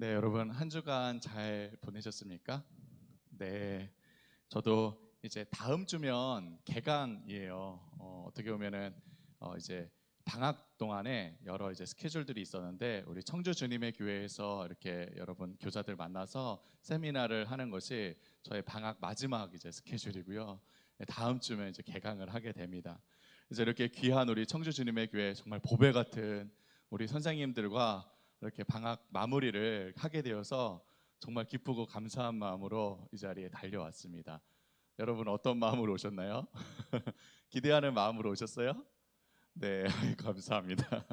네, 여러분 한 주간 잘 보내셨습니까? 네, 저도 이제 다음 주면 개강이에요. 어떻게 보면은 이제 방학 동안에 여러 이제 스케줄들이 있었는데 우리 청주 주님의 교회에서 이렇게 여러분 교사들 만나서 세미나를 하는 것이 저의 방학 마지막 이제 스케줄이고요. 네, 다음 주면 이제 개강을 하게 됩니다. 이제 이렇게 귀한 우리 청주 주님의 교회 정말 보배 같은 우리 선생님들과 이렇게 방학 마무리를 하게 되어서 정말 기쁘고 감사한 마음으로 이 자리에 달려왔습니다. 여러분 어떤 마음으로 오셨나요? 기대하는 마음으로 오셨어요? 네, 감사합니다.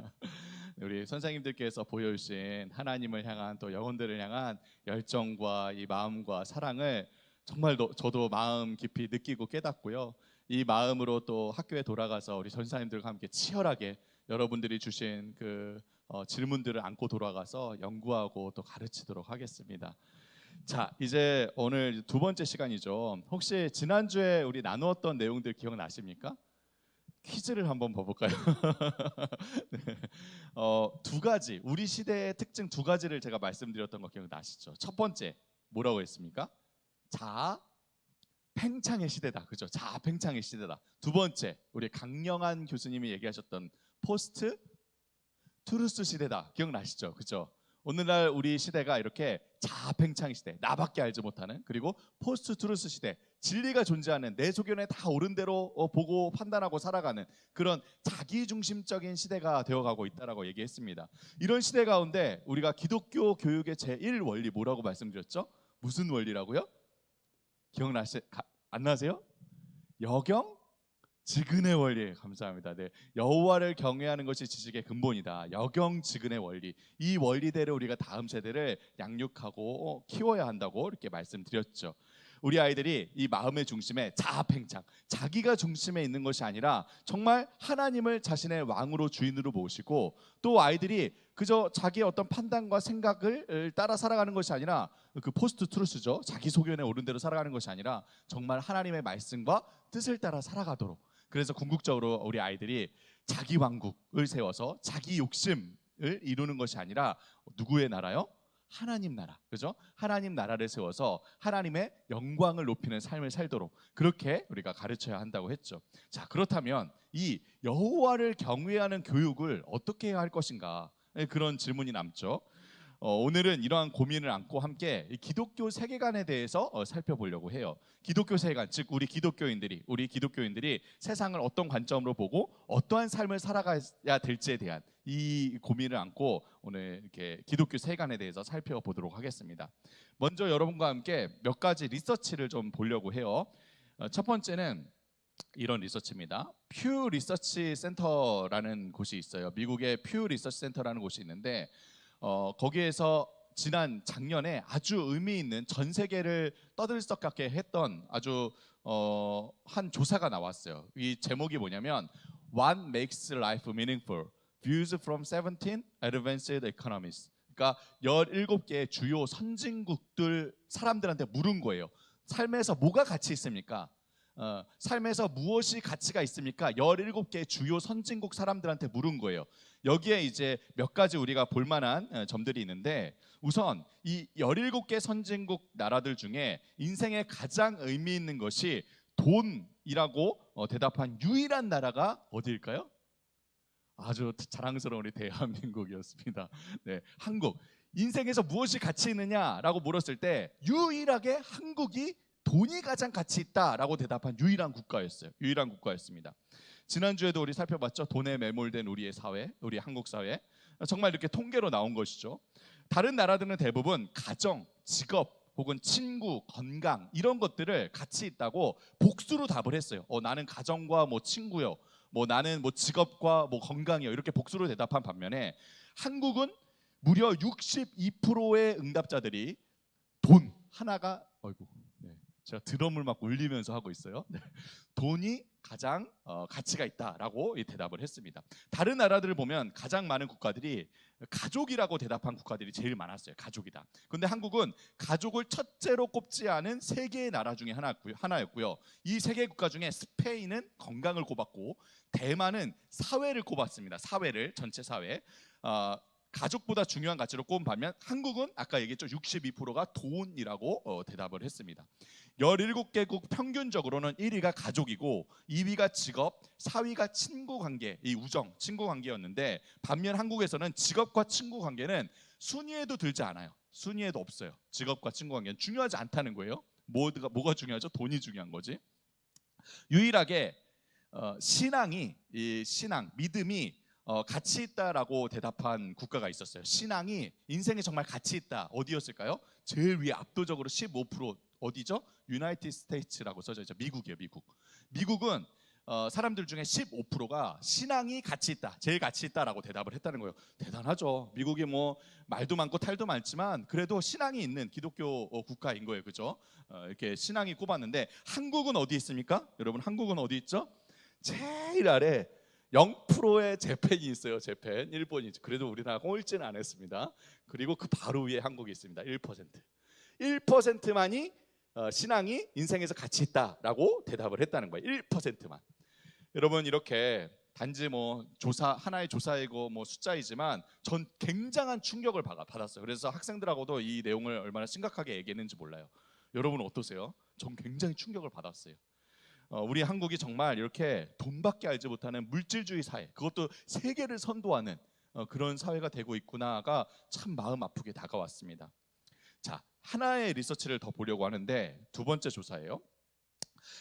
우리 선생님들께서 보여주신 하나님을 향한 또 영혼들을 향한 열정과 이 마음과 사랑을 정말 저도 마음 깊이 느끼고 깨닫고요. 이 마음으로 또 학교에 돌아가서 우리 전사님들과 함께 치열하게 여러분들이 주신 그 질문들을 안고 돌아가서 연구하고 또 가르치도록 하겠습니다. 자, 이제 오늘 두 번째 시간이죠. 혹시 지난주에 우리 나누었던 내용들 기억나십니까? 퀴즈를 한번 봐볼까요? 네. 두 가지 우리 시대의 특징 두 가지를 제가 말씀드렸던 거 기억나시죠? 첫 번째 뭐라고 했습니까? 자아 팽창의 시대다, 그죠? 자아 팽창의 시대다. 두 번째 우리 강영한 교수님이 얘기하셨던 포스트 트루스 시대다. 기억나시죠? 그죠? 오늘날 우리 시대가 이렇게 자아팽창 시대, 나밖에 알지 못하는, 그리고 포스트 트루스 시대, 진리가 존재하는 내 소견에 다 옳은 대로 보고 판단하고 살아가는 그런 자기중심적인 시대가 되어가고 있다라고 얘기했습니다. 이런 시대 가운데 우리가 기독교 교육의 제1원리 뭐라고 말씀드렸죠? 무슨 원리라고요? 안 나세요? 여경 지근의 원리. 감사합니다. 네, 여호와를 경외하는 것이 지식의 근본이다. 여경지근의 원리. 이 원리대로 우리가 다음 세대를 양육하고 키워야 한다고 이렇게 말씀드렸죠. 우리 아이들이 이 마음의 중심에 자아팽창, 자기가 중심에 있는 것이 아니라 정말 하나님을 자신의 왕으로 주인으로 모시고, 또 아이들이 그저 자기의 어떤 판단과 생각을 따라 살아가는 것이 아니라 그 포스트 트루스죠. 자기 소견에 옳은 대로 살아가는 것이 아니라 정말 하나님의 말씀과 뜻을 따라 살아가도록. 그래서 궁극적으로 우리 아이들이 자기 왕국을 세워서 자기 욕심을 이루는 것이 아니라 누구의 나라요? 하나님 나라, 그죠? 하나님 나라를 세워서 하나님의 영광을 높이는 삶을 살도록 그렇게 우리가 가르쳐야 한다고 했죠. 자, 그렇다면 이 여호와를 경외하는 교육을 어떻게 해야 할 것인가, 그런 질문이 남죠. 오늘은 이러한 고민을 안고 함께 기독교 세계관에 대해서 살펴보려고 해요. 기독교 세계관, 즉 우리 기독교인들이 세상을 어떤 관점으로 보고 어떠한 삶을 살아가야 될지에 대한 이 고민을 안고 오늘 이렇게 기독교 세계관에 대해서 살펴보도록 하겠습니다. 먼저 여러분과 함께 몇 가지 리서치를 좀 보려고 해요. 첫 번째는 이런 리서치입니다. 퓨 리서치 센터라는 곳이 있어요. 미국의 퓨 리서치 센터라는 곳이 있는데 거기에서 지난 작년에 아주 의미 있는 전 세계를 떠들썩하게 했던 아주 한 조사가 나왔어요. 이 제목이 뭐냐면 What makes life meaningful? Views from 17 advanced economies. 그러니까 17개의 주요 선진국들 사람들한테 물은 거예요. 삶에서 뭐가 가치 있습니까? 삶에서 무엇이 가치가 있습니까? 17개의 주요 선진국 사람들한테 물은 거예요. 여기에 이제 몇 가지 우리가 볼만한 점들이 있는데, 우선 이 17개 선진국 나라들 중에 인생에 가장 의미 있는 것이 돈이라고 대답한 유일한 나라가 어디일까요? 아주 자랑스러운 우리 대한민국이었습니다. 네, 한국. 인생에서 무엇이 가치 있느냐라고 물었을 때 유일하게 한국이 돈이 가장 가치 있다라고 대답한 유일한 국가였습니다. 지난주에도 우리 살펴봤죠. 돈에 매몰된 우리의 사회, 우리 한국 사회. 정말 이렇게 통계로 나온 것이죠. 다른 나라들은 대부분 가정, 직업, 혹은 친구, 건강 이런 것들을 가치 있다고 복수로 답을 했어요. 나는 가정과 뭐 친구요, 뭐 나는 뭐 직업과 뭐 건강이요, 이렇게 복수로 대답한 반면에 한국은 무려 62%의 응답자들이 돈 하나가, 제가 드럼을 막 울리면서 하고 있어요. 네. 돈이 가장 가치가 있다라고 대답을 했습니다. 다른 나라들을 보면 가장 많은 국가들이 가족이라고 대답한 국가들이 제일 많았어요. 가족이다. 그런데 한국은 가족을 첫째로 꼽지 않은 세 개의 나라 중에 하나였고요. 이 세 개 국가 중에 스페인은 건강을 꼽았고, 대만은 사회를 꼽았습니다. 사회를, 전체 사회. 가족보다 중요한 가치로 꼽은 반면 한국은 아까 얘기했죠. 62%가 돈이라고 대답을 했습니다. 17개국 평균적으로는 1위가 가족이고 2위가 직업, 4위가 친구 관계, 이 우정, 친구 관계였는데 반면 한국에서는 직업과 친구 관계는 순위에도 들지 않아요. 순위에도 없어요. 직업과 친구 관계는 중요하지 않다는 거예요. 뭐가 중요하죠? 돈이 중요한 거지. 유일하게 신앙, 믿음이 가치 있다라고 대답한 국가가 있었어요. 신앙이 인생에 정말 가치 있다. 어디였을까요? 제일 위에 압도적으로 15% 어디죠? 유나이티드 스테이츠라고 써져 있죠. 미국이에요. 미국은 사람들 중에 15%가 신앙이 가치 있다, 제일 가치 있다라고 대답을 했다는 거예요. 대단하죠. 미국이 뭐 말도 많고 탈도 많지만 그래도 신앙이 있는 기독교 국가인 거예요. 그죠? 이렇게 신앙이 꼽았는데 한국은 어디 있습니까? 여러분, 한국은 어디 있죠? 제일 아래 0%의 재팬이 있어요. 재팬, 일본이. 그래도 우리나라 꼴찌는 안 했습니다. 그리고 그 바로 위에 한국이 있습니다. 1%만이 신앙이 인생에서 가치 있다라고 대답을 했다는 거예요. 1%만. 여러분, 이렇게 단지 뭐 하나의 조사이고 뭐 숫자이지만 전 굉장한 충격을 받았어요. 그래서 학생들하고도 이 내용을 얼마나 심각하게 얘기했는지 몰라요. 여러분 어떠세요? 전 굉장히 충격을 받았어요. 우리 한국이 정말 이렇게 돈밖에 알지 못하는 물질주의 사회, 그것도 세계를 선도하는 그런 사회가 되고 있구나가 참 마음 아프게 다가왔습니다. 자, 하나의 리서치를 더 보려고 하는데 두 번째 조사예요.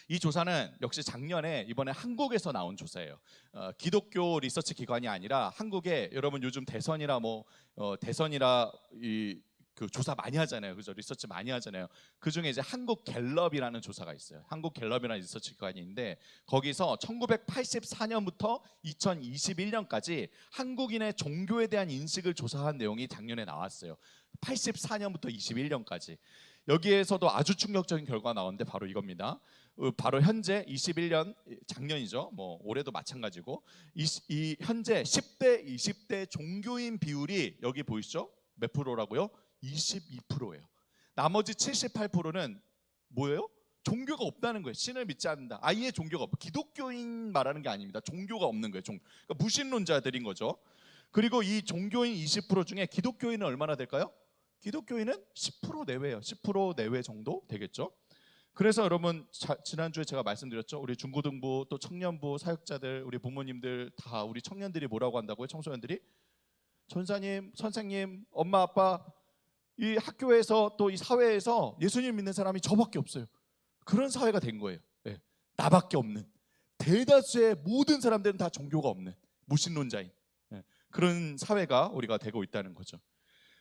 이 조사는 역시 작년에 이번에 한국에서 나온 조사예요. 기독교 리서치 기관이 아니라 한국에, 여러분 요즘 대선이라 그 조사 많이 하잖아요. 그죠? 리서치 많이 하잖아요. 그 중에 이제 한국 갤럽이라는 조사가 있어요. 한국 갤럽이라는 리서치 기관이 있는데 거기서 1984년부터 2021년까지 한국인의 종교에 대한 인식을 조사한 내용이 작년에 나왔어요. 84년부터 21년까지. 여기에서도 아주 충격적인 결과가 나왔는데 바로 이겁니다. 바로 현재 21년, 작년이죠. 뭐 올해도 마찬가지고 이 현재 10대, 20대 종교인 비율이 여기 보이시죠? 몇 프로라고요? 22%예요. 나머지 78%는 뭐예요? 종교가 없다는 거예요. 신을 믿지 않는다. 아예 종교가 없고, 기독교인 말하는 게 아닙니다. 종교가 없는 거예요. 그러니까 무신론자들인 거죠. 그리고 이 종교인 20% 중에 기독교인은 얼마나 될까요? 기독교인은 10% 내외예요. 10% 내외 정도 되겠죠. 그래서 여러분, 지난주에 제가 말씀드렸죠. 우리 중고등부 또 청년부 사역자들, 우리 부모님들 다 우리 청년들이 뭐라고 한다고요? 청소년들이? 전사님, 선생님, 엄마, 아빠, 이 학교에서 또 이 사회에서 예수님 믿는 사람이 저밖에 없어요. 그런 사회가 된 거예요. 네. 나밖에 없는, 대다수의 모든 사람들은 다 종교가 없는 무신론자인, 네. 그런 사회가 우리가 되고 있다는 거죠.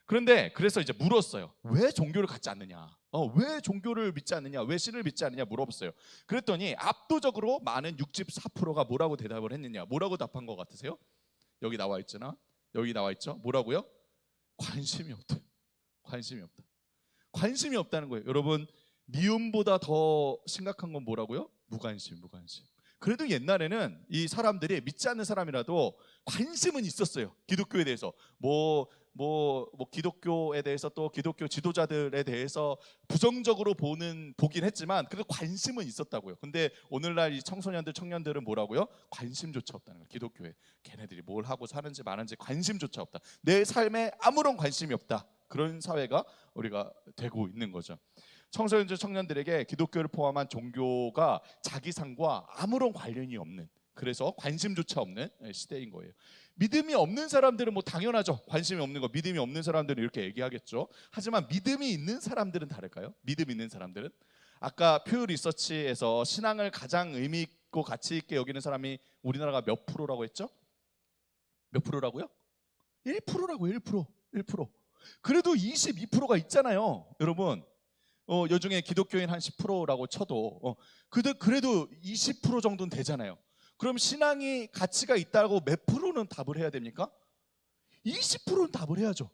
그런데 그래서 이제 물었어요. 왜 종교를 갖지 않느냐? 왜 종교를 믿지 않느냐? 왜 신을 믿지 않느냐 물어봤어요. 그랬더니 압도적으로 많은 64%가 뭐라고 대답을 했느냐? 뭐라고 답한 것 같으세요? 여기 나와 있잖아. 여기 나와 있죠. 뭐라고요? 관심이 없다. 관심이 없다. 관심이 없다는 거예요. 여러분, 미움보다 더 심각한 건 뭐라고요? 무관심. 그래도 옛날에는 이 사람들이 믿지 않는 사람이라도 관심은 있었어요. 기독교에 대해서 뭐 기독교에 대해서, 또 기독교 지도자들에 대해서 부정적으로 보긴 했지만 그래도 관심은 있었다고요. 근데 오늘날 이 청년들은 뭐라고요? 관심조차 없다는 거예요. 기독교에 걔네들이 뭘 하고 사는지 마는지 관심조차 없다. 내 삶에 아무런 관심이 없다. 그런 사회가 우리가 되고 있는 거죠. 청년들에게 기독교를 포함한 종교가 자기 삶과 아무런 관련이 없는, 그래서 관심조차 없는 시대인 거예요. 믿음이 없는 사람들은 뭐 당연하죠. 관심이 없는 거. 믿음이 없는 사람들은 이렇게 얘기하겠죠. 하지만 믿음이 있는 사람들은 다를까요? 믿음 있는 사람들은, 아까 퓨 리서치에서 신앙을 가장 의미 있고 가치 있게 여기는 사람이 우리나라가 몇 프로라고 했죠? 몇 프로라고요? 1%라고. 1%. 그래도 22%가 있잖아요. 여러분, 여중에 기독교인 한 10%라고 쳐도 그래도 20% 정도는 되잖아요. 그럼 신앙이 가치가 있다고 몇 프로는 답을 해야 됩니까? 20%는 답을 해야죠.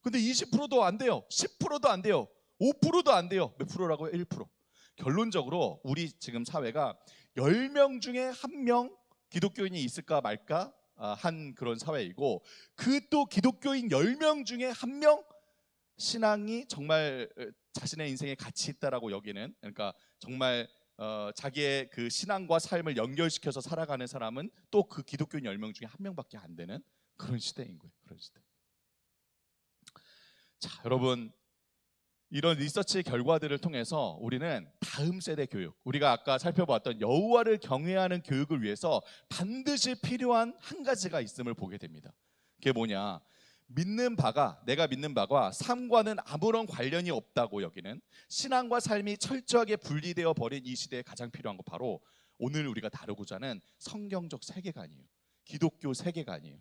근데 20%도 안 돼요. 10%도 안 돼요. 5%도 안 돼요. 몇 프로라고요? 1%. 결론적으로 우리 지금 사회가 10명 중에 1명 기독교인이 있을까 말까 한 그런 사회이고, 그 또 기독교인 10명 중에 1명 신앙이 정말 자신의 인생에 가치 있다라고 여기는, 그러니까 정말 자기의 그 신앙과 삶을 연결시켜서 살아가는 사람은 또 그 기독교인 10명 중에 1명밖에 안 되는 그런 시대인 거예요. 그런 시대. 자, 여러분 이런 리서치 결과들을 통해서 우리는 다음 세대 교육, 우리가 아까 살펴봤던 여호와를 경외하는 교육을 위해서 반드시 필요한 한 가지가 있음을 보게 됩니다. 그게 뭐냐? 내가 믿는 바가 삶과는 아무런 관련이 없다고 여기는 신앙과 삶이 철저하게 분리되어 버린 이 시대에 가장 필요한 거 바로 오늘 우리가 다루고자 하는 성경적 세계관이에요. 기독교 세계관이에요.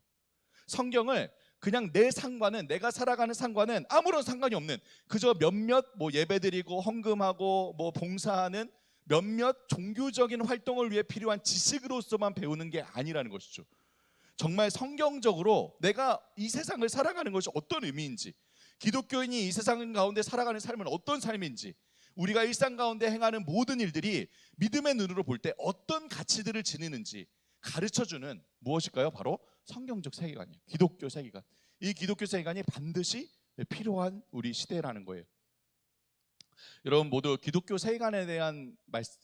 성경을 그냥 내가 살아가는 상관은 아무런 상관이 없는 그저 몇몇 예배드리고 헌금하고 봉사하는 몇몇 종교적인 활동을 위해 필요한 지식으로서만 배우는 게 아니라는 것이죠. 정말 성경적으로 내가 이 세상을 살아가는 것이 어떤 의미인지, 기독교인이 이 세상 가운데 살아가는 삶은 어떤 삶인지, 우리가 일상 가운데 행하는 모든 일들이 믿음의 눈으로 볼 때 어떤 가치들을 지니는지 가르쳐주는 무엇일까요? 바로 성경적 세계관이에요. 기독교 세계관. 이 기독교 세계관이 반드시 필요한 우리 시대라는 거예요. 여러분 모두 기독교 세계관에 대한 말씀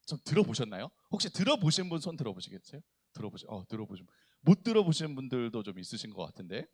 좀 들어보셨나요? 혹시 들어보신 분 손 들어보시겠어요? 들어보신 못 들어보신 분들도 좀 있으신 것 같은데,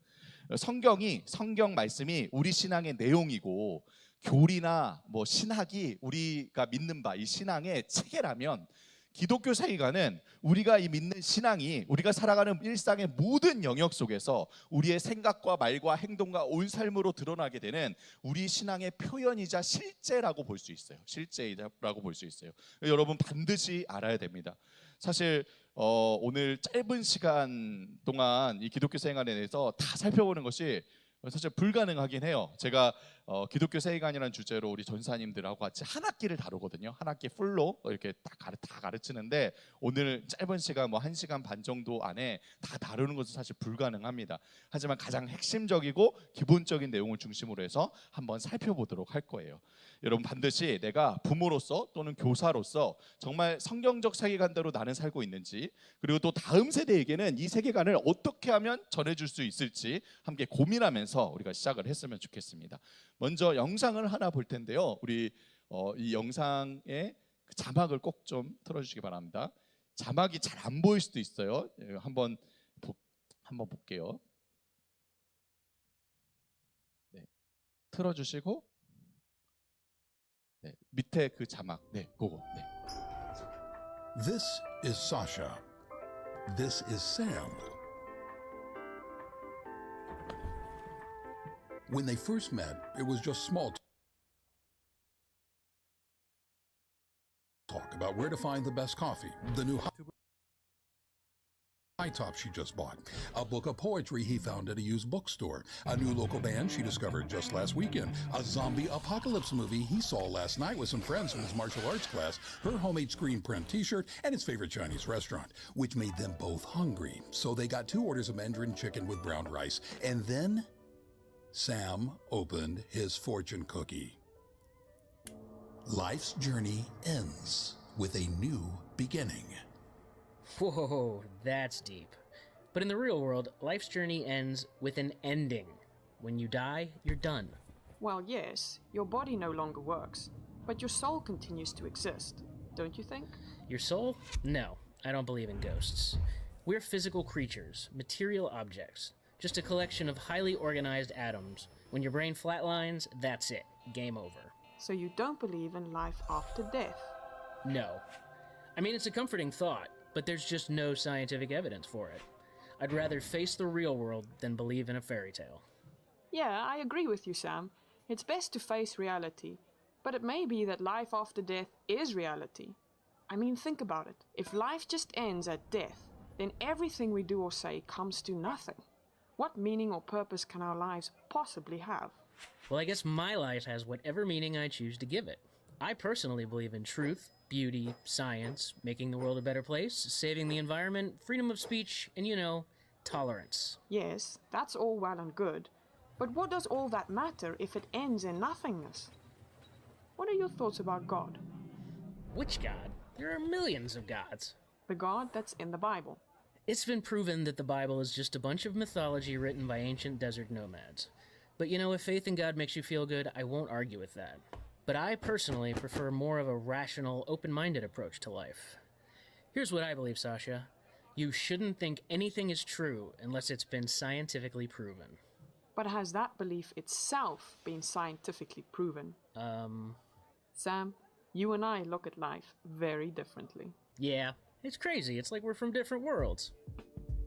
성경 말씀이 우리 신앙의 내용이고 교리나 신학이 우리가 믿는 바 이 신앙의 체계라면, 기독교 세계관은 우리가 이 믿는 신앙이 우리가 살아가는 일상의 모든 영역 속에서 우리의 생각과 말과 행동과 온 삶으로 드러나게 되는 우리 신앙의 표현이자 실제라고 볼 수 있어요. 실제라고 볼 수 있어요. 여러분 반드시 알아야 됩니다. 사실 오늘 짧은 시간 동안 이 기독교 세계관에 대해서 다 살펴보는 것이 사실 불가능하긴 해요. 제가 기독교 세계관이라는 주제로 우리 전사님들하고 같이 한 학기를 다루거든요. 한 학기 풀로 이렇게 다 가르치는데 오늘 짧은 시간 1시간 반 정도 안에 다 다루는 것은 사실 불가능합니다. 하지만 가장 핵심적이고 기본적인 내용을 중심으로 해서 한번 살펴보도록 할 거예요. 여러분 반드시 내가 부모로서 또는 교사로서 정말 성경적 세계관대로 나는 살고 있는지, 그리고 또 다음 세대에게는 이 세계관을 어떻게 하면 전해줄 수 있을지 함께 고민하면서 우리가 시작을 했으면 좋겠습니다. 먼저 영상을 하나 볼 텐데요. 우리 이 영상의 자막을 꼭 좀 틀어주시기 바랍니다. 자막이 잘 안 보일 수도 있어요. 한번 볼게요. 네, 틀어주시고 밑에 그 자막, 그거. This is Sasha. This is Sam. When they first met, it was just small talk about where to find the best coffee, the new high top she just bought, a book of poetry he found at a used bookstore, a new local band she discovered just last weekend, a zombie apocalypse movie he saw last night with some friends from his martial arts class, her homemade screen print t-shirt, and his favorite Chinese restaurant, which made them both hungry. So they got 2 orders of Mandarin chicken with brown rice. And then Sam opened his fortune cookie. Life's journey ends with a new beginning. Whoa, that's deep. But in the real world, life's journey ends with an ending. When you die, you're done. Well, yes, your body no longer works, but your soul continues to exist, don't you think? Your soul? No, I don't believe in ghosts. We're physical creatures, material objects, just a collection of highly organized atoms. When your brain flatlines, that's it. Game over. So you don't believe in life after death? No. I mean, it's a comforting thought, but there's just no scientific evidence for it. I'd rather face the real world than believe in a fairy tale. Yeah, I agree with you, Sam. It's best to face reality, but it may be that life after death is reality. I mean, think about it. If life just ends at death, then everything we do or say comes to nothing. What meaning or purpose can our lives possibly have? Well, I guess my life has whatever meaning I choose to give it. I personally believe in truth, beauty, science, making the world a better place, saving the environment, freedom of speech, and, tolerance. Yes, that's all well and good. But what does all that matter if it ends in nothingness? What are your thoughts about God? Which God? There are millions of gods. The God that's in the Bible. It's been proven that the Bible is just a bunch of mythology written by ancient desert nomads. But if faith in God makes you feel good, I won't argue with that. But I personally prefer more of a rational, open-minded approach to life. Here's what I believe, Sasha. You shouldn't think anything is true unless it's been scientifically proven. But has that belief itself been scientifically proven? Sam, you and I look at life very differently. Yeah, it's crazy. It's like we're from different worlds.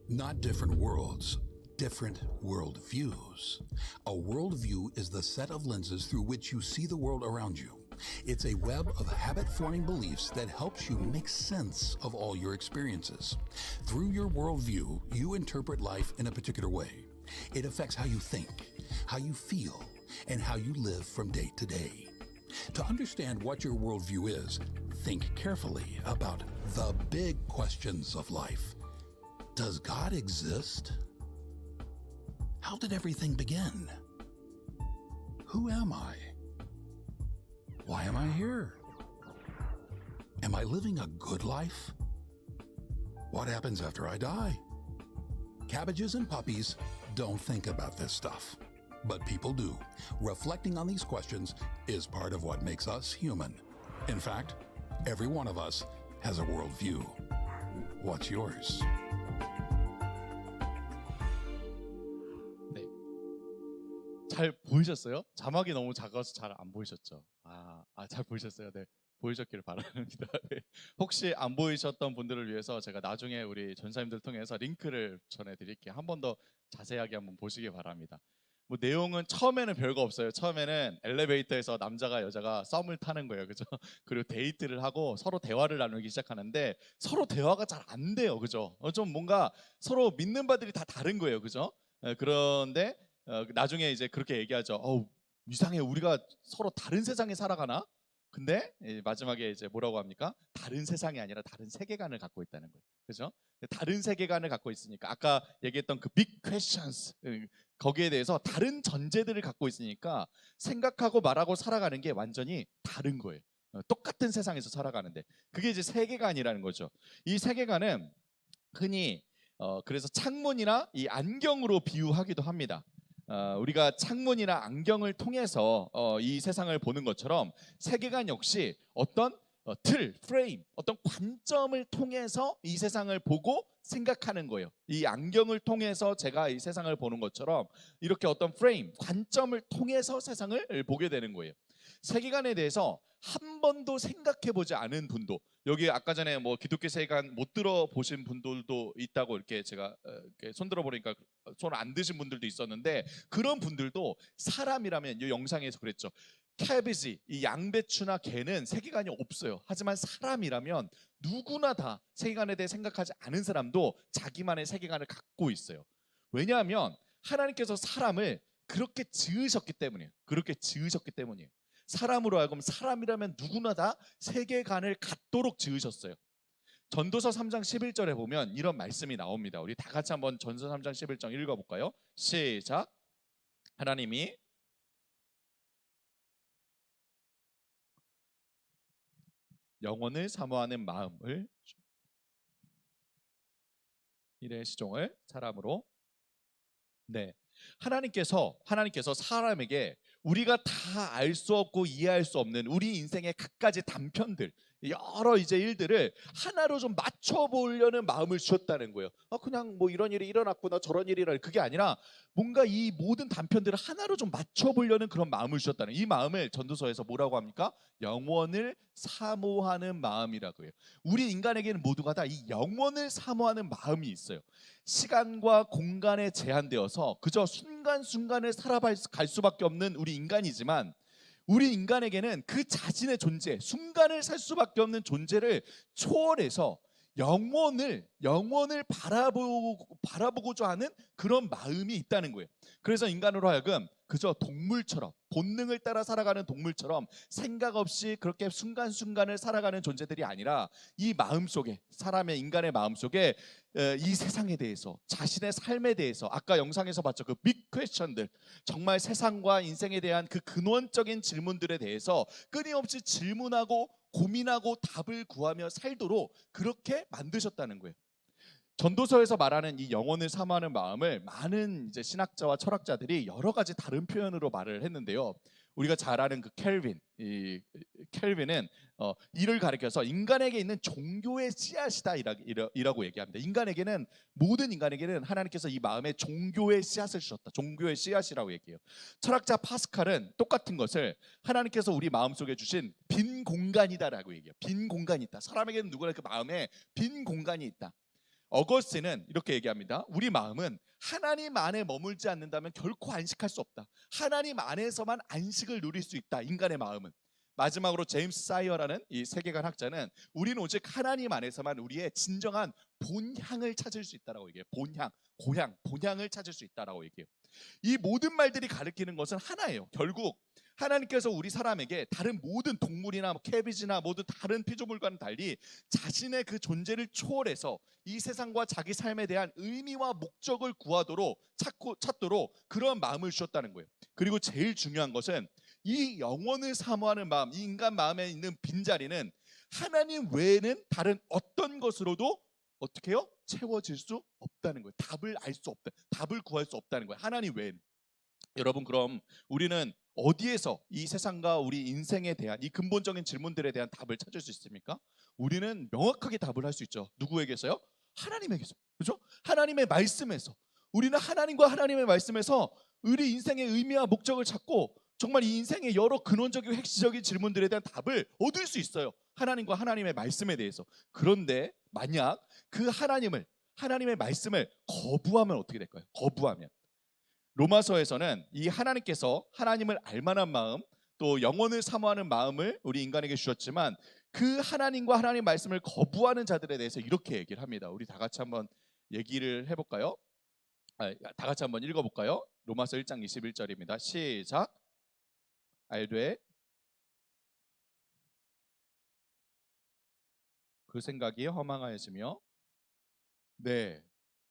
Not different worlds, different worldviews. A worldview is the set of lenses through which you see the world around you. It's a web of habit-forming beliefs that helps you make sense of all your experiences. Through your worldview, you interpret life in a particular way. It affects how you think, how you feel, and how you live from day to day. To understand what your worldview is, think carefully about the big questions of life. Does God exist? How did everything begin? Who am I? Why am I here? Am I living a good life? What happens after I die? Cabbages and puppies don't think about this stuff, but people do. Reflecting on these questions is part of what makes us human. In fact, every one of us has a worldview. What's yours? 네. 잘 보이셨어요? 자막이 너무 작아서 잘 안 보이셨죠? 잘 보이셨어요? 네. 보이셨기를 바랍니다. 네. 혹시 안 보이셨던 분들을 위해서 제가 나중에 우리 전사님들 통해서 링크를 전해드릴게요. 한 번 더 자세하게 한번 보시기 바랍니다. 뭐 내용은 처음에는 별거 없어요. 처음에는 엘리베이터에서 남자가 여자가 썸을 타는 거예요. 그죠? 그리고 데이트를 하고 서로 대화를 나누기 시작하는데 서로 대화가 잘 안 돼요. 그죠? 좀 뭔가 서로 믿는 바들이 다 다른 거예요. 그죠? 그런데 나중에 이제 그렇게 얘기하죠. 이상해. 우리가 서로 다른 세상에 살아가나? 근데 마지막에 이제 뭐라고 합니까? 다른 세상이 아니라 다른 세계관을 갖고 있다는 거예요. 그죠? 다른 세계관을 갖고 있으니까 아까 얘기했던 그 big questions 거기에 대해서 다른 전제들을 갖고 있으니까 생각하고 말하고 살아가는 게 완전히 다른 거예요. 똑같은 세상에서 살아가는데 그게 이제 세계관이라는 거죠. 이 세계관은 흔히 그래서 창문이나 이 안경으로 비유하기도 합니다. 우리가 창문이나 안경을 통해서 이 세상을 보는 것처럼 세계관 역시 어떤 틀, 프레임, 어떤 관점을 통해서 이 세상을 보고 생각하는 거예요. 이 안경을 통해서 제가 이 세상을 보는 것처럼 이렇게 어떤 프레임, 관점을 통해서 세상을 보게 되는 거예요. 세계관에 대해서 한 번도 생각해 보지 않은 분도, 여기 아까 전에 뭐 기독교 세계관 못 들어보신 분들도 있다고 이렇게 제가 이렇게 손 들어보니까 손 안 드신 분들도 있었는데, 그런 분들도 사람이라면, 이 영상에서 그랬죠. 캐비지, 이 양배추나 개는 세계관이 없어요. 하지만 사람이라면 누구나 다 세계관에 대해 생각하지 않은 사람도 자기만의 세계관을 갖고 있어요. 왜냐하면 하나님께서 사람을 그렇게 지으셨기 때문이에요. 그렇게 지으셨기 때문이에요. 사람으로 하여금 사람이라면 누구나 다 세계관을 갖도록 지으셨어요. 전도서 3장 11절에 보면 이런 말씀이 나옵니다. 우리 다 같이 한번 전도서 3장 11절 읽어볼까요? 시작. 하나님이 영혼을 사모하는 마음을 일의 시종을 사람으로, 네, 하나님께서 사람에게 우리가 다 알 수 없고 이해할 수 없는 우리 인생의 갖가지 단편들, 여러 이제 일들을 하나로 좀 맞춰보려는 마음을 주셨다는 거예요. 그냥 뭐 이런 일이 일어났구나, 저런 일이 일어나, 그게 아니라 뭔가 이 모든 단편들을 하나로 좀 맞춰보려는 그런 마음을 주셨다는, 이 마음을 전도서에서 뭐라고 합니까? 영원을 사모하는 마음이라고 해요. 우리 인간에게는 모두가 다 이 영원을 사모하는 마음이 있어요. 시간과 공간에 제한되어서 그저 순간순간을 살아갈 수밖에 없는 우리 인간이지만, 우리 인간에게는 그 자신의 존재, 순간을 살 수밖에 없는 존재를 초월해서 영원을 바라보고자 하는 그런 마음이 있다는 거예요. 그래서 인간으로 하여금 그저 동물처럼, 본능을 따라 살아가는 동물처럼 생각 없이 그렇게 순간순간을 살아가는 존재들이 아니라, 이 마음속에, 사람의, 인간의 마음속에 이 세상에 대해서, 자신의 삶에 대해서, 아까 영상에서 봤죠, 그 빅 퀘스천들, 정말 세상과 인생에 대한 그 근원적인 질문들에 대해서 끊임없이 질문하고 고민하고 답을 구하며 살도록 그렇게 만드셨다는 거예요. 전도서에서 말하는 이 영혼을 사모하는 마음을 많은 이제 신학자와 철학자들이 여러 가지 다른 표현으로 말을 했는데요. 우리가 잘 아는 그 켈빈, 이 켈빈은 이를 가리켜서 인간에게 있는 종교의 씨앗이다 이라고 얘기합니다. 모든 인간에게는 하나님께서 이 마음에 종교의 씨앗을 주셨다. 종교의 씨앗이라고 얘기해요. 철학자 파스칼은 똑같은 것을 하나님께서 우리 마음속에 주신 빈 공간이다라고 얘기해요. 빈 공간이 있다. 사람에게는 누구나 그 마음에 빈 공간이 있다. 어거스틴은 이렇게 얘기합니다. 우리 마음은 하나님 안에 머물지 않는다면 결코 안식할 수 없다. 하나님 안에서만 안식을 누릴 수 있다. 인간의 마음은. 마지막으로 제임스 사이어라는 이 세계관 학자는 우리는 오직 하나님 안에서만 우리의 진정한 본향을 찾을 수 있다라고 얘기해요. 본향, 고향, 본향을 찾을 수 있다라고 얘기해요. 이 모든 말들이 가리키는 것은 하나예요. 결국 하나님께서 우리 사람에게 다른 모든 동물이나 캐비지나 모든 다른 피조물과는 달리 자신의 그 존재를 초월해서 이 세상과 자기 삶에 대한 의미와 목적을 구하도록 찾도록 그런 마음을 주셨다는 거예요. 그리고 제일 중요한 것은 이 영혼을 사모하는 마음, 이 인간 마음에 있는 빈자리는 하나님 외에는 다른 어떤 것으로도 어떻게 해요? 채워질 수 없다는 거예요. 답을 알 수 없다. 답을 구할 수 없다는 거예요. 하나님 외에는. 여러분, 그럼 우리는 어디에서 이 세상과 우리 인생에 대한 이 근본적인 질문들에 대한 답을 찾을 수 있습니까? 우리는 명확하게 답을 할 수 있죠. 누구에게서요? 하나님에게서. 그렇죠? 하나님의 말씀에서. 우리는 하나님과 하나님의 말씀에서 우리 인생의 의미와 목적을 찾고 정말 이 인생의 여러 근원적이고 핵심적인 질문들에 대한 답을 얻을 수 있어요. 하나님과 하나님의 말씀에 대해서. 그런데 만약 그 하나님의 말씀을 거부하면 어떻게 될까요? 거부하면. 로마서에서는 이 하나님께서 하나님을 알만한 마음, 또 영혼을 사모하는 마음을 우리 인간에게 주셨지만 그 하나님과 하나님의 말씀을 거부하는 자들에 대해서 이렇게 얘기를 합니다. 우리 다 같이 한번 얘기를 해볼까요? 다 같이 한번 읽어볼까요? 로마서 1장 21절입니다. 시작. 알되 그 생각이 허망하였으며. 네,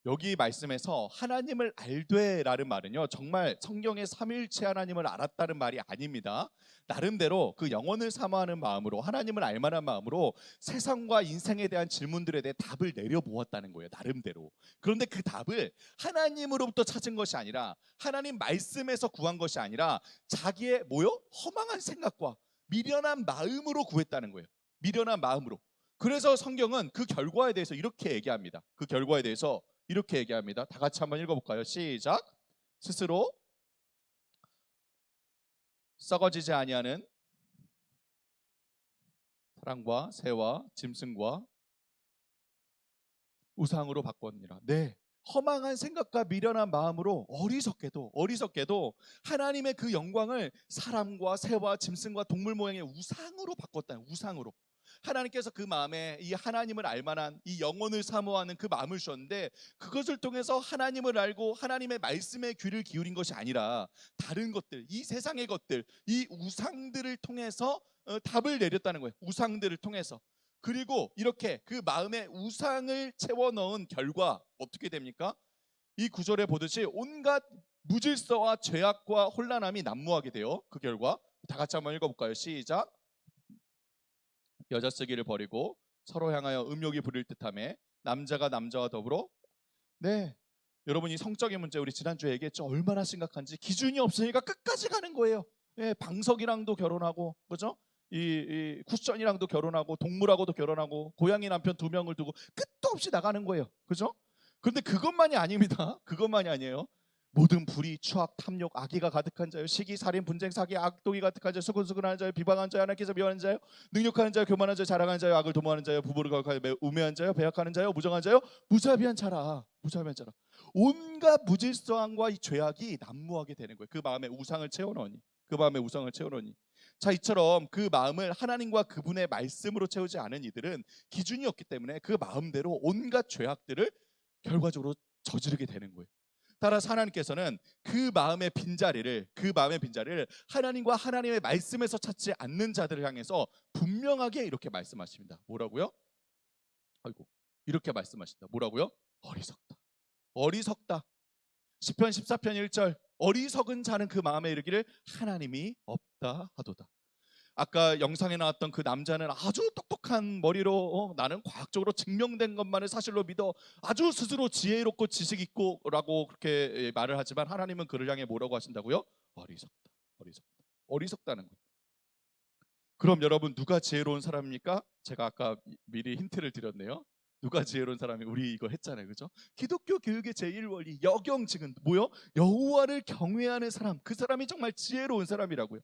여기 말씀에서 하나님을 알되라는 말은요, 정말 성경의 삼위일체 하나님을 알았다는 말이 아닙니다. 나름대로 그 영혼을 사모하는 마음으로, 하나님을 알만한 마음으로 세상과 인생에 대한 질문들에 대해 답을 내려보았다는 거예요. 나름대로. 그런데 그 답을 하나님으로부터 찾은 것이 아니라, 하나님 말씀에서 구한 것이 아니라 자기의 허망한 생각과 미련한 마음으로 구했다는 거예요. 미련한 마음으로. 그래서 성경은 그 결과에 대해서 이렇게 얘기합니다. 그 결과에 대해서 이렇게 얘기합니다. 다 같이 한번 읽어볼까요? 시작. 스스로 썩어지지 아니하는 사람과 새와 짐승과 우상으로 바꿨느니라. 네, 허망한 생각과 미련한 마음으로 어리석게도 하나님의 그 영광을 사람과 새와 짐승과 동물 모양의 우상으로 바꿨다는, 우상으로. 하나님께서 그 마음에 이 하나님을 알만한 이 영혼을 사모하는 그 마음을 주셨는데, 그것을 통해서 하나님을 알고 하나님의 말씀에 귀를 기울인 것이 아니라 다른 것들, 이 세상의 것들, 이 우상들을 통해서 답을 내렸다는 거예요. 우상들을 통해서. 그리고 이렇게 그 마음에 우상을 채워 넣은 결과 어떻게 됩니까? 이 구절에 보듯이 온갖 무질서와 죄악과 혼란함이 난무하게 돼요. 그 결과 다 같이 한번 읽어볼까요? 시작. 여자 쓰기를 버리고 서로 향하여 음욕이 부릴 듯하며 남자가 남자와 더불어. 네, 여러분, 이 성적인 문제 우리 지난주에 얘기했죠. 얼마나 심각한지. 기준이 없으니까 끝까지 가는 거예요. 예, 방석이랑도 결혼하고, 그죠? 이 쿠션이랑도 결혼하고, 동물하고도 결혼하고, 고양이 남편 2명을 두고 끝도 없이 나가는 거예요. 그죠? 그런데 그것만이 아닙니다. 그것만이 아니에요. 모든 불의, 추악, 탐욕, 악의가 가득한 자요, 시기, 살인, 분쟁, 사기, 악독이 가득한 자요, 수근수근하는 자요, 비방하는 자요, 하나님께서 미워하는 자요, 능력하는 자요, 교만한 자요, 자랑하는 자요, 악을 도모하는 자요, 부부를 거역하여 우매한 자요, 배약하는 자요, 무정한 자요, 무자비한 자라. 무자비한 자라. 온갖 무질서함과 이 죄악이 난무하게 되는 거예요. 그 마음에 우상을 채워넣으니. 그 마음에 우상을 채워넣으니. 자, 이처럼 그 마음을 하나님과 그분의 말씀으로 채우지 않은 이들은 기준이 없기 때문에 그 마음대로 온갖 죄악들을 결과적으로 저지르게 되는 거예요. 따라서 하나님께서는 그 마음의 빈자리를 하나님과 하나님의 말씀에서 찾지 않는 자들을 향해서 분명하게 이렇게 말씀하십니다. 뭐라고요? 이렇게 말씀하신다. 뭐라고요? 어리석다. 시편 14편 1절. 어리석은 자는 그 마음에 이르기를 하나님이 없다 하도다. 아까 영상에 나왔던 그 남자는 아주 똑똑한 머리로 나는 과학적으로 증명된 것만을 사실로 믿어 아주 스스로 지혜롭고 지식 있고 라고 그렇게 말을 하지만, 하나님은 그를 향해 뭐라고 하신다고요? 어리석다. 어리석다는 거예요. 그럼 여러분 누가 지혜로운 사람입니까? 제가 아까 미리 힌트를 드렸네요. 누가 지혜로운 사람이 우리 이거 했잖아요, 그죠? 기독교 교육의 제1원리 여경직은 뭐요? 여호와를 경외하는 사람, 그 사람이 정말 지혜로운 사람이라고요.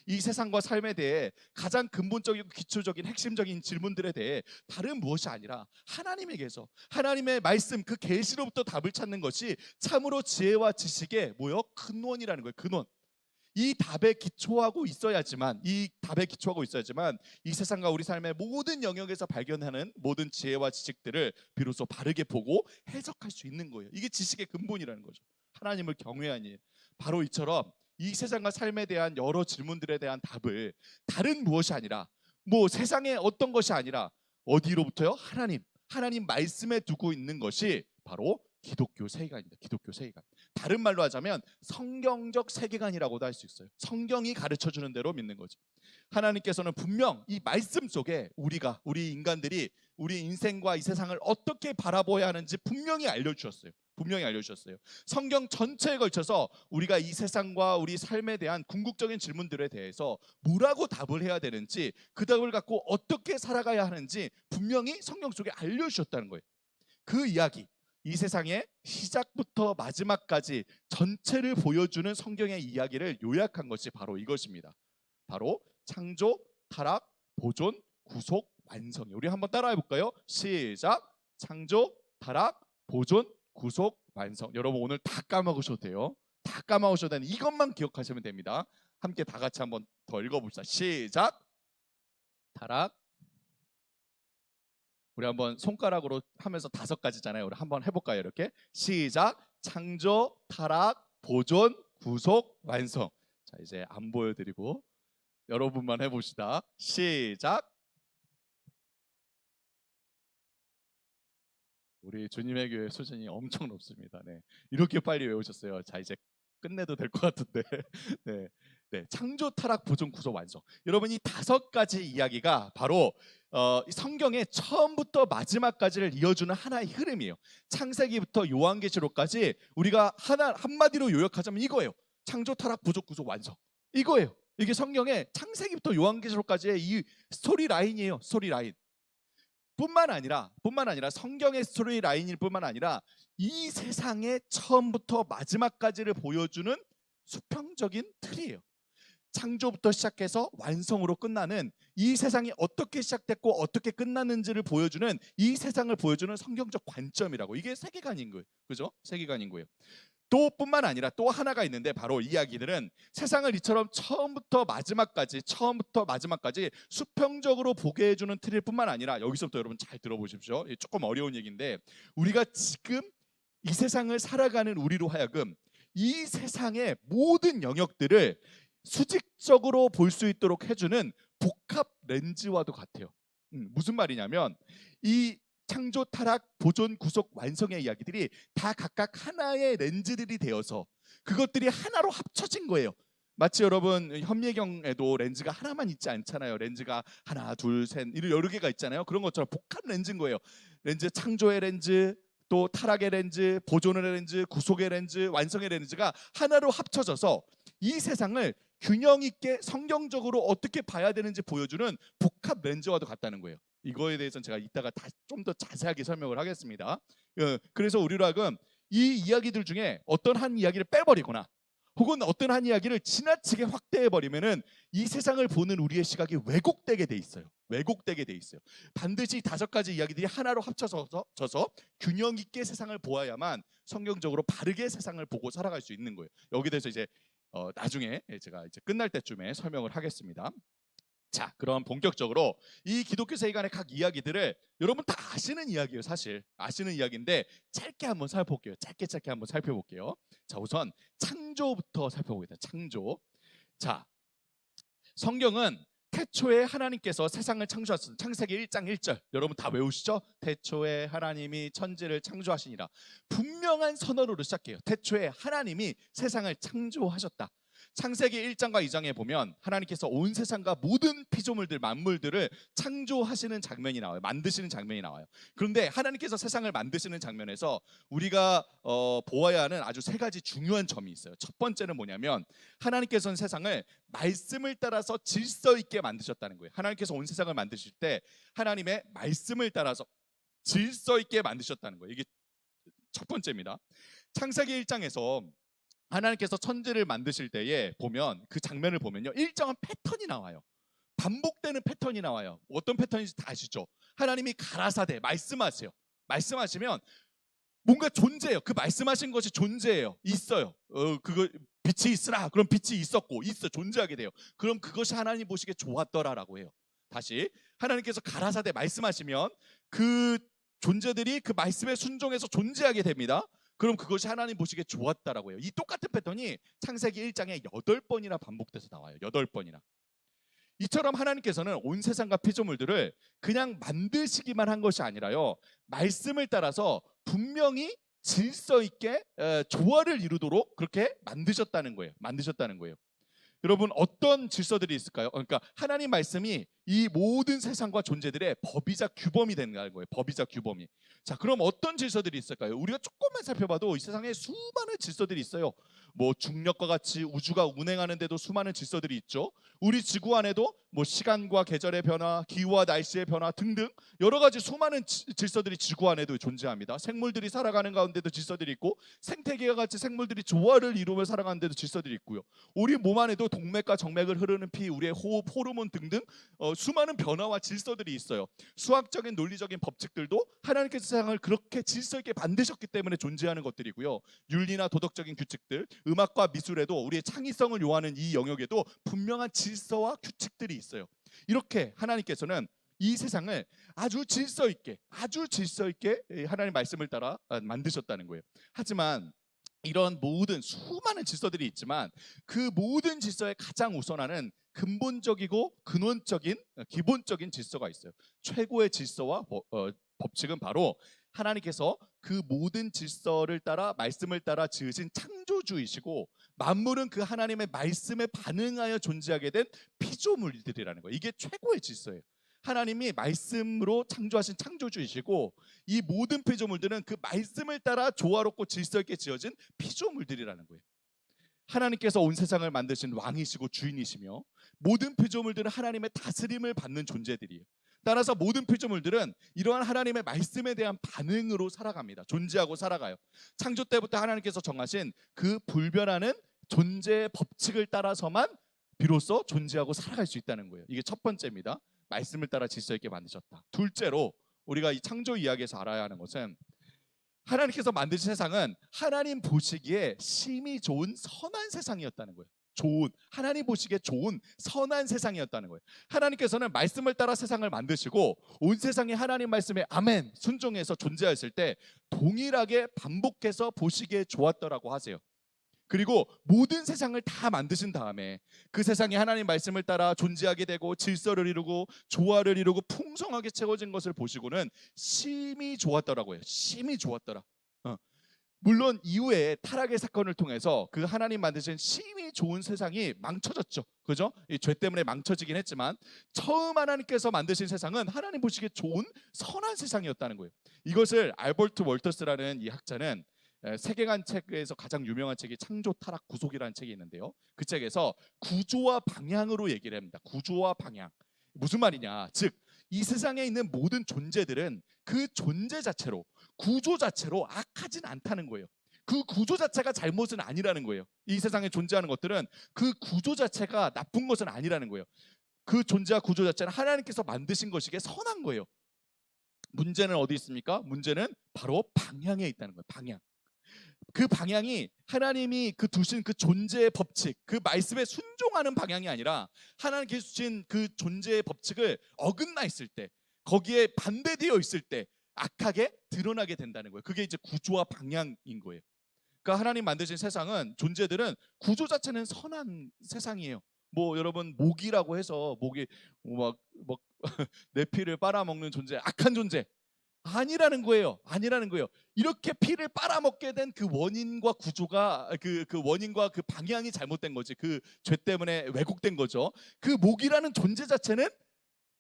이 세상과 삶에 대해 가장 근본적이고 기초적인 핵심적인 질문들에 대해 다른 무엇이 아니라 하나님에게서 하나님의 말씀 그 계시로부터 답을 찾는 것이 참으로 지혜와 지식의 뭐요? 근원이라는 거예요. 근원. 이 답에 기초하고 있어야지만 이 세상과 우리 삶의 모든 영역에서 발견하는 모든 지혜와 지식들을 비로소 바르게 보고 해석할 수 있는 거예요. 이게 지식의 근본이라는 거죠. 하나님을 경외하니 바로 이처럼 이 세상과 삶에 대한 여러 질문들에 대한 답을 다른 무엇이 아니라 뭐 세상의 어떤 것이 아니라 어디로부터요? 하나님 말씀에 두고 있는 것이 바로 기독교 세계관입니다. 기독교 세계관. 다른 말로 하자면 성경적 세계관이라고도 할 수 있어요. 성경이 가르쳐주는 대로 믿는 거죠. 하나님께서는 분명 이 말씀 속에 우리 인간들이 우리 인생과 이 세상을 어떻게 바라보아야 하는지 분명히 알려주셨어요. 성경 전체에 걸쳐서 우리가 이 세상과 우리 삶에 대한 궁극적인 질문들에 대해서 뭐라고 답을 해야 되는지, 그 답을 갖고 어떻게 살아가야 하는지 분명히 성경 속에 알려주셨다는 거예요. 그 이야기, 이 세상의 시작부터 마지막까지 전체를 보여주는 성경의 이야기를 요약한 것이 바로 이것입니다. 바로 창조, 타락, 보존, 구속, 완성. 우리 한번 따라해 볼까요? 시작. 창조, 타락, 보존, 구속, 완성. 여러분 오늘 다 까먹으셔도 돼요. 다 까먹으셔도 되는 이것만 기억하시면 됩니다. 함께 다 같이 한번 더 읽어봅시다. 시작. 타락. 우리 한번 손가락으로 하면서 5가지잖아요. 우리 한번 해볼까요? 이렇게 시작. 창조, 타락, 보존, 구속, 완성. 자, 이제 안 보여드리고 여러분만 해봅시다. 시작. 우리 주님의 교회 수준이 엄청 높습니다. 네, 이렇게 빨리 외우셨어요. 자, 이제 끝내도 될 것 같은데. 네, 창조, 타락, 보존, 구속, 완성. 여러분 이 5가지 이야기가 바로 성경의 처음부터 마지막까지를 이어주는 하나의 흐름이에요. 창세기부터 요한계시록까지 우리가 한마디로 요약하자면 이거예요. 창조, 타락, 보존, 구속, 완성. 이거예요. 이게 성경의 창세기부터 요한계시록까지의 이 스토리 라인이에요. 스토리 라인. 뿐만 아니라 성경의 스토리 라인일 뿐만 아니라 이 세상의 처음부터 마지막까지를 보여주는 수평적인 틀이에요. 창조부터 시작해서 완성으로 끝나는 이 세상이 어떻게 시작됐고 어떻게 끝났는지를 보여주는 이 세상을 보여주는 성경적 관점이라고. 이게 세계관인 거예요. 그죠? 세계관인 거예요. 또 뿐만 아니라 또 하나가 있는데 바로 이야기들은 세상을 이처럼 처음부터 마지막까지 수평적으로 보게 해주는 틀일 뿐만 아니라 여기서부터 여러분 잘 들어보십시오. 조금 어려운 얘기인데 우리가 지금 이 세상을 살아가는 우리로 하여금 이 세상의 모든 영역들을 수직적으로 볼 수 있도록 해주는 복합 렌즈와도 같아요. 무슨 말이냐면 이 창조, 타락, 보존, 구속, 완성의 이야기들이 다 각각 하나의 렌즈들이 되어서 그것들이 하나로 합쳐진 거예요. 마치 여러분 현미경에도 렌즈가 하나만 있지 않잖아요. 렌즈가 하나, 둘, 셋 이런 여러 개가 있잖아요. 그런 것처럼 복합 렌즈인 거예요. 렌즈, 창조의 렌즈, 또 타락의 렌즈, 보존의 렌즈, 구속의 렌즈, 완성의 렌즈가 하나로 합쳐져서 이 세상을 균형 있게 성경적으로 어떻게 봐야 되는지 보여주는 복합 렌즈와도 같다는 거예요. 이거에 대해서는 제가 이따가 좀 더 자세하게 설명을 하겠습니다. 그래서 우리로 하여금 이 이야기들 중에 어떤 한 이야기를 빼버리거나 혹은 어떤 한 이야기를 지나치게 확대해버리면은 이 세상을 보는 우리의 시각이 왜곡되게 돼 있어요. 반드시 5가지 이야기들이 하나로 합쳐져서 균형 있게 세상을 보아야만 성경적으로 바르게 세상을 보고 살아갈 수 있는 거예요. 여기 대해서 이제 나중에 제가 이제 끝날 때쯤에 설명을 하겠습니다. 자, 그럼 본격적으로 이 기독교 세계관의 각 이야기들을 여러분 다 아시는 이야기예요. 사실 아시는 이야기인데 짧게 한번 살펴볼게요. 짧게 한번 살펴볼게요. 자, 우선 창조부터 살펴보겠습니다. 창조. 자, 성경은 태초에 하나님께서 세상을 창조하셨습니다. 창세기 1장 1절 여러분 다 외우시죠? 태초에 하나님이 천지를 창조하시니라. 분명한 선언으로 시작해요. 태초에 하나님이 세상을 창조하셨다. 창세기 1장과 2장에 보면 하나님께서 온 세상과 모든 피조물들, 만물들을 창조하시는 장면이 나와요. 만드시는 장면이 나와요. 그런데 하나님께서 세상을 만드시는 장면에서 우리가 보아야 하는 아주 세 가지 중요한 점이 있어요. 첫 번째는 뭐냐면 하나님께서는 세상을 말씀을 따라서 질서 있게 만드셨다는 거예요. 하나님께서 온 세상을 만드실 때 하나님의 말씀을 따라서 질서 있게 만드셨다는 거예요. 이게 첫 번째입니다. 창세기 1장에서 하나님께서 천지를 만드실 때에 보면 그 장면을 보면요, 일정한 패턴이 나와요. 반복되는 패턴이 나와요. 어떤 패턴인지 다 아시죠? 하나님이 가라사대 말씀하세요. 말씀하시면 뭔가 존재해요. 그 말씀하신 것이 존재해요. 있어요. 그거 빛이 있으라. 그럼 빛이 있었고 존재하게 돼요. 그럼 그것이 하나님 보시기에 좋았더라라고 해요. 다시 하나님께서 가라사대 말씀하시면 그 존재들이 그 말씀에 순종해서 존재하게 됩니다. 그럼 그것이 하나님 보시기에 좋았다라고 해요. 이 똑같은 패턴이 창세기 1장에 8번이나 반복돼서 나와요. 8번이나. 이처럼 하나님께서는 온 세상과 피조물들을 그냥 만드시기만 한 것이 아니라요, 말씀을 따라서 분명히 질서 있게 조화를 이루도록 그렇게 만드셨다는 거예요. 여러분, 어떤 질서들이 있을까요? 그러니까 하나님 말씀이 이 모든 세상과 존재들의 법이자 규범이 된다는 거예요. 법이자 규범이. 자, 그럼 어떤 질서들이 있을까요? 우리가 조금만 살펴봐도 이 세상에 수많은 질서들이 있어요. 뭐 중력과 같이 우주가 운행하는데도 수많은 질서들이 있죠. 우리 지구 안에도 뭐 시간과 계절의 변화, 기후와 날씨의 변화 등등 여러 가지 수많은 질서들이 지구 안에도 존재합니다. 생물들이 살아가는 가운데도 질서들이 있고, 생태계와 같이 생물들이 조화를 이루며 살아가는 데도 질서들이 있고요. 우리 몸 안에도 동맥과 정맥을 흐르는 피, 우리의 호흡, 호르몬 등등 수많은 변화와 질서들이 있어요. 수학적인 논리적인 법칙들도 하나님께서 세상을 그렇게 질서 있게 만드셨기 때문에 존재하는 것들이고요. 윤리나 도덕적인 규칙들, 음악과 미술에도 우리의 창의성을 요하는 이 영역에도 분명한 질서와 규칙들이 있어요. 이렇게 하나님께서는 이 세상을 아주 질서 있게 하나님 말씀을 따라 만드셨다는 거예요. 하지만 이런 모든 수많은 질서들이 있지만 그 모든 질서에 가장 우선하는 근본적이고 근원적인 기본적인 질서가 있어요. 최고의 질서와 법칙은 바로 하나님께서 그 모든 질서를 따라 말씀을 따라 지으신 창조주이시고, 만물은 그 하나님의 말씀에 반응하여 존재하게 된 피조물들이라는 거예요. 이게 최고의 질서예요. 하나님이 말씀으로 창조하신 창조주이시고, 이 모든 피조물들은 그 말씀을 따라 조화롭고 질서 있게 지어진 피조물들이라는 거예요. 하나님께서 온 세상을 만드신 왕이시고 주인이시며, 모든 피조물들은 하나님의 다스림을 받는 존재들이에요. 따라서 모든 피조물들은 이러한 하나님의 말씀에 대한 반응으로 살아갑니다. 존재하고 살아가요. 창조 때부터 하나님께서 정하신 그 불변하는 존재의 법칙을 따라서만 비로소 존재하고 살아갈 수 있다는 거예요. 이게 첫 번째입니다. 말씀을 따라 질서 있게 만드셨다. 둘째로 우리가 이 창조 이야기에서 알아야 하는 것은 하나님께서 만드신 세상은 하나님 보시기에 심히 좋은 선한 세상이었다는 거예요. 하나님 보시기에 좋은 선한 세상이었다는 거예요. 하나님께서는 말씀을 따라 세상을 만드시고 온 세상이 하나님 말씀에 아멘 순종해서 존재했을 때 동일하게 반복해서 보시기에 좋았더라고 하세요. 그리고 모든 세상을 다 만드신 다음에 그 세상이 하나님 말씀을 따라 존재하게 되고 질서를 이루고 조화를 이루고 풍성하게 채워진 것을 보시고는 심히 좋았더라고요. 심히 좋았더라. 물론 이후에 타락의 사건을 통해서 그 하나님 만드신 심히 좋은 세상이 망쳐졌죠. 그죠? 이 죄 때문에 망쳐지긴 했지만 처음 하나님께서 만드신 세상은 하나님 보시기에 좋은 선한 세상이었다는 거예요. 이것을 알버트 월터스라는 이 학자는 세계관 책에서 가장 유명한 책이 창조 타락 구속이라는 책이 있는데요. 그 책에서 구조와 방향으로 얘기를 합니다. 구조와 방향. 무슨 말이냐? 즉 이 세상에 있는 모든 존재들은 그 존재 자체로, 구조 자체로 악하진 않다는 거예요. 그 구조 자체가 잘못은 아니라는 거예요. 이 세상에 존재하는 것들은 그 구조 자체가 나쁜 것은 아니라는 거예요. 그 존재와 구조 자체는 하나님께서 만드신 것이기에 선한 거예요. 문제는 어디 있습니까? 문제는 바로 방향에 있다는 거예요. 방향. 그 방향이 하나님이 그 두신 그 존재의 법칙, 그 말씀에 순종하는 방향이 아니라 하나님께서 주신 그 존재의 법칙을 어긋나 있을 때, 거기에 반대되어 있을 때 악하게 드러나게 된다는 거예요. 그게 이제 구조와 방향인 거예요. 그러니까 하나님 만드신 세상은, 존재들은 구조 자체는 선한 세상이에요. 뭐 여러분 모기라고 해서 모기 막 내 피를 빨아먹는 존재, 악한 존재, 아니라는 거예요. 아니라는 거예요. 이렇게 피를 빨아먹게 된 그 원인과 구조가 그 원인과 그 방향이 잘못된 거지. 그 죄 때문에 왜곡된 거죠. 그 목이라는 존재 자체는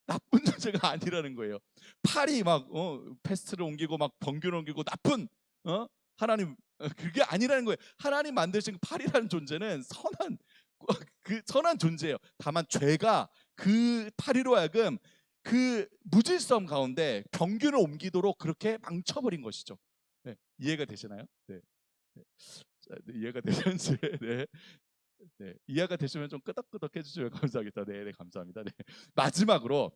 나쁜 존재가 아니라는 거예요. 팔이 막 패스트를 옮기고 막 번개를 옮기고 나쁜 하나님 그게 아니라는 거예요. 하나님 만드신 그 팔이라는 존재는 선한 그 선한 존재예요. 다만 죄가 그 팔이로 하여금 그 무질서함 가운데 병균을 옮기도록 그렇게 망쳐버린 것이죠. 네, 이해가 되시나요? 네, 네. 자, 네, 이해가 되셨는지 네. 네, 이해가 되시면 좀 끄덕끄덕 해주시면 감사하겠다. 네, 네, 감사합니다. 네. 마지막으로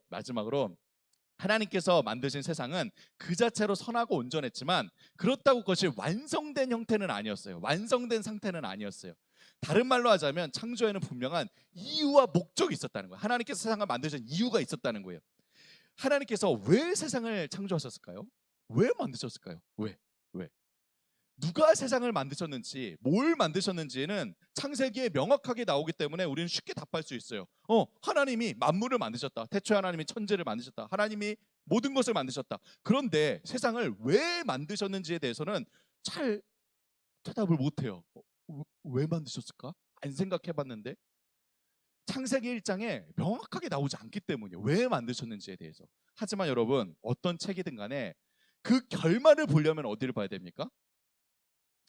하나님께서 만드신 세상은 그 자체로 선하고 온전했지만 그렇다고 그것이 완성된 형태는 아니었어요. 완성된 상태는 아니었어요. 다른 말로 하자면 창조에는 분명한 이유와 목적이 있었다는 거예요. 하나님께서 세상을 만드신 이유가 있었다는 거예요. 하나님께서 왜 세상을 창조하셨을까요? 왜 만드셨을까요? 왜? 누가 세상을 만드셨는지, 뭘 만드셨는지는 창세기에 명확하게 나오기 때문에 우리는 쉽게 답할 수 있어요. 하나님이 만물을 만드셨다. 태초에 하나님이 천지를 만드셨다. 하나님이 모든 것을 만드셨다. 그런데 세상을 왜 만드셨는지에 대해서는 잘 대답을 못해요. 왜 만드셨을까? 안 생각해봤는데 창세기 1장에 명확하게 나오지 않기 때문이에요. 왜 만드셨는지에 대해서. 하지만 여러분 어떤 책이든 간에 그 결말을 보려면 어디를 봐야 됩니까?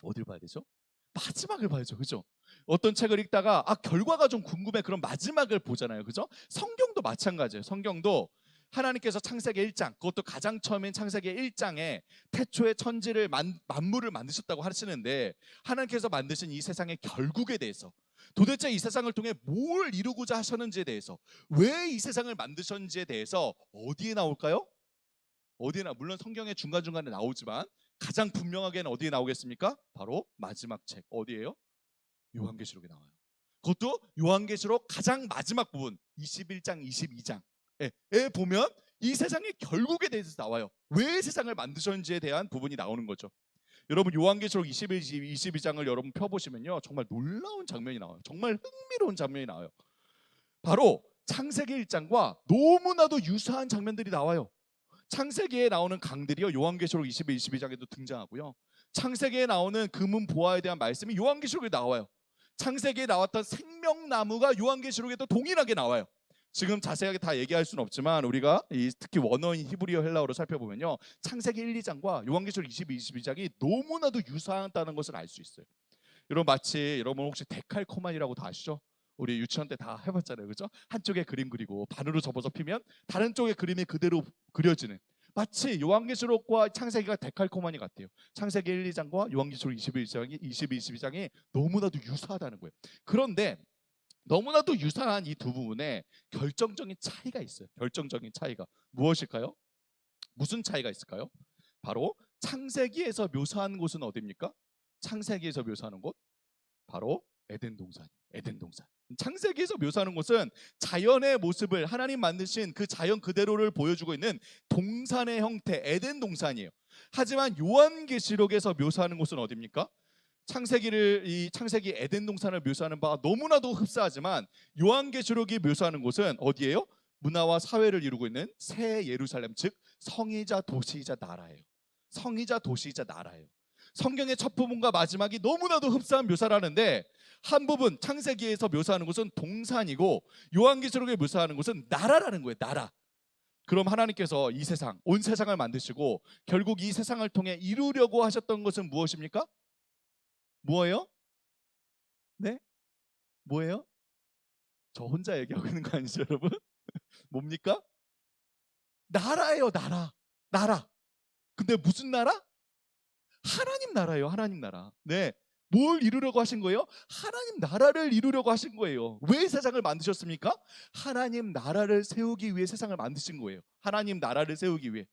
어딜 봐야 되죠? 마지막을 봐야죠. 그죠? 어떤 책을 읽다가 결과가 좀 궁금해. 그럼 마지막을 보잖아요. 그죠? 성경도 마찬가지예요. 성경도 하나님께서 창세기 1장, 그것도 가장 처음인 창세기 1장에 태초에 천지를 만물을 만드셨다고 하시는데 하나님께서 만드신 이 세상의 결국에 대해서 도대체 이 세상을 통해 뭘 이루고자 하셨는지에 대해서 왜 이 세상을 만드셨는지에 대해서 어디에 나올까요? 어디나 물론 성경의 중간중간에 나오지만 가장 분명하게는 어디에 나오겠습니까? 바로 마지막 책 어디예요? 요한계시록에 나와요. 그것도 요한계시록 가장 마지막 부분 21장 22장에 보면 이 세상의 결국에 대해서 나와요. 왜 세상을 만드셨는지에 대한 부분이 나오는 거죠. 여러분 요한계시록 21, 22장을 여러분 펴보시면요 정말 놀라운 장면이 나와요. 정말 흥미로운 장면이 나와요. 바로 창세기 1장과 너무나도 유사한 장면들이 나와요. 창세기에 나오는 강들이요 요한계시록 21, 22장에도 등장하고요. 창세기에 나오는 금은 보화에 대한 말씀이 요한계시록에 나와요. 창세기에 나왔던 생명나무가 요한계시록에도 동일하게 나와요. 지금 자세하게 다 얘기할 수는 없지만 우리가 특히 원어인 히브리어 헬라어로 살펴보면요 창세기 1, 2장과 요한계시록 21, 22장이 너무나도 유사하다는 것을 알 수 있어요. 여러분 마치 여러분 혹시 데칼코마니라고 다 아시죠? 우리 유치원 때 다 해봤잖아요. 그죠? 한쪽에 그림 그리고 반으로 접어서 피면 다른 쪽에 그림이 그대로 그려지는 마치 요한계시록과 창세기가 데칼코마니 같아요. 창세기 1, 2장과 요한계시록 21장이 22장이 너무나도 유사하다는 거예요. 그런데 너무나도 유사한 이 두 부분에 결정적인 차이가 있어요. 결정적인 차이가 무엇일까요? 무슨 차이가 있을까요? 바로 창세기에서 묘사하는 곳은 어디입니까? 창세기에서 묘사하는 곳 바로 에덴 동산이에요. 에덴 동산. 창세기에서 묘사하는 곳은 자연의 모습을 하나님 만드신 그 자연 그대로를 보여주고 있는 동산의 형태 에덴 동산이에요. 하지만 요한계시록에서 묘사하는 곳은 어디입니까? 창세기 에덴 동산을 묘사하는 바가 너무나도 흡사하지만 요한계시록이 묘사하는 곳은 어디예요? 문화와 사회를 이루고 있는 새 예루살렘 즉 성이자 도시이자 나라예요. 성이자 도시이자 나라예요. 성경의 첫 부분과 마지막이 너무나도 흡사한 묘사를 하는데 한 부분 창세기에서 묘사하는 곳은 동산이고 요한계시록에 묘사하는 곳은 나라라는 거예요. 나라. 그럼 하나님께서 이 세상, 온 세상을 만드시고 결국 이 세상을 통해 이루려고 하셨던 것은 무엇입니까? 뭐예요? 네? 뭐예요? 저 혼자 얘기하고 있는 거 아니죠, 여러분? 뭡니까? 나라예요, 나라. 나라. 근데 무슨 나라? 하나님 나라예요. 하나님 나라. 네. 뭘 이루려고 하신 거예요? 하나님 나라를 이루려고 하신 거예요. 왜 세상을 만드셨습니까? 하나님 나라를 세우기 위해 세상을 만드신 거예요. 하나님 나라를 세우기 위해.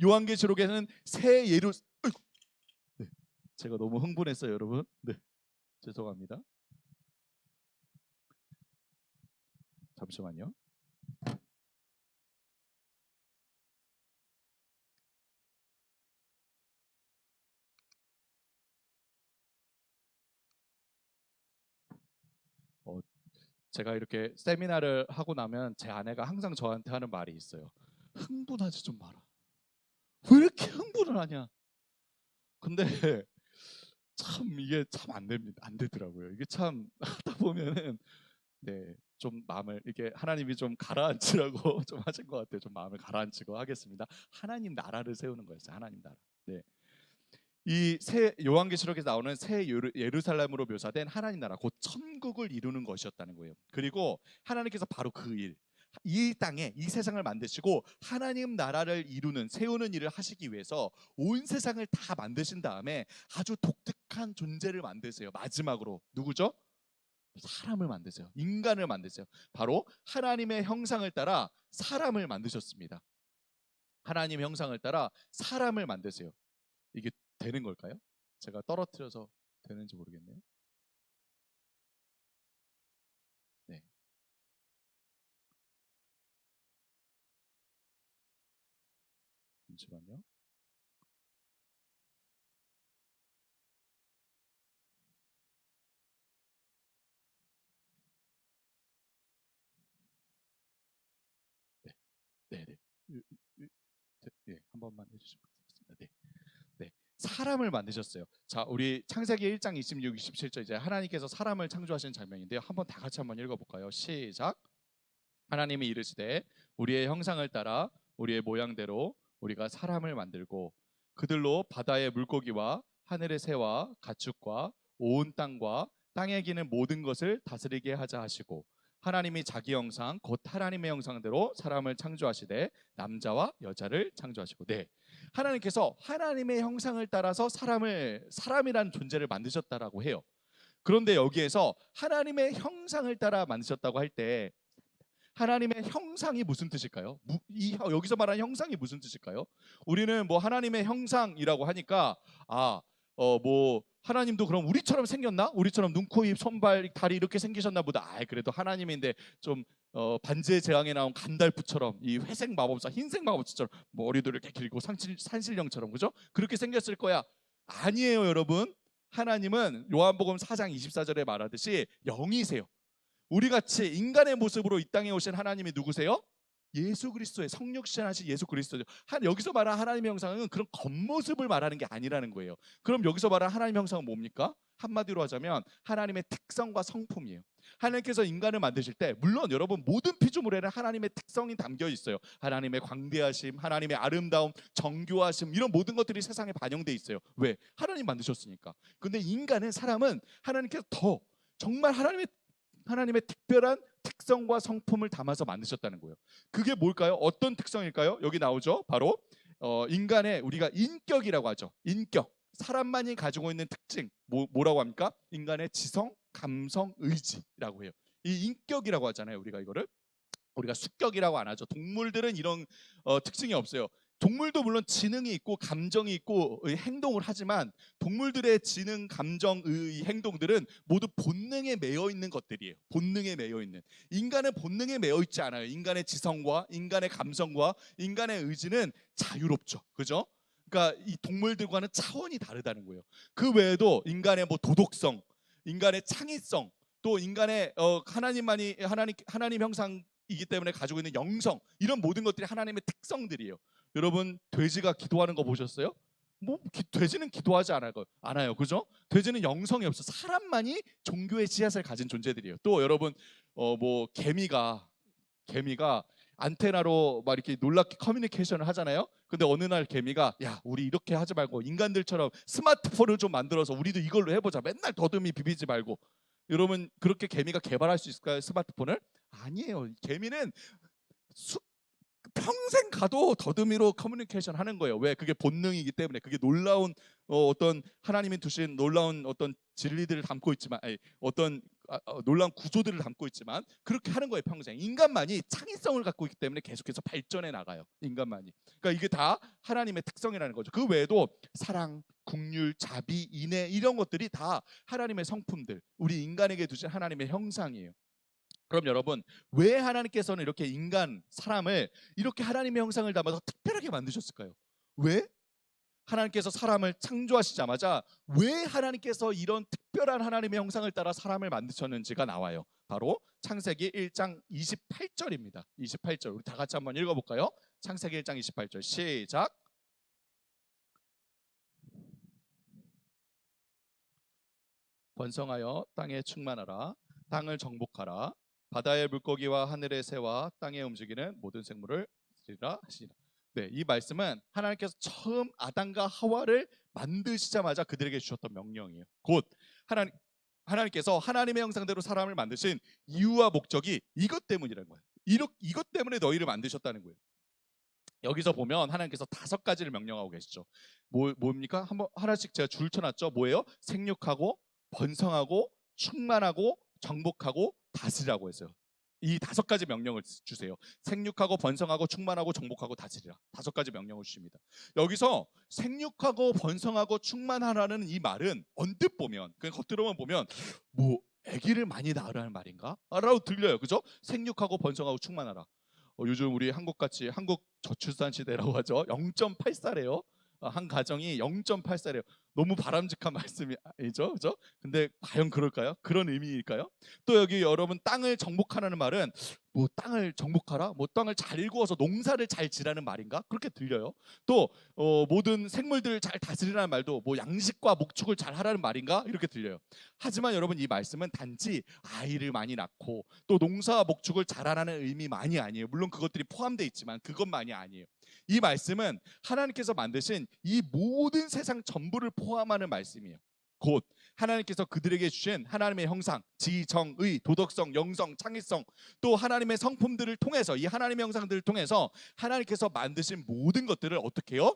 요한계시록에는 새 네. 제가 너무 흥분했어요, 여러분. 네. 죄송합니다. 잠시만요. 제가 이렇게 세미나를 하고 나면 제 아내가 항상 저한테 하는 말이 있어요. 흥분하지 좀 마라. 왜 공부를 하냐? 근데 참 이게 참 안 되더라고요. 이게 참 하다 보면은 좀 마음을 이게 하나님이 좀 가라앉히라고 좀 하신 것 같아요. 좀 마음을 가라앉히고 하겠습니다. 하나님 나라를 세우는 거였어요. 하나님 나라. 네. 이 새 요한계시록에서 나오는 새 예루살렘으로 묘사된 하나님 나라, 곧 천국을 이루는 것이었다는 거예요. 그리고 하나님께서 바로 그 일, 이 땅에 이 세상을 만드시고 하나님 나라를 이루는 세우는 일을 하시기 위해서 온 세상을 다 만드신 다음에 아주 독특한 존재를 만드세요. 마지막으로 누구죠? 사람을 만드세요. 인간을 만드세요. 바로 하나님의 형상을 따라 사람을 만드셨습니다. 하나님의 형상을 따라 사람을 만드세요. 이게 되는 걸까요? 제가 떨어뜨려서 되는지 모르겠네요. 네. 잠시만요. 네, 네. 한 번만 해주시면 좋겠습니다. 네. 네. 사람을 만드셨어요. 자, 우리 창세기 1장 26, 27절 이제 하나님께서 사람을 창조하시는 장면인데요. 한번 다 같이 한번 읽어볼까요? 시작. 하나님이 이르시되 우리의 형상을 따라 우리의 모양대로 우리가 사람을 만들고 그들로 바다의 물고기와 하늘의 새와 가축과 온 땅과 땅에 기는 모든 것을 다스리게 하자 하시고 하나님이 자기 형상 곧 하나님의 형상대로 사람을 창조하시되 남자와 여자를 창조하시고 하나님께서 하나님의 형상을 따라서 사람이라는 존재를 만드셨다라고 해요. 그런데 여기에서 하나님의 형상을 따라 만드셨다고 할 때 하나님의 형상이 무슨 뜻일까요? 여기서 말하는 형상이 무슨 뜻일까요? 우리는 뭐 하나님의 형상이라고 하니까 뭐 하나님도 그럼 우리처럼 생겼나? 우리처럼 눈, 코, 입, 손발, 다리 이렇게 생기셨나 보다. 그래도 하나님인데 좀 반지의 제왕에 나온 간달프처럼 이 회색 마법사, 흰색 마법사처럼 머리도 이렇게 길고 산신령처럼 그죠? 그렇게 생겼을 거야. 아니에요, 여러분. 하나님은 요한복음 4장 24절에 말하듯이 영이세요. 우리 같이 인간의 모습으로 이 땅에 오신 하나님이 누구세요? 예수 그리스도의 성육신하신 예수 그리스도죠. 여기서 말하는 하나님의 형상은 그런 겉모습을 말하는 게 아니라는 거예요. 그럼 여기서 말하는 하나님의 형상은 뭡니까? 한마디로 하자면 하나님의 특성과 성품이에요. 하나님께서 인간을 만드실 때 물론 여러분 모든 피조물에는 하나님의 특성이 담겨 있어요. 하나님의 광대하심, 하나님의 아름다움, 정교하심 이런 모든 것들이 세상에 반영돼 있어요. 왜? 하나님 만드셨으니까. 근데 사람은 하나님께서 더 정말 하나님의 특별한 특성과 성품을 담아서 만드셨다는 거예요. 그게 뭘까요? 어떤 특성일까요? 여기 나오죠. 바로 인간의 우리가 인격이라고 하죠. 인격. 사람만이 가지고 있는 특징 뭐라고 합니까? 인간의 지성, 감성, 의지라고 해요. 이 인격이라고 하잖아요. 우리가 수격이라고 안 하죠. 동물들은 이런 특징이 없어요. 동물도 물론 지능이 있고 감정이 있고 행동을 하지만 동물들의 지능, 감정, 행동들은 모두 본능에 매여 있는 것들이에요. 본능에 매여 있는. 인간은 본능에 매여 있지 않아요. 인간의 지성과 인간의 감성과 인간의 의지는 자유롭죠. 그죠? 그러니까 이 동물들과는 차원이 다르다는 거예요. 그 외에도 인간의 뭐 도덕성, 인간의 창의성, 또 인간의 하나님 형상이기 때문에 가지고 있는 영성 이런 모든 것들이 하나님의 특성들이에요. 여러분 돼지가 기도하는 거 보셨어요? 돼지는 기도하지 않아요. 그죠? 돼지는 영성이 없어. 사람만이 종교의 씨앗을 가진 존재들이에요. 또 여러분 뭐 개미가 안테나로 막 이렇게 놀랍게 커뮤니케이션을 하잖아요. 근데 어느 날 개미가 야 우리 이렇게 하지 말고 인간들처럼 스마트폰을 좀 만들어서 우리도 이걸로 해보자. 맨날 더듬이 비비지 말고. 여러분 그렇게 개미가 개발할 수 있을까요? 스마트폰을? 아니에요. 개미는 평생 가도 더듬이로 커뮤니케이션 하는 거예요. 왜? 그게 본능이기 때문에. 그게 놀라운 어떤 하나님이 두신 놀라운 어떤 진리들을 담고 있지만 어떤 놀라운 구조들을 담고 있지만 그렇게 하는 거예요. 평생. 인간만이 창의성을 갖고 있기 때문에 계속해서 발전해 나가요. 인간만이. 그러니까 이게 다 하나님의 특성이라는 거죠. 그 외에도 사랑, 긍휼, 자비, 인애 이런 것들이 다 하나님의 성품들, 우리 인간에게 두신 하나님의 형상이에요. 그럼 여러분 왜 하나님께서는 이렇게 사람을 이렇게 하나님의 형상을 담아서 특별하게 만드셨을까요? 왜? 하나님께서 사람을 창조하시자마자 왜 하나님께서 이런 특별한 하나님의 형상을 따라 사람을 만드셨는지가 나와요. 바로 창세기 1장 28절입니다. 28절 우리 다 같이 한번 읽어볼까요? 창세기 1장 28절 시작. 번성하여 땅에 충만하라. 땅을 정복하라. 바다의 물고기와 하늘의 새와 땅에 움직이는 모든 생물을 다스리라 하시니라. 네, 이 말씀은 하나님께서 처음 아담과 하와를 만드시자마자 그들에게 주셨던 명령이에요. 곧 하나님께서 하나님의 형상대로 사람을 만드신 이유와 목적이 이것 때문이라는 거예요. 이것 때문에 너희를 만드셨다는 거예요. 여기서 보면 하나님께서 5가지를 명령하고 계시죠. 뭡니까? 한번 하나씩 제가 줄 쳐놨죠. 뭐예요? 생육하고 번성하고 충만하고 정복하고 다스리라고 했어요. 이 5가지 명령을 주세요. 생육하고 번성하고 충만하고 정복하고 다스리라. 5가지 명령을 주십니다. 여기서 생육하고 번성하고 충만하라는 이 말은 언뜻 보면, 그냥 겉으로만 보면 뭐 아기를 많이 낳으라는 말인가? 라고 들려요. 그죠? 생육하고 번성하고 충만하라. 요즘 우리 한국같이 한국 저출산 시대라고 하죠. 0.8살이에요. 한 가정이 0.8살이에요. 너무 바람직한 말씀이죠, 그죠? 근데 과연 그럴까요? 그런 의미일까요? 또 여기 여러분 땅을 정복하라는 말은 뭐 땅을 정복하라, 뭐 땅을 잘 일구어서 농사를 잘 지라는 말인가? 그렇게 들려요. 또 모든 생물들을 잘 다스리라는 말도 뭐 양식과 목축을 잘 하라는 말인가? 이렇게 들려요. 하지만 여러분 이 말씀은 단지 아이를 많이 낳고 또 농사와 목축을 잘하라는 의미만이 아니에요. 물론 그것들이 포함되어 있지만 그것만이 아니에요. 이 말씀은 하나님께서 만드신 이 모든 세상 전부를 포함하는 말씀이에요. 곧 하나님께서 그들에게 주신 하나님의 형상, 지, 정, 의, 도덕성, 영성, 창의성, 또 하나님의 성품들을 통해서, 이 하나님의 형상들을 통해서 하나님께서 만드신 모든 것들을 어떻게 해요?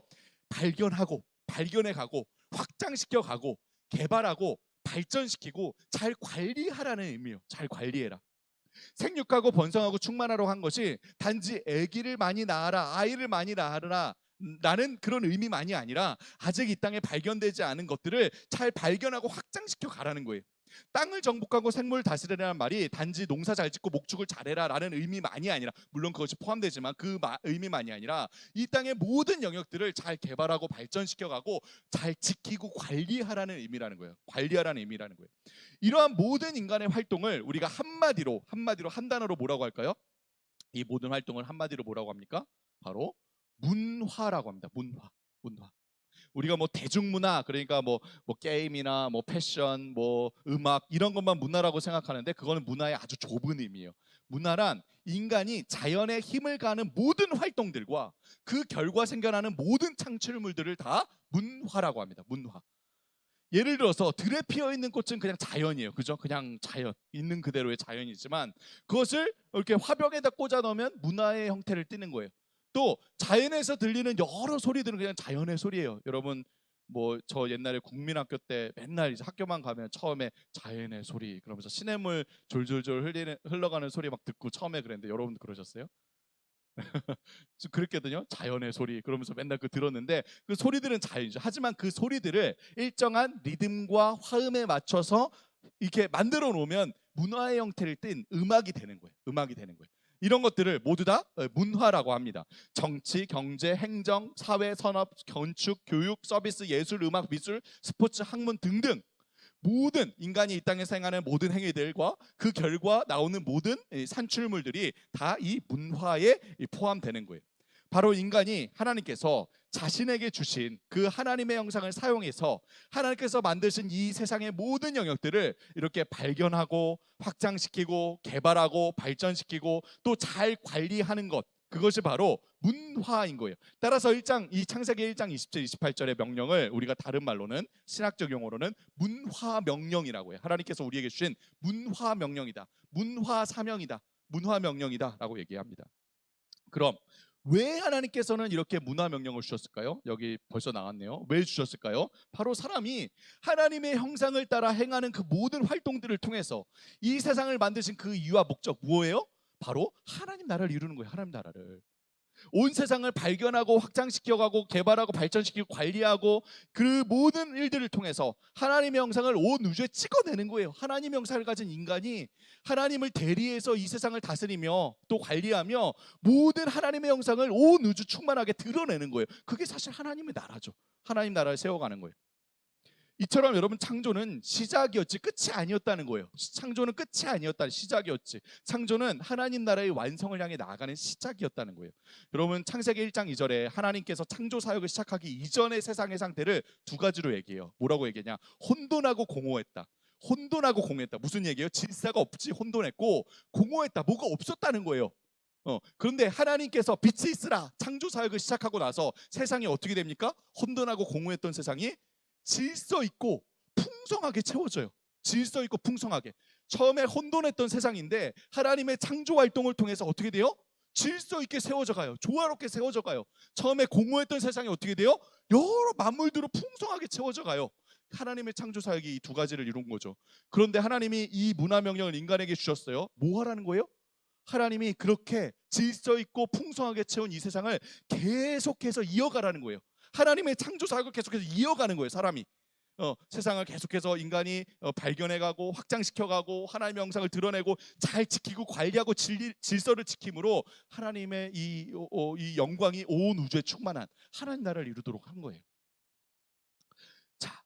발견하고 발견해가고 확장시켜가고 개발하고 발전시키고 잘 관리하라는 의미예요. 잘 관리해라. 생육하고 번성하고 충만하라고 한 것이 단지 아기를 많이 낳아라, 아이를 많이 낳아라 라는 그런 의미만이 아니라 아직 이 땅에 발견되지 않은 것들을 잘 발견하고 확장시켜 가라는 거예요. 땅을 정복하고 생물을 다스리라는 말이 단지 농사 잘 짓고 목축을 잘해라 라는 의미만이 아니라, 물론 그것이 포함되지만 그 의미만이 아니라 이 땅의 모든 영역들을 잘 개발하고 발전시켜가고 잘 지키고 관리하라는 의미라는 거예요. 관리하라는 의미라는 거예요. 이러한 모든 인간의 활동을 우리가 한마디로 한 단어로 뭐라고 할까요? 이 모든 활동을 한마디로 뭐라고 합니까? 바로 문화라고 합니다. 문화. 우리가 뭐 대중문화, 그러니까 뭐 게임이나 뭐 패션, 뭐 음악 이런 것만 문화라고 생각하는데 그거는 문화의 아주 좁은 의미예요. 문화란 인간이 자연의 힘을 가하는 모든 활동들과 그 결과 생겨나는 모든 창출물들을 다 문화라고 합니다. 문화. 예를 들어서 들에 피어 있는 꽃은 그냥 자연이에요. 그죠? 그냥 자연, 있는 그대로의 자연이지만 그것을 이렇게 화병에다 꽂아 넣으면 문화의 형태를 띠는 거예요. 또 자연에서 들리는 여러 소리들은 그냥 자연의 소리예요. 여러분 뭐 저 옛날에 국민학교 때 맨날 이제 학교만 가면 처음에 자연의 소리 그러면서 시냇물 졸졸졸 흘러가는 소리 막 듣고 처음에 그랬는데 여러분도 그러셨어요? 그랬거든요. 자연의 소리 그러면서 맨날 그 들었는데 그 소리들은 자연이죠. 하지만 그 소리들을 일정한 리듬과 화음에 맞춰서 이렇게 만들어 놓으면 문화의 형태를 띤 음악이 되는 거예요. 음악이 되는 거예요. 이런 것들을 모두 다 문화라고 합니다. 정치, 경제, 행정, 사회, 산업, 건축, 교육, 서비스, 예술, 음악, 미술, 스포츠, 학문 등등 모든 인간이 이 땅에서 행하는 모든 행위들과 그 결과 나오는 모든 산출물들이 다 이 문화에 포함되는 거예요. 바로 인간이 하나님께서 자신에게 주신 그 하나님의 형상을 사용해서 하나님께서 만드신 이 세상의 모든 영역들을 이렇게 발견하고 확장시키고 개발하고 발전시키고 또 잘 관리하는 것, 그것이 바로 문화인 거예요. 따라서 이 창세기 1장 20절 28절의 명령을 우리가 다른 말로는 신학적 용어로는 문화 명령이라고 해요. 하나님께서 우리에게 주신 문화 명령이다. 문화 사명이다. 문화 명령이다라고 얘기합니다. 그럼 왜 하나님께서는 이렇게 문화 명령을 주셨을까요? 여기 벌써 나왔네요. 왜 주셨을까요? 바로 사람이 하나님의 형상을 따라 행하는 그 모든 활동들을 통해서 이 세상을 만드신 그 이유와 목적 뭐예요? 바로 하나님 나라를 이루는 거예요. 하나님 나라를. 온 세상을 발견하고 확장시켜가고 개발하고 발전시키고 관리하고 그 모든 일들을 통해서 하나님의 형상을 온 우주에 찍어내는 거예요. 하나님의 형상을 가진 인간이 하나님을 대리해서 이 세상을 다스리며 또 관리하며 모든 하나님의 형상을 온 우주 충만하게 드러내는 거예요. 그게 사실 하나님의 나라죠. 하나님 나라를 세워가는 거예요. 이처럼 여러분 창조는 시작이었지 끝이 아니었다는 거예요. 창조는 끝이 아니었다는 시작이었지. 창조는 하나님 나라의 완성을 향해 나아가는 시작이었다는 거예요. 여러분 창세기 1장 2절에 하나님께서 창조 사역을 시작하기 이전의 세상의 상태를 2가지로 얘기해요. 뭐라고 얘기하냐? 혼돈하고 공허했다. 혼돈하고 공허했다. 무슨 얘기예요? 질서가 없지 혼돈했고 공허했다. 뭐가 없었다는 거예요. 그런데 하나님께서 빛이 있으라 창조 사역을 시작하고 나서 세상이 어떻게 됩니까? 혼돈하고 공허했던 세상이 질서 있고 풍성하게 채워져요. 질서 있고 풍성하게. 처음에 혼돈했던 세상인데 하나님의 창조 활동을 통해서 어떻게 돼요? 질서 있게 세워져 가요. 조화롭게 세워져 가요. 처음에 공허했던 세상이 어떻게 돼요? 여러 만물들로 풍성하게 채워져 가요. 하나님의 창조 사역이 이 두 가지를 이룬 거죠. 그런데 하나님이 이 문화 명령을 인간에게 주셨어요. 뭐 하라는 거예요? 하나님이 그렇게 질서 있고 풍성하게 채운 이 세상을 계속해서 이어가라는 거예요. 하나님의 창조 사역을 계속해서 이어가는 거예요. 사람이 세상을 계속해서 인간이 발견해가고 확장시켜가고 하나님의 영상을 드러내고 잘 지키고 관리하고 질서를 지킴으로 하나님의 이 영광이 온 우주에 충만한 하나님 나라를 이루도록 한 거예요. 자,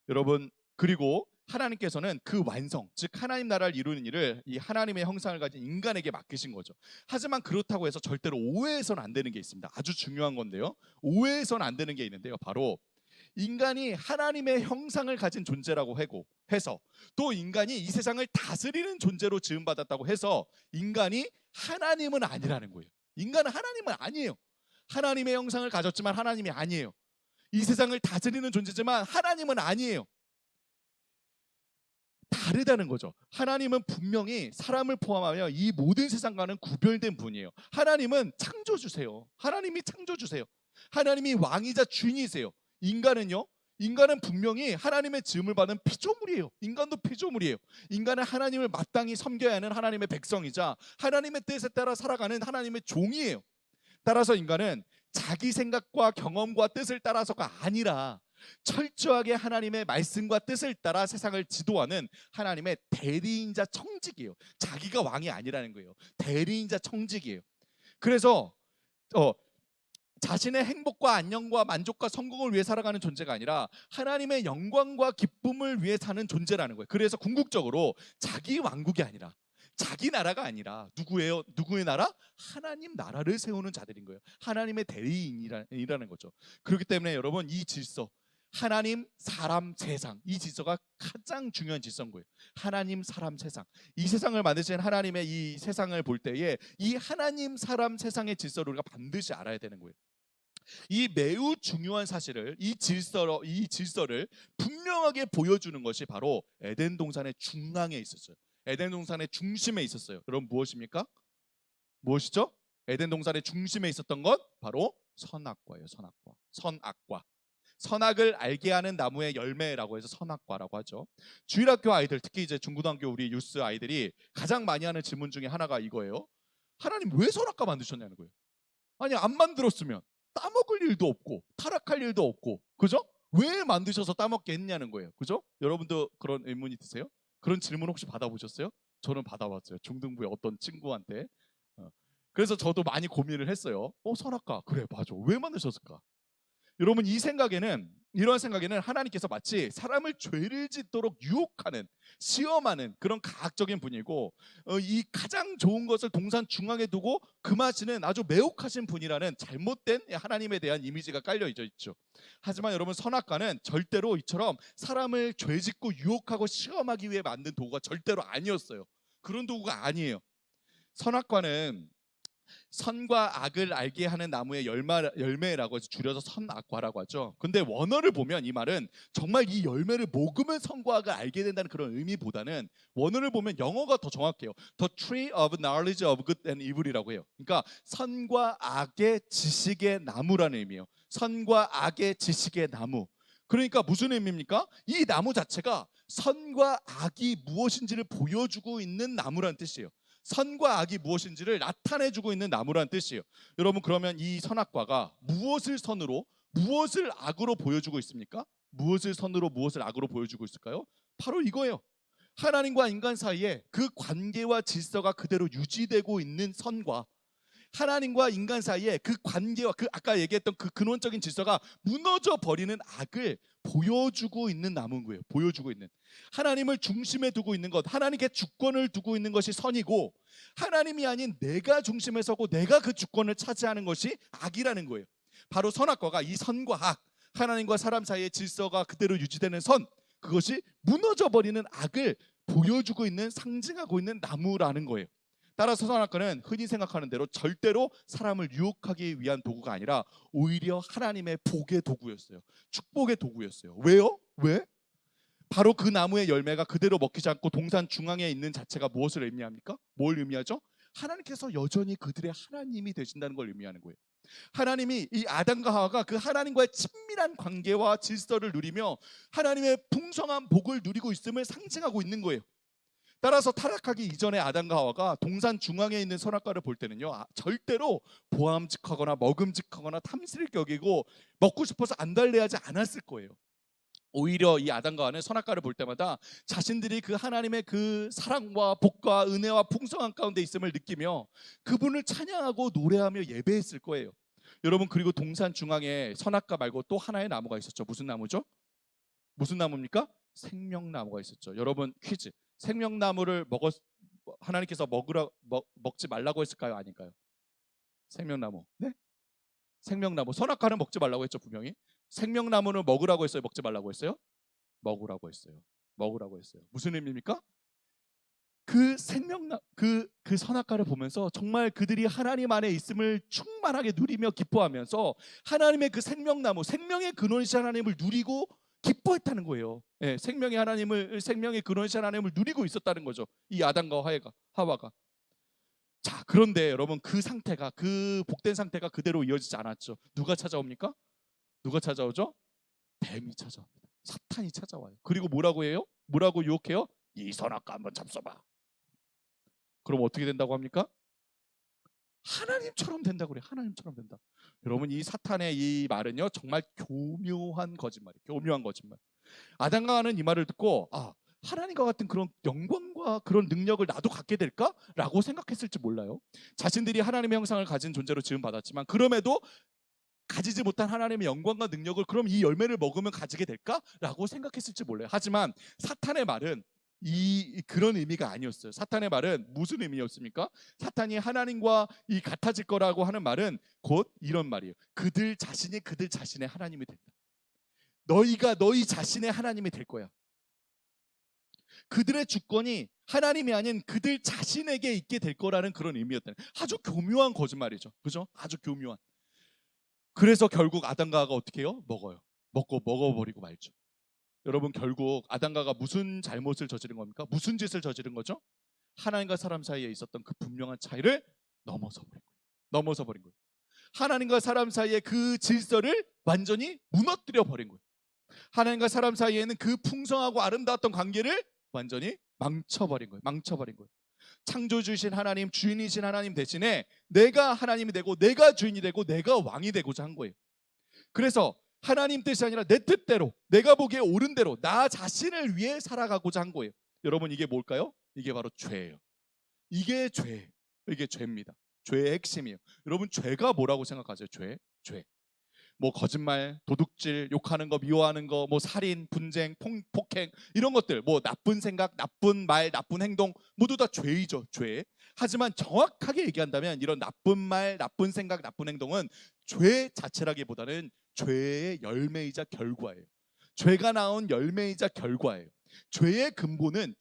여러분, 그리고 하나님께서는 그 완성, 즉 하나님 나라를 이루는 일을 이 하나님의 형상을 가진 인간에게 맡기신 거죠. 하지만 그렇다고 해서 절대로 오해해서는 안 되는 게 있습니다. 아주 중요한 건데요. 오해해서는 안 되는 게 있는데요. 바로 인간이 하나님의 형상을 가진 존재라고 해서 또 인간이 이 세상을 다스리는 존재로 지음받았다고 해서 인간이 하나님은 아니라는 거예요. 인간은 하나님은 아니에요. 하나님의 형상을 가졌지만 하나님이 아니에요. 이 세상을 다스리는 존재지만 하나님은 아니에요. 다르다는 거죠. 하나님은 분명히 사람을 포함하여 이 모든 세상과는 구별된 분이에요. 하나님은 창조주세요. 하나님이 창조주세요. 하나님이 왕이자 주인이세요. 인간은요? 인간은 분명히 하나님의 지음을 받은 피조물이에요. 인간도 피조물이에요. 인간은 하나님을 마땅히 섬겨야 하는 하나님의 백성이자 하나님의 뜻에 따라 살아가는 하나님의 종이에요. 따라서 인간은 자기 생각과 경험과 뜻을 따라서가 아니라 철저하게 하나님의 말씀과 뜻을 따라 세상을 지도하는 하나님의 대리인자 청직이에요. 자기가 왕이 아니라는 거예요. 대리인자 청직이에요. 그래서 자신의 행복과 안녕과 만족과 성공을 위해 살아가는 존재가 아니라 하나님의 영광과 기쁨을 위해 사는 존재라는 거예요. 그래서 궁극적으로 자기 왕국이 아니라 자기 나라가 아니라 누구예요? 누구의 나라? 하나님 나라를 세우는 자들인 거예요. 하나님의 대리인이라는 거죠. 그렇기 때문에 여러분, 이 질서, 하나님, 사람, 세상, 이 질서가 가장 중요한 질서인 거예요. 하나님, 사람, 세상. 이 세상을 만드신 하나님의 이 세상을 볼 때에 이 하나님, 사람, 세상의 질서를 우리가 반드시 알아야 되는 거예요. 이 매우 중요한 사실을, 이 질서를 분명하게 보여주는 것이 바로 에덴 동산의 중앙에 있었어요. 에덴 동산의 중심에 있었어요. 여러분, 무엇입니까? 무엇이죠? 에덴 동산의 중심에 있었던 것 바로 선악과예요. 선악과. 선악을 알게 하는 나무의 열매라고 해서 선악과라고 하죠. 주일학교 아이들, 특히 이제 중고등학교 우리 유스 아이들이 가장 많이 하는 질문 중에 하나가 이거예요. 하나님 왜 선악과 만드셨냐는 거예요. 아니, 안 만들었으면 따먹을 일도 없고 타락할 일도 없고, 그죠? 왜 만드셔서 따먹게 했냐는 거예요. 그죠? 여러분도 그런 의문이 드세요? 그런 질문 혹시 받아보셨어요? 저는 받아봤어요. 중등부의 어떤 친구한테. 그래서 저도 많이 고민을 했어요. 선악과, 그래, 맞아. 왜 만드셨을까? 여러분, 이런 생각에는 하나님께서 마치 사람을 죄를 짓도록 유혹하는, 시험하는 그런 가학적인 분이고, 이 가장 좋은 것을 동산 중앙에 두고 금하시는 아주 매혹하신 분이라는 잘못된 하나님에 대한 이미지가 깔려 있죠. 하지만 여러분, 선악과는 절대로 이처럼 사람을 죄 짓고 유혹하고 시험하기 위해 만든 도구가 절대로 아니었어요. 그런 도구가 아니에요. 선악과는 선과 악을 알게 하는 나무의 열매라고 해서 줄여서 선악과라고 하죠. 근데 원어를 보면 이 말은 정말 이 열매를 먹으면 선과 악을 알게 된다는 그런 의미보다는 원어를 보면 영어가 더 정확해요. The tree of knowledge of good and evil이라고 해요. 그러니까 선과 악의 지식의 나무라는 의미예요. 선과 악의 지식의 나무. 그러니까 무슨 의미입니까? 이 나무 자체가 선과 악이 무엇인지를 보여주고 있는 나무라는 뜻이에요. 선과 악이 무엇인지를 나타내주고 있는 나무라는 뜻이에요. 여러분, 그러면 이 선악과가 무엇을 선으로, 무엇을 악으로 보여주고 있습니까? 무엇을 선으로, 무엇을 악으로 보여주고 있을까요? 바로 이거예요. 하나님과 인간 사이에 그 관계와 질서가 그대로 유지되고 있는 선과 하나님과 인간 사이에 그 관계와 그 아까 얘기했던 그 근원적인 질서가 무너져 버리는 악을 보여주고 있는 나무인 거예요. 보여주고 있는, 하나님을 중심에 두고 있는 것, 하나님께 주권을 두고 있는 것이 선이고, 하나님이 아닌 내가 중심에 서고 내가 그 주권을 차지하는 것이 악이라는 거예요. 바로 선악과가 이 선과 악, 하나님과 사람 사이의 질서가 그대로 유지되는 선, 그것이 무너져 버리는 악을 보여주고 있는, 상징하고 있는 나무라는 거예요. 따라서 선악과는 흔히 생각하는 대로 절대로 사람을 유혹하기 위한 도구가 아니라 오히려 하나님의 복의 도구였어요. 축복의 도구였어요. 왜요? 왜? 바로 그 나무의 열매가 그대로 먹히지 않고 동산 중앙에 있는 자체가 무엇을 의미합니까? 뭘 의미하죠? 하나님께서 여전히 그들의 하나님이 되신다는 걸 의미하는 거예요. 하나님이 이 아담과 하와가 그 하나님과의 친밀한 관계와 질서를 누리며 하나님의 풍성한 복을 누리고 있음을 상징하고 있는 거예요. 따라서 타락하기 이전에 아담과 하와가 동산 중앙에 있는 선악과를 볼 때는요, 절대로 보암직하거나 먹음직하거나 탐스럽게 여기고 먹고 싶어서 안달래하지 않았을 거예요. 오히려 이 아담과 하와는 선악과를 볼 때마다 자신들이 그 하나님의 그 사랑과 복과 은혜와 풍성한 가운데 있음을 느끼며 그분을 찬양하고 노래하며 예배했을 거예요. 여러분, 그리고 동산 중앙에 선악과 말고 또 하나의 나무가 있었죠. 무슨 나무죠? 무슨 나무입니까? 생명나무가 있었죠. 여러분, 퀴즈. 생명나무를 하나님께서 먹지 말라고 했을까요? 아닐까요? 생명나무. 네? 생명나무. 선악과는 먹지 말라고 했죠, 분명히. 생명나무는 먹으라고 했어요? 먹지 말라고 했어요? 먹으라고 했어요. 먹으라고 했어요. 무슨 의미입니까? 그 선악과를 보면서 정말 그들이 하나님 안에 있음을 충만하게 누리며 기뻐하면서 하나님의 그 생명나무, 생명의 근원이신 하나님을 누리고 기뻐했다는 거예요. 예, 생명의 근원이신 하나님을 누리고 있었다는 거죠. 이 아담과 하와가. 자, 그런데 여러분, 그 복된 상태가 그대로 이어지지 않았죠. 누가 찾아옵니까? 누가 찾아오죠? 뱀이 찾아옵니다. 사탄이 찾아와요. 그리고 뭐라고 해요? 뭐라고 유혹해요? 이 선악과 한번 잡숴봐. 그럼 어떻게 된다고 합니까? 하나님처럼 된다고 그래요. 하나님처럼 된다. 여러분, 이 사탄의 이 말은요, 정말 교묘한 거짓말이에요. 교묘한 거짓말. 아담과 하와는 이 말을 듣고 하나님과 같은 그런 영광과 그런 능력을 나도 갖게 될까라고 생각했을지 몰라요. 자신들이 하나님의 형상을 가진 존재로 지음 받았지만 그럼에도 가지지 못한 하나님의 영광과 능력을 그럼 이 열매를 먹으면 가지게 될까라고 생각했을지 몰라요. 하지만 사탄의 말은 그런 의미가 아니었어요. 사탄의 말은 무슨 의미였습니까? 사탄이 하나님과 같아질 거라고 하는 말은 곧 이런 말이에요. 그들 자신의 하나님이 된다. 너희가 너희 자신의 하나님이 될 거야. 그들의 주권이 하나님이 아닌 그들 자신에게 있게 될 거라는 그런 의미였다는, 아주 교묘한 거짓말이죠. 그죠? 아주 교묘한. 그래서 결국 아담과 하와가 어떻게 해요? 먹어버리고 말죠. 여러분, 결국 아담과 하와가 무슨 잘못을 저지른 겁니까? 무슨 짓을 저지른 거죠? 하나님과 사람 사이에 있었던 그 분명한 차이를 넘어서 버린 거예요. 하나님과 사람 사이의 그 질서를 완전히 무너뜨려 버린 거예요. 하나님과 사람 사이에는 그 풍성하고 아름다웠던 관계를 완전히 망쳐버린 거예요. 창조주신 하나님, 주인이신 하나님 대신에 내가 하나님이 되고 내가 주인이 되고 내가 왕이 되고자 한 거예요. 그래서 하나님 뜻이 아니라 내 뜻대로, 내가 보기에 옳은 대로 나 자신을 위해 살아가고자 한 거예요. 여러분, 이게 뭘까요? 이게 바로 죄예요. 이게 죄입니다. 죄의 핵심이에요. 여러분, 죄가 뭐라고 생각하세요? 죄. 뭐 거짓말, 도둑질, 욕하는 거, 미워하는 거, 뭐 살인, 분쟁, 폭행, 이런 것들, 뭐 나쁜 생각, 나쁜 말, 나쁜 행동, 모두 다 죄이죠. 죄. 하지만 정확하게 얘기한다면 이런 나쁜 말, 나쁜 생각, 나쁜 행동은 죄 자체라기보다는 죄의 열매이자 결과예요. 죄가 낳은 열매이자 결과예요. 죄의 근본은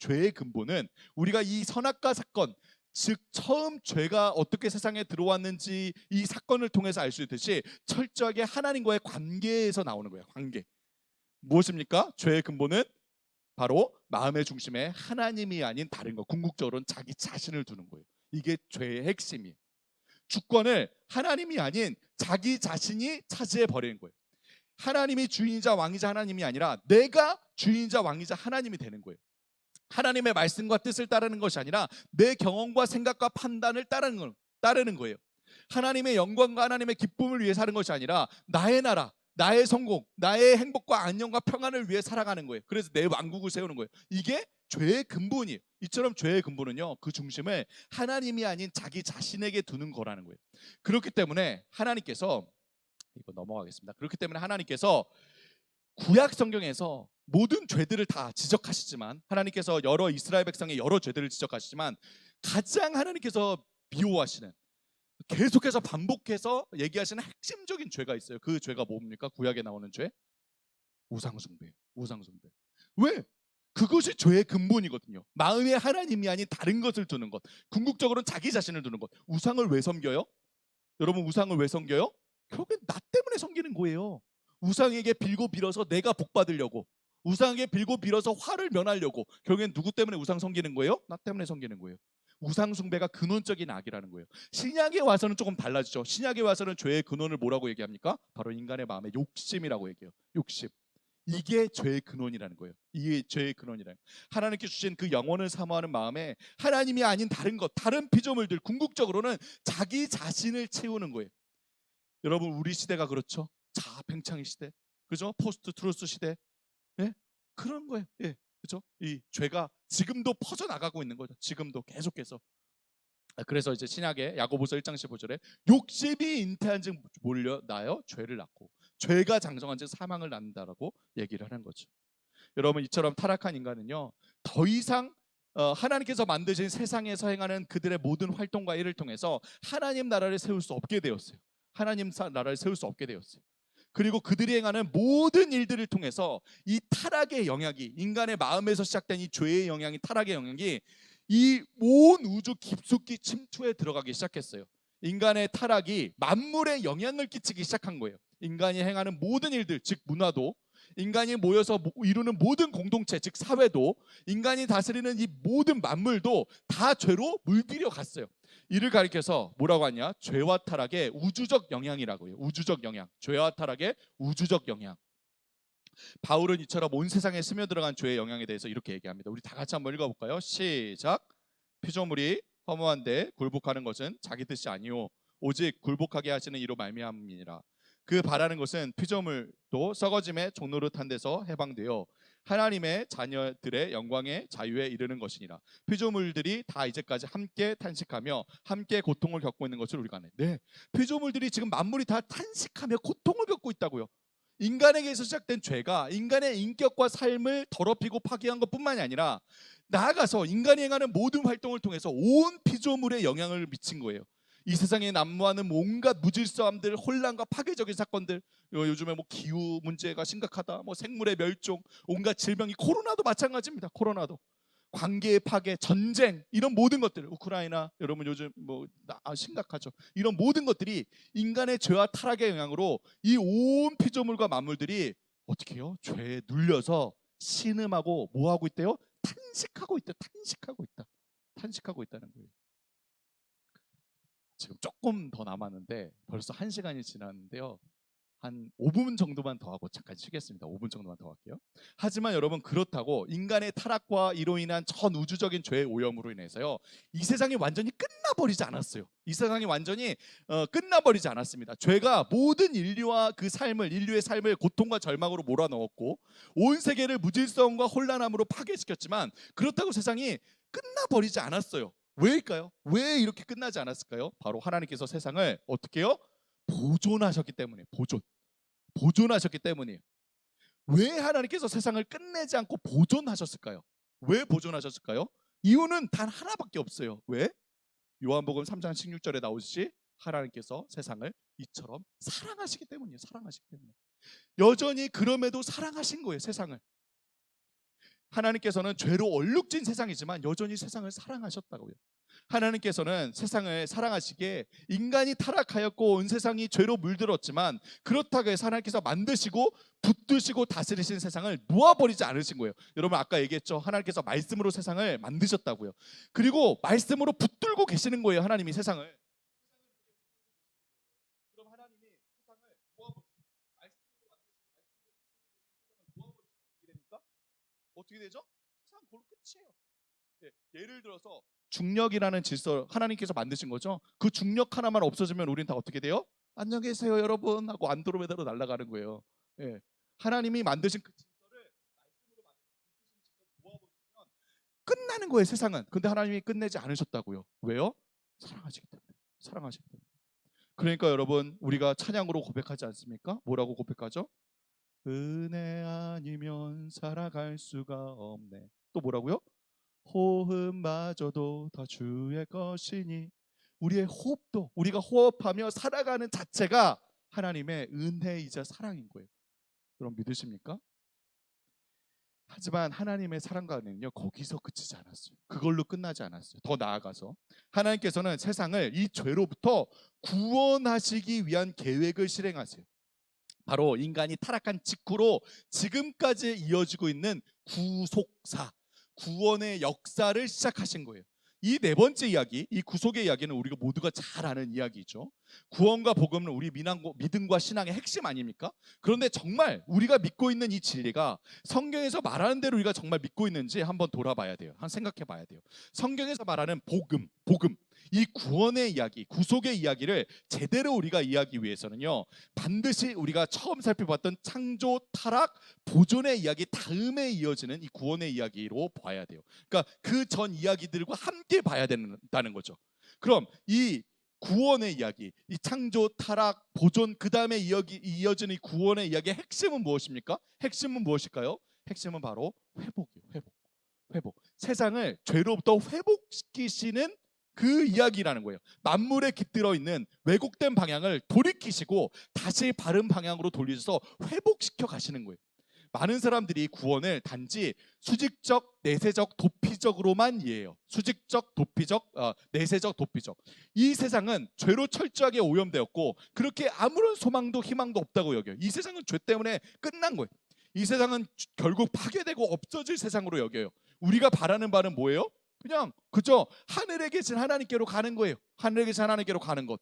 우리가 이 선악과 사건, 즉 처음 죄가 어떻게 세상에 들어왔는지 이 사건을 통해서 알 수 있듯이 철저하게 하나님과의 관계에서 나오는 거예요. 관계. 무엇입니까? 죄의 근본은 바로 마음의 중심에 하나님이 아닌 다른 것, 궁극적으로는 자기 자신을 두는 거예요. 이게 죄의 핵심이에요. 주권을 하나님이 아닌 자기 자신이 차지해 버리는 거예요. 하나님이 주인이자 왕이자 하나님이 아니라 내가 주인이자 왕이자 하나님이 되는 거예요. 하나님의 말씀과 뜻을 따르는 것이 아니라 내 경험과 생각과 판단을 따르는 거예요. 하나님의 영광과 하나님의 기쁨을 위해 사는 것이 아니라 나의 나라, 나의 성공, 나의 행복과 안녕과 평안을 위해 살아가는 거예요. 그래서 내 왕국을 세우는 거예요. 이게 죄의 근본이에요. 이처럼 죄의 근본은요, 그 중심을 하나님이 아닌 자기 자신에게 두는 거라는 거예요. 그렇기 때문에 하나님께서, 이거 넘어가겠습니다. 그렇기 때문에 하나님께서 구약 성경에서 모든 죄들을 다 지적하시지만, 하나님께서 여러 이스라엘 백성의 여러 죄들을 지적하시지만 가장 하나님께서 미워하시는, 계속해서 반복해서 얘기하시는 핵심적인 죄가 있어요. 그 죄가 뭡니까? 구약에 나오는 죄? 우상숭배예요. 우상숭배. 왜? 그것이 죄의 근본이거든요. 마음에 하나님이 아닌 다른 것을 두는 것. 궁극적으로는 자기 자신을 두는 것. 우상을 왜 섬겨요? 여러분 우상을 왜 섬겨요? 결국엔 나 때문에 섬기는 거예요. 우상에게 빌고 빌어서 내가 복 받으려고, 우상에게 빌고 빌어서 화를 면하려고. 결국엔 누구 때문에 우상 섬기는 거예요? 나 때문에 섬기는 거예요. 우상 숭배가 근원적인 악이라는 거예요. 신약에 와서는 조금 달라지죠. 신약에 와서는 죄의 근원을 뭐라고 얘기합니까? 바로 인간의 마음의 욕심이라고 얘기해요. 욕심. 이게 죄의 근원이라는 거예요. 이게 죄의 근원이라는 거예요. 하나님께 주신 그 영혼을 사모하는 마음에 하나님이 아닌 다른 것, 다른 피조물들, 궁극적으로는 자기 자신을 채우는 거예요. 여러분 우리 시대가 그렇죠. 자아팽창의 시대, 그죠? 포스트 트루스 시대, 예? 그런 거예요. 예, 그죠? 이 죄가 지금도 퍼져 나가고 있는 거죠. 지금도 계속해서. 그래서 이제 신약의 야고보서 1장 15절에 욕심이 잉태한 즉 몰려나요 죄를 낳고, 죄가 장성한 즉 사망을 낳는다라고 얘기를 하는 거죠. 여러분 이처럼 타락한 인간은요 더 이상 하나님께서 만드신 세상에서 행하는 그들의 모든 활동과 일을 통해서 하나님 나라를 세울 수 없게 되었어요. 하나님 나라를 세울 수 없게 되었어요. 그리고 그들이 행하는 모든 일들을 통해서 이 타락의 영향이, 인간의 마음에서 시작된 이 죄의 영향이, 타락의 영향이 이 온 우주 깊숙이 침투해 들어가기 시작했어요. 인간의 타락이 만물에 영향을 끼치기 시작한 거예요. 인간이 행하는 모든 일들, 즉 문화도, 인간이 모여서 이루는 모든 공동체, 즉 사회도, 인간이 다스리는 이 모든 만물도 다 죄로 물들여 갔어요. 이를 가리켜서 뭐라고 하냐? 죄와 타락의 우주적 영향이라고 해요. 우주적 영향. 죄와 타락의 우주적 영향. 바울은 이처럼 온 세상에 스며들어간 죄의 영향에 대해서 이렇게 얘기합니다. 우리 다 같이 한번 읽어볼까요? 시작. 피조물이 허무한데 굴복하는 것은 자기 뜻이 아니오 오직 굴복하게 하시는 이로 말미암이니라. 그 바라는 것은 피조물도 썩어짐의 종노릇한 데서 해방되어 하나님의 자녀들의 영광의 자유에 이르는 것이니라. 피조물들이 다 이제까지 함께 탄식하며 함께 고통을 겪고 있는 것을 우리가 아네. 네, 피조물들이 지금 만물이 다 탄식하며 고통을 겪고 있다고요. 인간에게서 시작된 죄가 인간의 인격과 삶을 더럽히고 파괴한 것뿐만이 아니라 나아가서 인간이 행하는 모든 활동을 통해서 온 피조물에 영향을 미친 거예요. 이 세상에 난무하는 온갖 무질서함들, 혼란과 파괴적인 사건들, 요즘에 뭐 기후 문제가 심각하다, 뭐 생물의 멸종, 온갖 질병이, 코로나도 마찬가지입니다. 코로나도 관계의 파괴, 전쟁, 이런 모든 것들, 우크라이나 여러분 요즘 뭐 심각하죠. 이런 모든 것들이 인간의 죄와 타락의 영향으로 이 온 피조물과 만물들이 어떻게 해요? 죄에 눌려서 신음하고 뭐 하고 있대요? 탄식하고 있다. 탄식하고 있다. 탄식하고 있다는 거예요. 지금 조금 더 남았는데 벌써 1시간이 지났는데요. 한 5분 정도만 더 하고 잠깐 쉬겠습니다. 5분 정도만 더 할게요. 하지만 여러분 그렇다고 인간의 타락과 이로 인한 전 우주적인 죄의 오염으로 인해서요 이 세상이 완전히 끝나버리지 않았어요. 이 세상이 완전히 끝나버리지 않았습니다. 죄가 모든 인류와 그 삶을, 인류의 삶을 고통과 절망으로 몰아넣었고 온 세계를 무질서함과 혼란함으로 파괴시켰지만 그렇다고 세상이 끝나버리지 않았어요. 왜일까요? 왜 이렇게 끝나지 않았을까요? 바로 하나님께서 세상을 어떻게 해요? 보존하셨기 때문에. 보존하셨기 때문이에요. 왜 하나님께서 세상을 끝내지 않고 보존하셨을까요? 왜 보존하셨을까요? 이유는 단 하나밖에 없어요. 왜? 요한복음 3장 16절에 나오듯이 하나님께서 세상을 이처럼 사랑하시기 때문이에요. 사랑하시기 때문에. 여전히 그럼에도 사랑하신 거예요. 세상을. 하나님께서는 죄로 얼룩진 세상이지만 여전히 세상을 사랑하셨다고요. 하나님께서는 세상을 사랑하시기에 인간이 타락하였고 온 세상이 죄로 물들었지만 그렇다고 해서 하나님께서 만드시고 붙드시고 다스리신 세상을 놓아버리지 않으신 거예요. 여러분 아까 얘기했죠. 하나님께서 말씀으로 세상을 만드셨다고요. 그리고 말씀으로 붙들고 계시는 거예요. 하나님이 세상을. 그럼 하나님이 세상을 놓아버리시고 말씀으로 만드시고 말씀으로 붙들고 계시는 세상을 놓아버리시면 어떻게 됩니까? 어떻게 되죠? 세상 그걸로 끝이에요. 예를 들어서 중력이라는 질서 하나님께서 만드신 거죠. 그 중력 하나만 없어지면 우리는 다 어떻게 돼요? 안녕히 계세요 여러분 하고 안드로메다로 날아가는 거예요. 예. 하나님이 만드신 그 질서를 말씀으로 만드신 질서를 모아버리면 끝나는 거예요 세상은. 근데 하나님이 끝내지 않으셨다고요. 왜요? 사랑하시기 때문에. 사랑하시기 때문에. 그러니까 여러분 우리가 찬양으로 고백하지 않습니까? 뭐라고 고백하죠? 은혜 아니면 살아갈 수가 없네. 또 뭐라고요? 호흡마저도 다 주의 것이니. 우리의 호흡도, 우리가 호흡하며 살아가는 자체가 하나님의 은혜이자 사랑인 거예요. 여러분 믿으십니까? 하지만 하나님의 사랑과는요 거기서 그치지 않았어요. 그걸로 끝나지 않았어요. 더 나아가서 하나님께서는 세상을 이 죄로부터 구원하시기 위한 계획을 실행하세요. 바로 인간이 타락한 직후로 지금까지 이어지고 있는 구속사, 구원의 역사를 시작하신 거예요. 이 네 번째 이야기, 이 구속의 이야기는 우리가 모두가 잘 아는 이야기죠. 구원과 복음은 우리 믿음과 신앙의 핵심 아닙니까? 그런데 정말 우리가 믿고 있는 이 진리가 성경에서 말하는 대로 우리가 정말 믿고 있는지 한번 돌아봐야 돼요. 한번 생각해 봐야 돼요. 성경에서 말하는 복음, 이 구원의 이야기, 구속의 이야기를 제대로 우리가 이해하기 위해서는요, 반드시 우리가 처음 살펴봤던 창조, 타락, 보존의 이야기 다음에 이어지는 이 구원의 이야기로 봐야 돼요. 그러니까 그 전 이야기들과 함께 봐야 된다는 거죠. 그럼 이 구원의 이야기, 이 창조, 타락, 보존, 그 다음에 이어지는 이 구원의 이야기의 핵심은 무엇입니까? 핵심은 무엇일까요? 핵심은 바로 회복이에요. 회복. 세상을 죄로부터 회복시키시는 그 이야기라는 거예요. 만물에 깃들어 있는 왜곡된 방향을 돌이키시고 다시 바른 방향으로 돌리셔서 회복시켜 가시는 거예요. 많은 사람들이 구원을 단지 수직적, 내세적, 도피적으로만 이해해요. 수직적, 도피적, 내세적, 도피적. 이 세상은 죄로 철저하게 오염되었고 그렇게 아무런 소망도 희망도 없다고 여겨요. 이 세상은 죄 때문에 끝난 거예요. 이 세상은 결국 파괴되고 없어질 세상으로 여겨요. 우리가 바라는 바는 뭐예요? 그냥 그저 하늘에 계신 하나님께로 가는 거예요. 하늘에 계신 하나님께로 가는 것.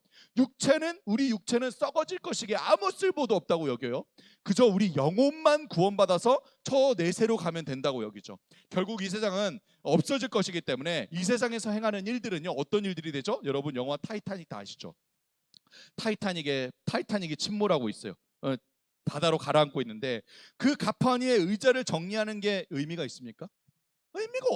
우리 육체는 썩어질 것이기에 아무 쓸모도 없다고 여겨요. 그저 우리 영혼만 구원받아서 저 내세로 가면 된다고 여기죠. 결국 이 세상은 없어질 것이기 때문에 이 세상에서 행하는 일들은요, 어떤 일들이 되죠? 여러분 영화 타이타닉 다 아시죠? 타이타닉이 침몰하고 있어요. 바다로 가라앉고 있는데 그 갑판 위에 의자를 정리하는 게 의미가 있습니까?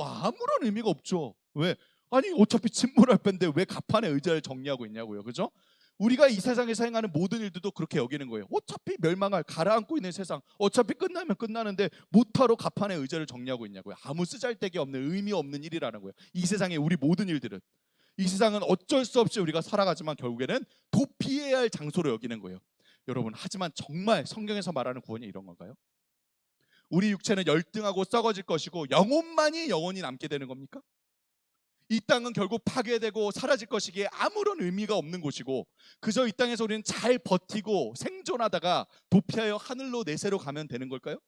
아무런 의미가 없죠. 왜? 아니 어차피 침몰할 뻔데 왜 갑판에 의자를 정리하고 있냐고요. 그죠? 우리가 이 세상에서 행하는 모든 일들도 그렇게 여기는 거예요. 어차피 멸망할, 가라앉고 있는 세상, 어차피 끝나면 끝나는데 못하러 갑판에 의자를 정리하고 있냐고요. 아무 쓰잘데기 없는, 의미 없는 일이라는 거예요. 이 세상의 우리 모든 일들은. 이 세상은 어쩔 수 없이 우리가 살아가지만 결국에는 도피해야 할 장소로 여기는 거예요. 여러분, 하지만 정말 성경에서 말하는 구원이 이런 건가요? 우리 육체는 열등하고 썩어질 것이고 영혼만이 영원히 남게 되는 겁니까? 이 땅은 결국 파괴되고 사라질 것이기에 아무런 의미가 없는 곳이고 그저 이 땅에서 우리는 잘 버티고 생존하다가 도피하여 하늘로 내세로 가면 되는 걸까요?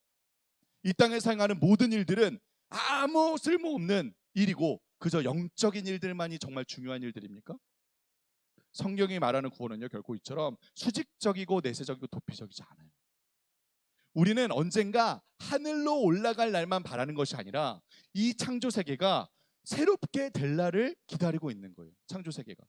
이 땅에서 행하는 모든 일들은 아무 쓸모없는 일이고 그저 영적인 일들만이 정말 중요한 일들입니까? 성경이 말하는 구원은요, 결코 이처럼 수직적이고 내세적이고 도피적이지 않아요. 우리는 언젠가 하늘로 올라갈 날만 바라는 것이 아니라 이 창조 세계가 새롭게 될 날을 기다리고 있는 거예요. 창조 세계가.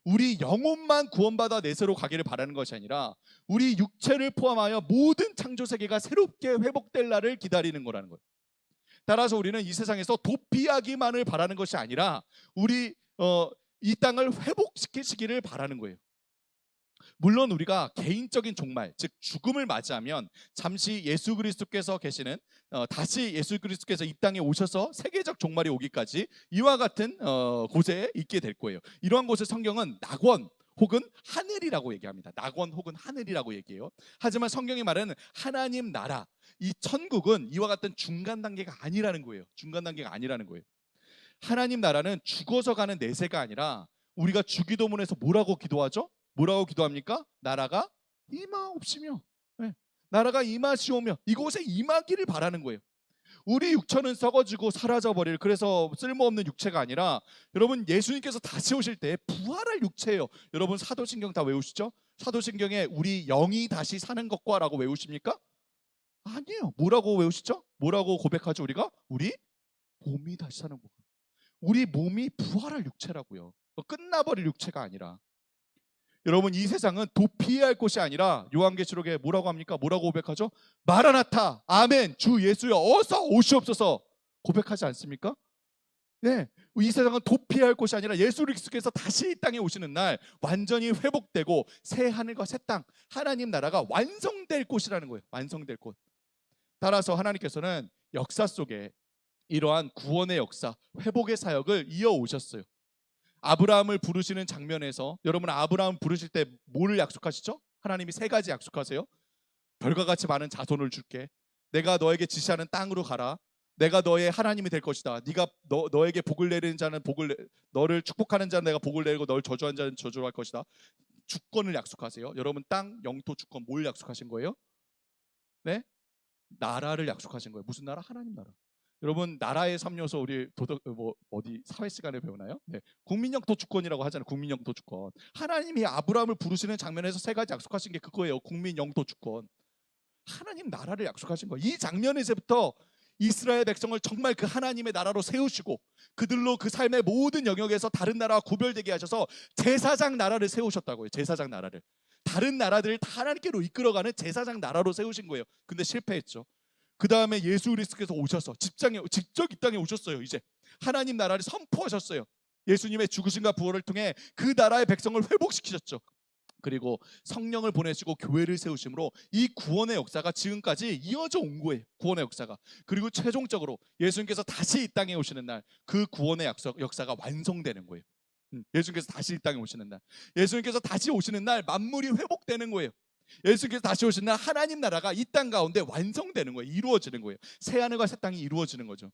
우리 영혼만 구원받아 내세로 가기를 바라는 것이 아니라 우리 육체를 포함하여 모든 창조 세계가 새롭게 회복될 날을 기다리는 거라는 거예요. 따라서 우리는 이 세상에서 도피하기만을 바라는 것이 아니라 이 땅을 회복시키시기를 바라는 거예요. 물론 우리가 개인적인 종말, 즉 죽음을 맞이하면 잠시 예수 그리스도께서 계시는 다시 예수 그리스도께서 이 땅에 오셔서 세계적 종말이 오기까지 이와 같은 곳에 있게 될 거예요. 이러한 곳을 성경은 낙원 혹은 하늘이라고 얘기합니다. 낙원 혹은 하늘이라고 얘기해요. 하지만 성경이 말하는 하나님 나라, 이 천국은 이와 같은 중간 단계가 아니라는 거예요. 중간 단계가 아니라는 거예요. 하나님 나라는 죽어서 가는 내세가 아니라 우리가 주기도문에서 뭐라고 기도하죠? 뭐라고 기도합니까? 나라가 임하옵시며, 네. 나라가 임하시오며 이곳에 임하기를 바라는 거예요. 우리 육체는 썩어지고 사라져버릴, 그래서 쓸모없는 육체가 아니라 여러분 예수님께서 다시 오실 때 부활할 육체예요. 여러분 사도신경 다 외우시죠? 사도신경에 우리 영이 다시 사는 것과 라고 외우십니까? 아니에요. 뭐라고 외우시죠? 뭐라고 고백하죠? 우리가? 우리 몸이 다시 사는 거. 우리 몸이 부활할 육체라고요. 끝나버릴 육체가 아니라. 여러분 이 세상은 도피해야 할 곳이 아니라 요한계시록에 뭐라고 합니까? 뭐라고 고백하죠? 마라나타, 아멘, 주 예수여 어서 오시옵소서 고백하지 않습니까? 네, 이 세상은 도피해야 할 곳이 아니라 예수 그리스도께서 다시 이 땅에 오시는 날 완전히 회복되고 새 하늘과 새 땅, 하나님 나라가 완성될 곳이라는 거예요. 완성될 곳. 따라서 하나님께서는 역사 속에 이러한 구원의 역사, 회복의 사역을 이어오셨어요. 아브라함을 부르시는 장면에서 여러분 아브라함 부르실 때 뭘 약속하시죠? 하나님이 세 가지 약속하세요. 별과 같이 많은 자손을 줄게. 내가 너에게 지시하는 땅으로 가라. 내가 너의 하나님이 될 것이다. 네가 너에게 복을 내리는 자는 너를 축복하는 자는 내가 복을 내리고 너를 저주하는 자는 저주를 할 것이다. 주권을 약속하세요. 여러분 땅, 영토, 주권 뭘 약속하신 거예요? 네? 나라를 약속하신 거예요. 무슨 나라? 하나님 나라. 여러분 나라의 3요소 우리 어디 사회 시간에 배우나요? 네. 국민 영토 주권이라고 하잖아요. 국민 영토 주권. 하나님이 아브라함을 부르시는 장면에서 세 가지 약속하신 게 그거예요. 국민 영토 주권. 하나님 나라를 약속하신 거예요. 이 장면에서부터 이스라엘 백성을 정말 그 하나님의 나라로 세우시고 그들로 그 삶의 모든 영역에서 다른 나라와 구별되게 하셔서 제사장 나라를 세우셨다고요. 제사장 나라를. 다른 나라들을 다 하나님께로 이끌어가는 제사장 나라로 세우신 거예요. 근데 실패했죠. 그 다음에 예수 그리스도께서 오셔서 직접 이 땅에 오셨어요. 이제 하나님 나라를 선포하셨어요. 예수님의 죽으심과 부활을 통해 그 나라의 백성을 회복시키셨죠. 그리고 성령을 보내시고 교회를 세우심으로 이 구원의 역사가 지금까지 이어져 온 거예요. 구원의 역사가. 그리고 최종적으로 예수님께서 다시 이 땅에 오시는 날 그 구원의 역사가 완성되는 거예요. 예수님께서 다시 이 땅에 오시는 날, 예수님께서 다시 오시는 날 만물이 회복되는 거예요. 예수님께서 다시 오시는 날 하나님 나라가 이 땅 가운데 완성되는 거예요. 이루어지는 거예요. 새 하늘과 새 땅이 이루어지는 거죠.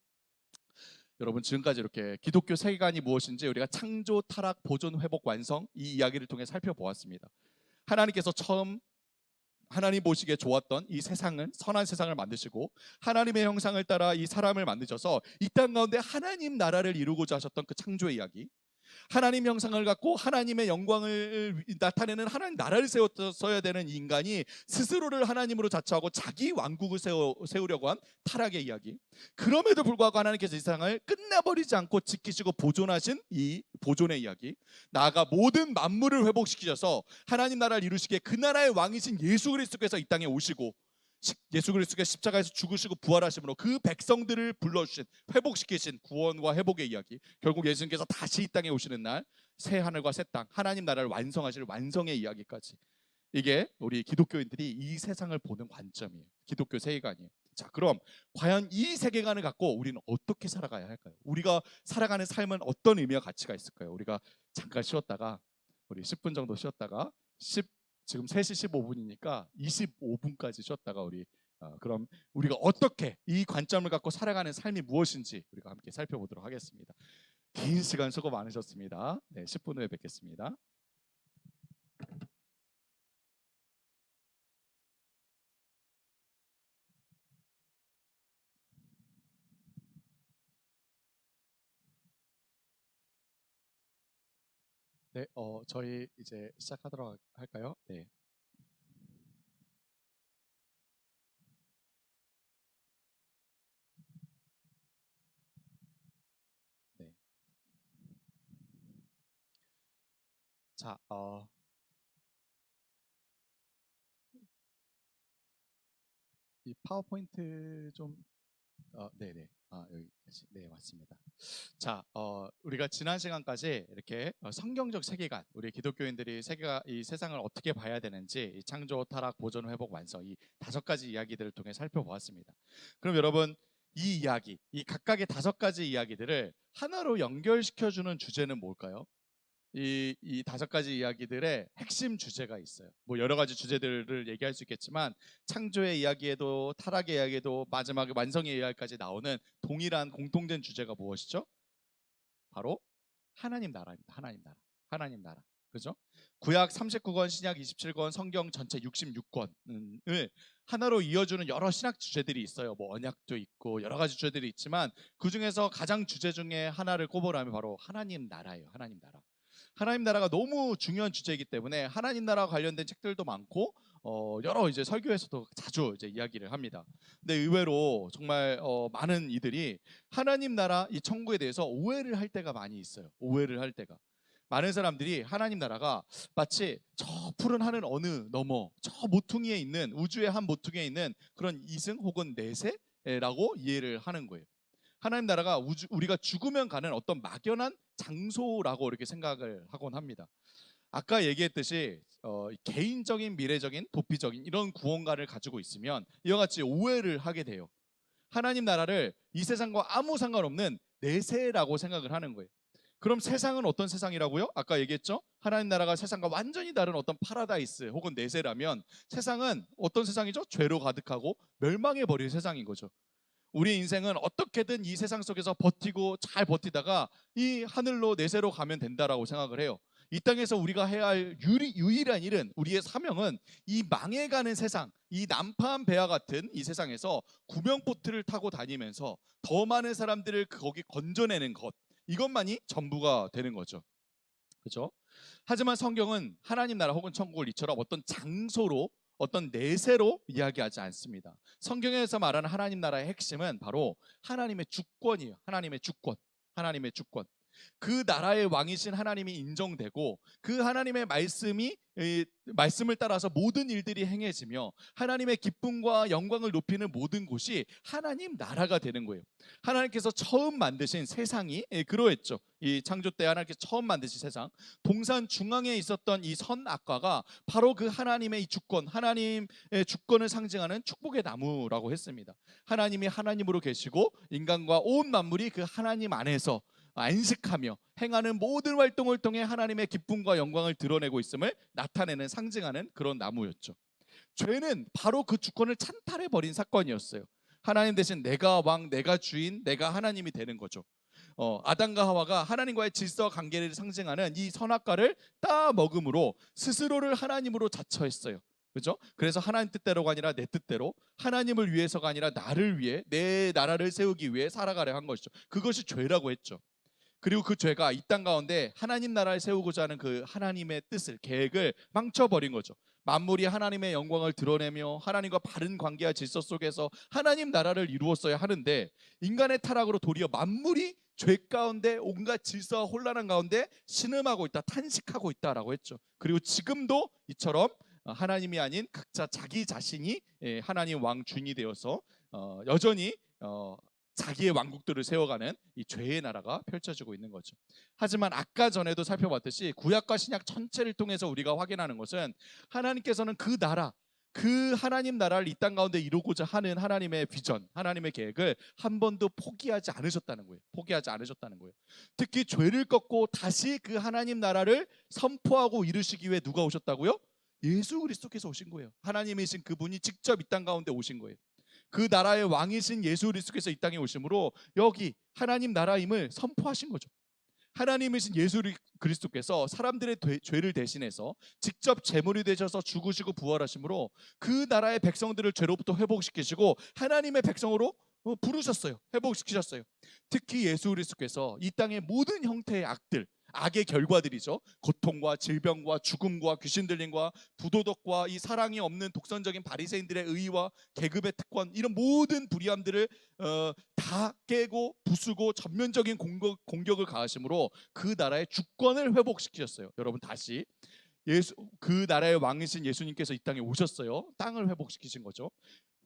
여러분 지금까지 이렇게 기독교 세계관이 무엇인지 우리가 창조, 타락, 보존, 회복, 완성 이 이야기를 통해 살펴보았습니다. 하나님께서 처음 하나님 보시기에 좋았던 이 세상은 선한 세상을 만드시고 하나님의 형상을 따라 이 사람을 만드셔서 이 땅 가운데 하나님 나라를 이루고자 하셨던 그 창조의 이야기, 하나님 형상을 갖고 하나님의 영광을 나타내는 하나님 나라를 세웠어야 되는 인간이 스스로를 하나님으로 자처하고 자기 왕국을 세우려고 한 타락의 이야기. 그럼에도 불구하고 하나님께서 이 세상을 끝내버리지 않고 지키시고 보존하신 이 보존의 이야기. 나아가 모든 만물을 회복시키셔서 하나님 나라를 이루시기에 그 나라의 왕이신 예수 그리스도께서 이 땅에 오시고 예수 그리스도가 십자가에서 죽으시고 부활하심으로 그 백성들을 불러주신 회복시키신 구원과 회복의 이야기. 결국 예수님께서 다시 이 땅에 오시는 날 새 하늘과 새 땅 하나님 나라를 완성하실 완성의 이야기까지. 이게 우리 기독교인들이 이 세상을 보는 관점이에요. 기독교 세계관이에요. 자, 그럼 과연 이 세계관을 갖고 우리는 어떻게 살아가야 할까요? 우리가 살아가는 삶은 어떤 의미와 가치가 있을까요? 우리가 잠깐 쉬었다가 우리 10분 정도 쉬었다가 지금 3시 15분이니까 25분까지 쉬었다가 그럼 우리가 어떻게 이 관점을 갖고 살아가는 삶이 무엇인지 우리가 함께 살펴보도록 하겠습니다. 긴 시간 수고 많으셨습니다. 네, 10분 후에 뵙겠습니다. 네, 저희 이제 시작하도록 할까요? 네. 네. 자, 이 파워포인트 좀 네네. 여기까지. 네, 맞습니다. 자, 우리가 지난 시간까지 이렇게 성경적 세계관, 우리 기독교인들이 이 세상을 어떻게 봐야 되는지, 이 창조, 타락, 보존, 회복, 완성 이 5가지 이야기들을 통해 살펴보았습니다. 그럼 여러분 이 이야기, 이 각각의 5가지 이야기들을 하나로 연결시켜주는 주제는 뭘까요? 이 5가지 이야기들의 핵심 주제가 있어요. 뭐 여러 가지 주제들을 얘기할 수 있겠지만 창조의 이야기에도 타락의 이야기에도 마지막에 완성의 이야기까지 나오는 동일한 공통된 주제가 무엇이죠? 바로 하나님 나라입니다. 하나님 나라. 하나님 나라. 그죠? 구약 39권, 신약 27권, 성경 전체 66권을 하나로 이어주는 여러 신학 주제들이 있어요. 뭐 언약도 있고 여러 가지 주제들이 있지만 그 중에서 가장 주제 중에 하나를 꼽으라면 바로 하나님 나라예요. 하나님 나라. 하나님 나라가 너무 중요한 주제이기 때문에 하나님 나라와 관련된 책들도 많고 여러 이제 설교에서도 자주 이제 이야기를 합니다. 근데 의외로 정말 많은 이들이 하나님 나라 이 천국에 대해서 오해를 할 때가 많이 있어요. 오해를 할 때가. 많은 사람들이 하나님 나라가 마치 저 푸른 하늘 어느 너머 저 모퉁이에 있는 우주의 한 모퉁이에 있는 그런 이승 혹은 내세라고 이해를 하는 거예요. 하나님 나라가 우리가 죽으면 가는 어떤 막연한 장소라고 이렇게 생각을 하곤 합니다. 아까 얘기했듯이 개인적인, 미래적인, 도피적인 이런 구원관을 가지고 있으면 이와 같이 오해를 하게 돼요. 하나님 나라를 이 세상과 아무 상관없는 내세라고 생각을 하는 거예요. 그럼 세상은 어떤 세상이라고요? 아까 얘기했죠? 하나님 나라가 세상과 완전히 다른 어떤 파라다이스 혹은 내세라면 세상은 어떤 세상이죠? 죄로 가득하고 멸망해버릴 세상인 거죠. 우리 인생은 어떻게든 이 세상 속에서 버티고 잘 버티다가 이 하늘로 내세로 가면 된다라고 생각을 해요. 이 땅에서 우리가 해야 할 유일한 일은, 우리의 사명은 이 망해가는 세상, 이 난파한 배와 같은 이 세상에서 구명보트를 타고 다니면서 더 많은 사람들을 거기 건져내는 것, 이것만이 전부가 되는 거죠. 그렇죠? 하지만 성경은 하나님 나라 혹은 천국을 이처럼 어떤 장소로, 어떤 내세로 이야기하지 않습니다. 성경에서 말하는 하나님 나라의 핵심은 바로 하나님의 주권이에요. 하나님의 주권. 하나님의 주권. 그 나라의 왕이신 하나님이 인정되고 그 하나님의 말씀을 따라서 모든 일들이 행해지며 하나님의 기쁨과 영광을 높이는 모든 곳이 하나님 나라가 되는 거예요. 하나님께서 처음 만드신 세상이 그러했죠. 이 창조 때 하나님께서 처음 만드신 세상, 동산 중앙에 있었던 이 선악과가 바로 그 하나님의 이 주권, 하나님의 주권을 상징하는 축복의 나무라고 했습니다. 하나님이 하나님으로 계시고 인간과 온 만물이 그 하나님 안에서 안식하며 행하는 모든 활동을 통해 하나님의 기쁨과 영광을 드러내고 있음을 나타내는, 상징하는 그런 나무였죠. 죄는 바로 그 주권을 찬탈해버린 사건이었어요. 하나님 대신 내가 왕, 내가 주인, 내가 하나님이 되는 거죠. 아담과 하와가 하나님과의 질서와 관계를 상징하는 이 선악과를 따 먹음으로 스스로를 하나님으로 자처했어요. 그렇죠? 그래서 하나님 뜻대로가 아니라 내 뜻대로, 하나님을 위해서가 아니라 나를 위해, 내 나라를 세우기 위해 살아가려 한 것이죠. 그것이 죄라고 했죠. 그리고 그 죄가 이 땅 가운데 하나님 나라를 세우고자 하는 그 하나님의 뜻을, 계획을 망쳐버린 거죠. 만물이 하나님의 영광을 드러내며 하나님과 바른 관계와 질서 속에서 하나님 나라를 이루었어야 하는데, 인간의 타락으로 도리어 만물이 죄 가운데 온갖 질서와 혼란한 가운데 신음하고 있다, 탄식하고 있다라고 했죠. 그리고 지금도 이처럼 하나님이 아닌 각자 자기 자신이 하나님 왕 주인이 되어서 여전히 자기의 왕국들을 세워가는 이 죄의 나라가 펼쳐지고 있는 거죠. 하지만 아까 전에도 살펴봤듯이 구약과 신약 전체를 통해서 우리가 확인하는 것은 하나님께서는 그 나라, 그 하나님 나라를 이 땅 가운데 이루고자 하는 하나님의 비전, 하나님의 계획을 한 번도 포기하지 않으셨다는 거예요. 포기하지 않으셨다는 거예요. 특히 죄를 꺾고 다시 그 하나님 나라를 선포하고 이루시기 위해 누가 오셨다고요? 예수 그리스도께서 오신 거예요. 하나님이신 그분이 직접 이 땅 가운데 오신 거예요. 그 나라의 왕이신 예수 그리스도께서 이 땅에 오심으로 여기 하나님 나라임을 선포하신 거죠. 하나님이신 예수 그리스도께서 사람들의 죄를 대신해서 직접 제물이 되셔서 죽으시고 부활하심으로 그 나라의 백성들을 죄로부터 회복시키시고 하나님의 백성으로 부르셨어요. 회복시키셨어요. 특히 예수 그리스도께서 이 땅의 모든 형태의 악의 결과들이죠. 고통과 질병과 죽음과 귀신 들림과 부도덕과 이 사랑이 없는 독선적인 바리새인들의 의와 계급의 특권, 이런 모든 불의함들을 다 깨고 부수고 전면적인 공격을 가하심으로 그 나라의 주권을 회복시키셨어요. 여러분, 다시 그 나라의 왕이신 예수님께서 이 땅에 오셨어요. 땅을 회복시키신 거죠.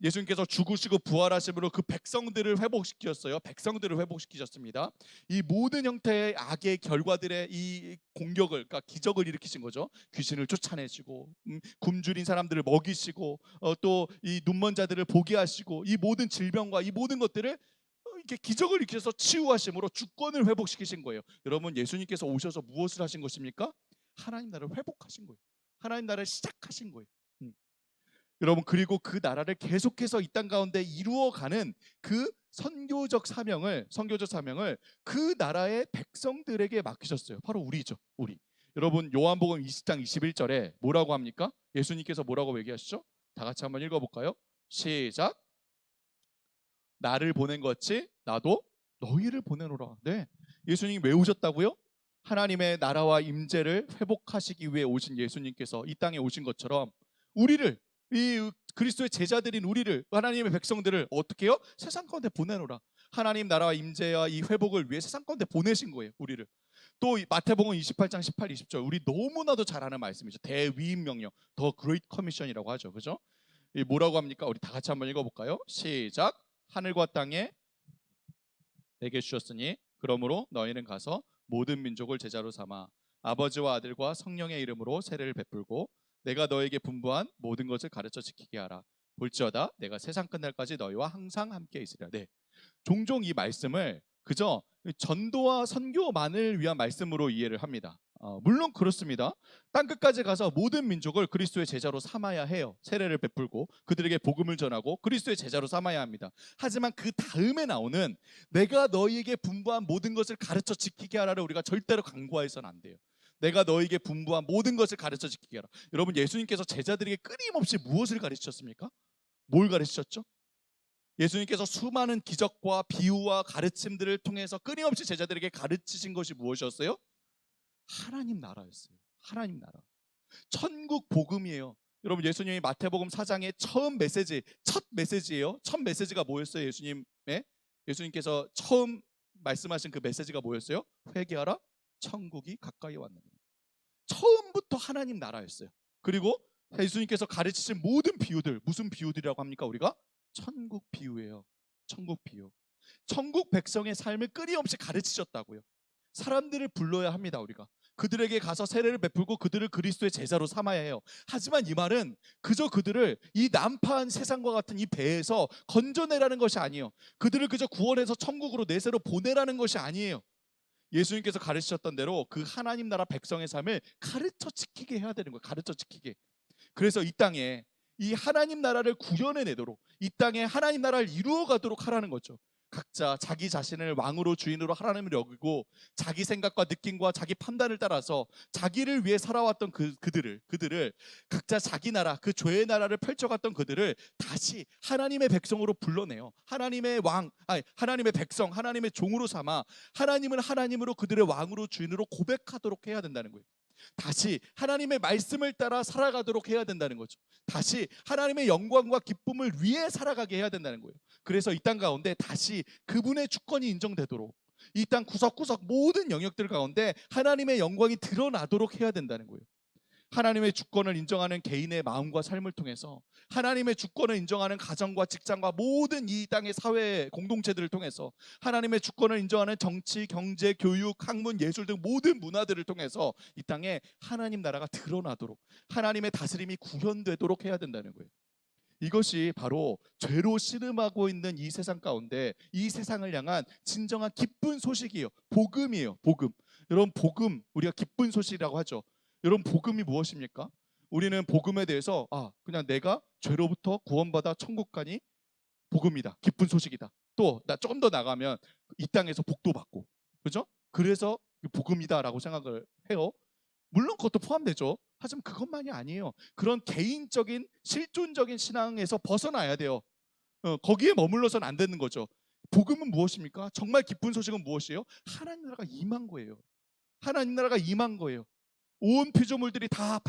예수님께서 죽으시고 부활하심으로 그 백성들을 회복시키셨어요. 백성들을 회복시키셨습니다. 이 모든 형태의 악의 결과들의 이 공격을, 그러니까 기적을 일으키신 거죠. 귀신을 쫓아내시고 굶주린 사람들을 먹이시고 또 이 눈먼 자들을 보게 하시고 이 모든 질병과 이 모든 것들을 이렇게 기적을 일으켜서 치유하심으로 주권을 회복시키신 거예요. 여러분, 예수님께서 오셔서 무엇을 하신 것입니까? 하나님 나라를 회복하신 거예요. 하나님 나라를 시작하신 거예요. 여러분, 그리고 그 나라를 계속해서 이 땅 가운데 이루어가는 그 선교적 사명을 그 나라의 백성들에게 맡기셨어요. 바로 우리죠, 우리. 여러분, 요한복음 20장 21절에 뭐라고 합니까? 예수님께서 뭐라고 얘기하시죠? 다 같이 한번 읽어볼까요? 시작. 나를 보낸 것 같이 나도 너희를 보내노라. 네, 예수님이 왜 오셨다고요? 하나님의 나라와 임재를 회복하시기 위해 오신 예수님께서 이 땅에 오신 것처럼 우리를, 이 그리스도의 제자들인 우리를, 하나님의 백성들을 어떻게 해요? 세상 가운데 보내노라. 하나님 나라와 임재와 이 회복을 위해 세상 가운데 보내신 거예요, 우리를. 또 마태복음 28장 18, 20절, 우리 너무나도 잘 아는 말씀이죠. 대위임 명령, 더 그레이트 커미션이라고 하죠. 그죠? 이 뭐라고 합니까? 우리 다 같이 한번 읽어볼까요? 시작. 하늘과 땅에 내게 주셨으니 그러므로 너희는 가서 모든 민족을 제자로 삼아 아버지와 아들과 성령의 이름으로 세례를 베풀고 내가 너에게 분부한 모든 것을 가르쳐 지키게 하라. 볼지어다 내가 세상 끝날까지 너희와 항상 함께 있으리라. 네, 종종 이 말씀을 그저 전도와 선교만을 위한 말씀으로 이해를 합니다. 물론 그렇습니다. 땅끝까지 가서 모든 민족을 그리스도의 제자로 삼아야 해요. 세례를 베풀고 그들에게 복음을 전하고 그리스도의 제자로 삼아야 합니다. 하지만 그 다음에 나오는 내가 너희에게 분부한 모든 것을 가르쳐 지키게 하라를 우리가 절대로 간과해서는 안 돼요. 내가 너희에게 분부한 모든 것을 가르쳐 지키게 하라. 여러분, 예수님께서 제자들에게 끊임없이 무엇을 가르치셨습니까? 뭘 가르치셨죠? 예수님께서 수많은 기적과 비유와 가르침들을 통해서 끊임없이 제자들에게 가르치신 것이 무엇이었어요? 하나님 나라였어요. 하나님 나라. 천국 복음이에요. 여러분, 예수님이 마태복음 4장의 첫 메시지예요. 첫 메시지가 뭐였어요? 예수님께서 처음 말씀하신 그 메시지가 뭐였어요? 회개하라, 천국이 가까이 왔느니라. 처음부터 하나님 나라였어요. 그리고 예수님께서 가르치신 모든 비유들, 무슨 비유들이라고 합니까? 우리가 천국 비유예요. 천국 비유. 천국 백성의 삶을 끊임없이 가르치셨다고요. 사람들을 불러야 합니다. 우리가 그들에게 가서 세례를 베풀고 그들을 그리스도의 제자로 삼아야 해요. 하지만 이 말은 그저 그들을 이 난파한 세상과 같은 이 배에서 건져내라는 것이 아니에요. 그들을 그저 구원해서 천국으로 내세로 보내라는 것이 아니에요. 예수님께서 가르치셨던 대로 그 하나님 나라 백성의 삶을 가르쳐 지키게 해야 되는 거예요. 가르쳐 지키게. 그래서 이 땅에 이 하나님 나라를 구현해내도록, 이 땅에 하나님 나라를 이루어가도록 하라는 거죠. 각자 자기 자신을 왕으로 주인으로 하나님을 여기고 자기 생각과 느낌과 자기 판단을 따라서 자기를 위해 살아왔던 그들을 각자 자기 나라, 그 죄의 나라를 펼쳐갔던 그들을 다시 하나님의 백성으로 불러내요. 하나님의 하나님의 백성, 하나님의 종으로 삼아 하나님을 하나님으로 그들의 왕으로 주인으로 고백하도록 해야 된다는 거예요. 다시 하나님의 말씀을 따라 살아가도록 해야 된다는 거죠. 다시 하나님의 영광과 기쁨을 위해 살아가게 해야 된다는 거예요. 그래서 이 땅 가운데 다시 그분의 주권이 인정되도록, 이 땅 구석구석 모든 영역들 가운데 하나님의 영광이 드러나도록 해야 된다는 거예요. 하나님의 주권을 인정하는 개인의 마음과 삶을 통해서, 하나님의 주권을 인정하는 가정과 직장과 모든 이 땅의 사회 공동체들을 통해서, 하나님의 주권을 인정하는 정치, 경제, 교육, 학문, 예술 등 모든 문화들을 통해서 이 땅에 하나님 나라가 드러나도록, 하나님의 다스림이 구현되도록 해야 된다는 거예요. 이것이 바로 죄로 씨름하고 있는 이 세상 가운데 이 세상을 향한 진정한 기쁜 소식이에요. 복음이에요. 복음. 여러분, 복음, 우리가 기쁜 소식이라고 하죠. 여러분, 복음이 무엇입니까? 우리는 복음에 대해서 그냥 내가 죄로부터 구원받아 천국 가니 복음이다, 기쁜 소식이다. 또 나 조금 더 나가면 이 땅에서 복도 받고, 그죠? 그래서 복음이다라고 생각을 해요. 물론 그것도 포함되죠. 하지만 그것만이 아니에요. 그런 개인적인 실존적인 신앙에서 벗어나야 돼요. 거기에 머물러서는 안 되는 거죠. 복음은 무엇입니까? 정말 기쁜 소식은 무엇이에요? 하나님 나라가 임한 거예요. 하나님 나라가 임한 거예요. 온 피조물들이 다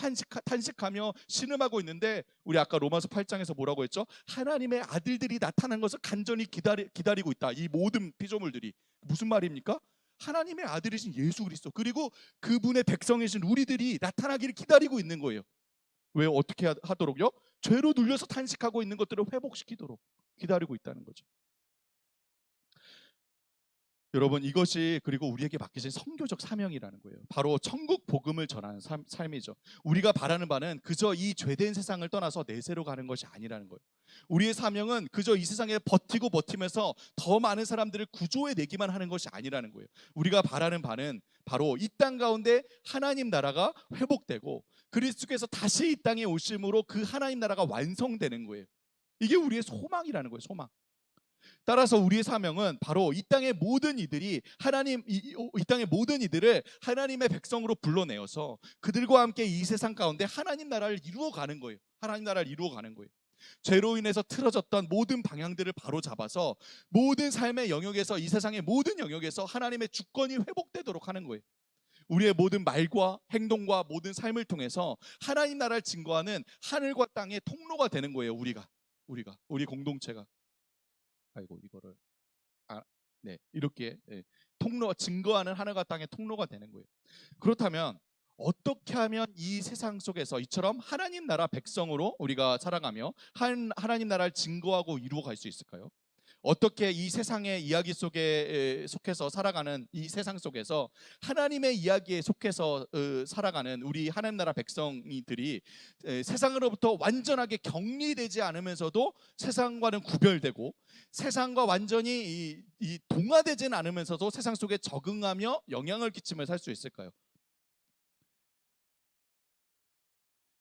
탄식하며 신음하고 있는데, 우리 아까 로마서 8장에서 뭐라고 했죠? 하나님의 아들들이 나타난 것을 간절히 기다리고 있다. 이 모든 피조물들이. 무슨 말입니까? 하나님의 아들이신 예수 그리스도, 그리고 그분의 백성이신 우리들이 나타나기를 기다리고 있는 거예요. 왜? 어떻게 하도록요? 죄로 눌려서 탄식하고 있는 것들을 회복시키도록 기다리고 있다는 거죠. 여러분, 이것이 그리고 우리에게 맡기신 선교적 사명이라는 거예요. 바로 천국 복음을 전하는 삶이죠. 우리가 바라는 바는 그저 이 죄된 세상을 떠나서 내세로 가는 것이 아니라는 거예요. 우리의 사명은 그저 이 세상에 버티면서 더 많은 사람들을 구조해 내기만 하는 것이 아니라는 거예요. 우리가 바라는 바는 바로 이 땅 가운데 하나님 나라가 회복되고 그리스도께서 다시 이 땅에 오심으로 그 하나님 나라가 완성되는 거예요. 이게 우리의 소망이라는 거예요. 소망. 따라서 우리의 사명은 바로 이 땅의 모든 이들이 이 땅의 모든 이들을 하나님의 백성으로 불러내어서 그들과 함께 이 세상 가운데 하나님 나라를 이루어가는 거예요. 하나님 나라를 이루어가는 거예요. 죄로 인해서 틀어졌던 모든 방향들을 바로 잡아서 모든 삶의 영역에서, 이 세상의 모든 영역에서 하나님의 주권이 회복되도록 하는 거예요. 우리의 모든 말과 행동과 모든 삶을 통해서 하나님 나라를 증거하는 하늘과 땅의 통로가 되는 거예요. 우리 공동체가. 이거를 이렇게 증거하는 하늘과 땅의 통로가 되는 거예요. 그렇다면 어떻게 하면 이 세상 속에서 이처럼 하나님 나라 백성으로 우리가 살아가며 하나님 나라를 증거하고 이루어갈 수 있을까요? 어떻게 이 세상의 이야기 속에 속해서 살아가는 이 세상 속에서 하나님의 이야기에 속해서 살아가는 우리 하나님 나라 백성이들이 세상으로부터 완전하게 격리되지 않으면서도 세상과는 구별되고, 세상과 완전히 동화되지는 않으면서도 세상 속에 적응하며 영향을 끼치며 살 수 있을까요?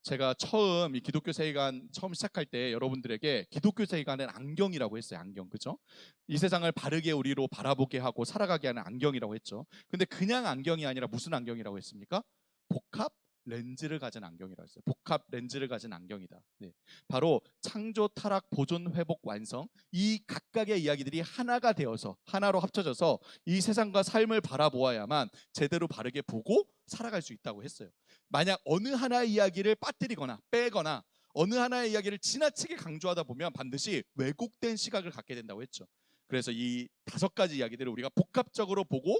제가 처음 이 기독교 세계관 처음 시작할 때 여러분들에게 기독교 세계관은 안경이라고 했어요. 안경, 그죠? 이 세상을 바르게 우리로 바라보게 하고 살아가게 하는 안경이라고 했죠. 근데 그냥 안경이 아니라 무슨 안경이라고 했습니까? 복합 렌즈를 가진 안경이라고 했어요. 복합 렌즈를 가진 안경이다. 네. 바로 창조, 타락, 보존, 회복, 완성, 이 각각의 이야기들이 하나가 되어서 하나로 합쳐져서 이 세상과 삶을 바라보아야만 제대로 바르게 보고 살아갈 수 있다고 했어요. 만약 어느 하나의 이야기를 빠뜨리거나 빼거나 어느 하나의 이야기를 지나치게 강조하다 보면 반드시 왜곡된 시각을 갖게 된다고 했죠. 그래서 이 5가지 이야기들을 우리가 복합적으로 보고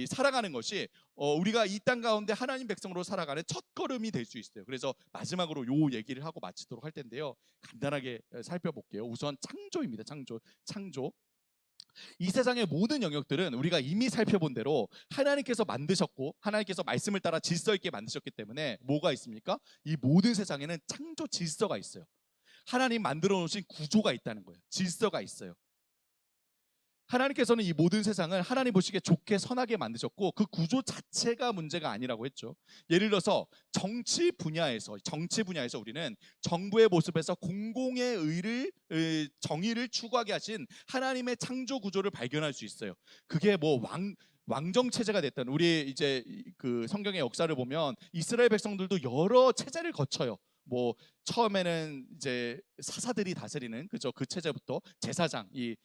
살아가는 것이 우리가 이 땅 가운데 하나님 백성으로 살아가는 첫걸음이 될 수 있어요. 그래서 마지막으로 요 얘기를 하고 마치도록 할 텐데요. 간단하게 살펴볼게요. 우선 창조입니다. 창조. 이 세상의 모든 영역들은 우리가 이미 살펴본 대로 하나님께서 만드셨고 하나님께서 말씀을 따라 질서 있게 만드셨기 때문에 뭐가 있습니까? 이 모든 세상에는 창조 질서가 있어요. 하나님 만들어 놓으신 구조가 있다는 거예요. 질서가 있어요. 하나님께서는 이 모든 세상을 하나님 보시기에 좋게 선하게 만드셨고 그 구조 자체가 문제가 아니라고 했죠. 예를 들어서 정치 분야에서 우리는 정부의 모습에서 공공의 정의를 추구하게 하신 하나님의 창조 구조를 발견할 수 있어요. 그게 뭐 왕정 체제가 됐던 우리 이제 그 성경의 역사를 보면 이스라엘 백성들도 여러 체제를 거쳐요. 뭐 처음에는 이제 사사들이 다스리는 그 체제부터 제사장 이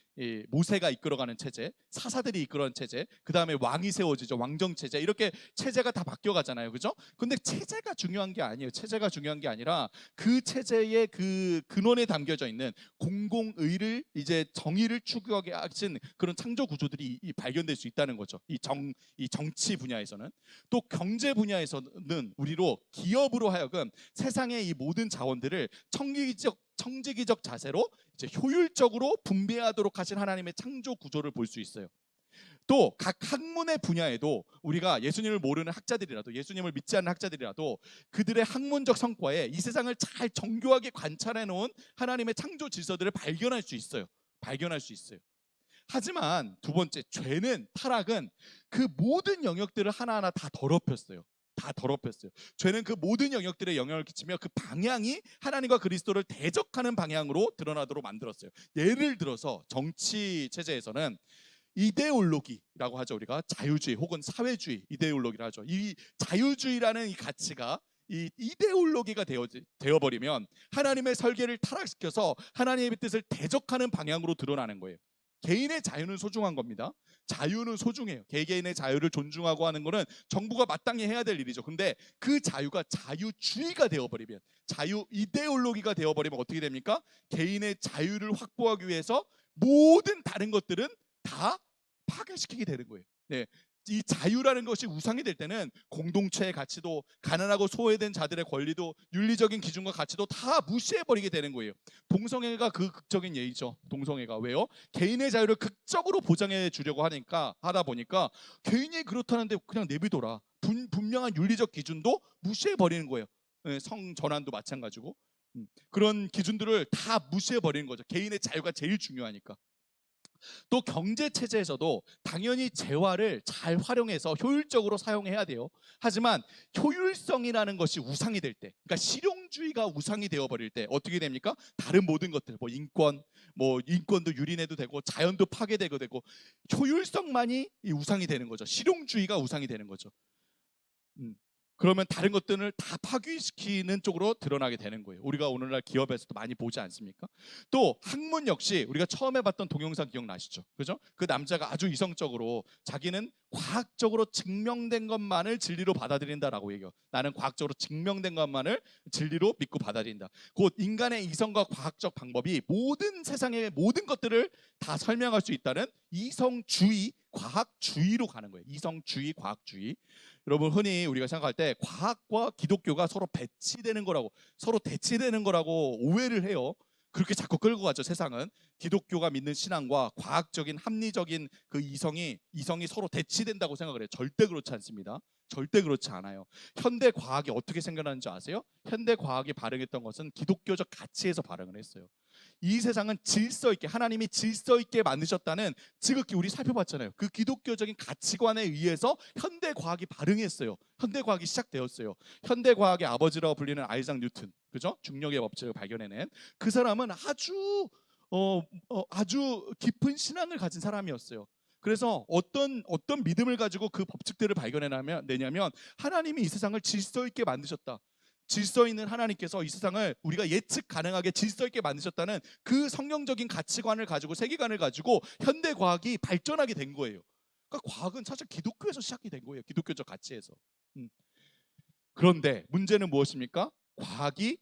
모세가 이끌어가는 체제, 사사들이 이끌어가는 체제, 그 다음에 왕이 세워지죠. 왕정 체제. 이렇게 체제가 다 바뀌어가잖아요, 그죠? 근데 체제가 중요한 게 아니에요. 체제가 중요한 게 아니라 그 체제의 그 근원에 담겨져 있는 공공의를 이제 정의를 추구하게 하신 그런 창조 구조들이 발견될 수 있다는 거죠. 이 정치 분야에서는. 또 경제 분야에서는 우리로 기업으로 하여금 세상의 이 모든 자원들을 청지기적 자세로 이제 효율적으로 분배하도록 하신 하나님의 창조 구조를 볼 수 있어요. 또 각 학문의 분야에도 우리가 예수님을 모르는 학자들이라도 예수님을 믿지 않는 학자들이라도 그들의 학문적 성과에 이 세상을 잘 정교하게 관찰해 놓은 하나님의 창조 질서들을 발견할 수 있어요. 하지만 두 번째, 타락은 그 모든 영역들을 하나하나 다 더럽혔어요. 죄는 그 모든 영역들에 영향을 끼치며 그 방향이 하나님과 그리스도를 대적하는 방향으로 드러나도록 만들었어요. 예를 들어서 정치 체제에서는 이데올로기라고 하죠. 우리가 자유주의 혹은 사회주의 이데올로기를 하죠. 이 자유주의라는 이 가치가 이 이데올로기가 되어버리면 하나님의 설계를 타락시켜서 하나님의 뜻을 대적하는 방향으로 드러나는 거예요. 개인의 자유는 소중한 겁니다. 자유는 소중해요. 개개인의 자유를 존중하고 하는 거는 정부가 마땅히 해야 될 일이죠. 근데 그 자유가 자유주의가 되어버리면, 자유 이데올로기가 되어버리면 어떻게 됩니까? 개인의 자유를 확보하기 위해서 모든 다른 것들은 다 파괴시키게 되는 거예요. 네. 이 자유라는 것이 우상이 될 때는 공동체의 가치도, 가난하고 소외된 자들의 권리도, 윤리적인 기준과 가치도 다 무시해버리게 되는 거예요. 동성애가 그 극적인 예이죠. 동성애가 왜요? 개인의 자유를 극적으로 보장해 주려고 하다 보니까 개인이 그렇다는데 그냥 내비둬라. 분명한 윤리적 기준도 무시해버리는 거예요. 성 전환도 마찬가지고 그런 기준들을 다 무시해버리는 거죠. 개인의 자유가 제일 중요하니까. 또 경제 체제에서도 당연히 재화를 잘 활용해서 효율적으로 사용해야 돼요. 하지만 효율성이라는 것이 우상이 될 때, 그러니까 실용주의가 우상이 되어버릴 때 어떻게 됩니까? 다른 모든 것들, 인권도 유린해도 되고 자연도 파괴되고 되고 효율성만이 이 우상이 되는 거죠. 실용주의가 우상이 되는 거죠. 그러면 다른 것들을 다 파괴시키는 쪽으로 드러나게 되는 거예요. 우리가 오늘날 기업에서도 많이 보지 않습니까? 또 학문 역시 우리가 처음에 봤던 동영상 기억나시죠? 그죠? 그 남자가 아주 이성적으로 자기는 과학적으로 증명된 것만을 진리로 받아들인다라고 얘기해요. 나는 과학적으로 증명된 것만을 진리로 믿고 받아들인다. 곧 인간의 이성과 과학적 방법이 모든 세상의 모든 것들을 다 설명할 수 있다는 이성주의, 과학주의로 가는 거예요. 이성주의, 과학주의. 여러분 흔히 우리가 생각할 때 과학과 기독교가 서로 대치되는 거라고 오해를 해요. 그렇게 자꾸 끌고 가죠. 세상은 기독교가 믿는 신앙과 과학적인 합리적인 그 이성이 서로 대치된다고 생각을 해요. 절대 그렇지 않습니다. 절대 그렇지 않아요. 현대 과학이 어떻게 생겨나는지 아세요? 현대 과학이 발행했던 것은 기독교적 가치에서 발행을 했어요. 이 세상은 질서 있게, 하나님이 질서 있게 만드셨다는 지극히 우리 살펴봤잖아요. 그 기독교적인 가치관에 의해서 현대 과학이 발흥했어요. 현대 과학이 시작되었어요. 현대 과학의 아버지라고 불리는 아이작 뉴턴, 그죠? 중력의 법칙을 발견해낸 그 사람은 아주 깊은 신앙을 가진 사람이었어요. 그래서 어떤 믿음을 가지고 그 법칙들을 발견해내냐면 하나님이 이 세상을 질서 있게 만드셨다. 질서 있는 하나님께서 이 세상을 우리가 예측 가능하게 질서 있게 만드셨다는 그 성경적인 가치관을 가지고, 세계관을 가지고 현대 과학이 발전하게 된 거예요. 그러니까 과학은 사실 기독교에서 시작이 된 거예요. 기독교적 가치에서. 그런데 문제는 무엇입니까? 과학이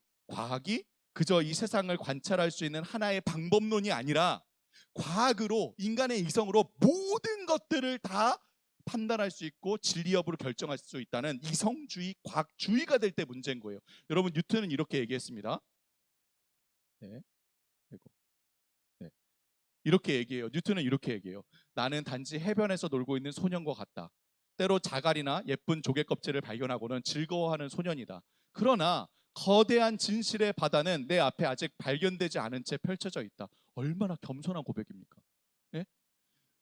그저 이 세상을 관찰할 수 있는 하나의 방법론이 아니라 과학으로, 인간의 이성으로 모든 것들을 다 판단할 수 있고 진리 여부를 결정할 수 있다는 이성주의, 과학주의가 될 때 문제인 거예요. 여러분, 뉴턴은 이렇게 얘기했습니다. 네. 네. 이렇게 얘기해요. 뉴턴은 이렇게 얘기해요. 나는 단지 해변에서 놀고 있는 소년과 같다. 때로 자갈이나 예쁜 조개 껍질을 발견하고는 즐거워하는 소년이다. 그러나 거대한 진실의 바다는 내 앞에 아직 발견되지 않은 채 펼쳐져 있다. 얼마나 겸손한 고백입니까? 예?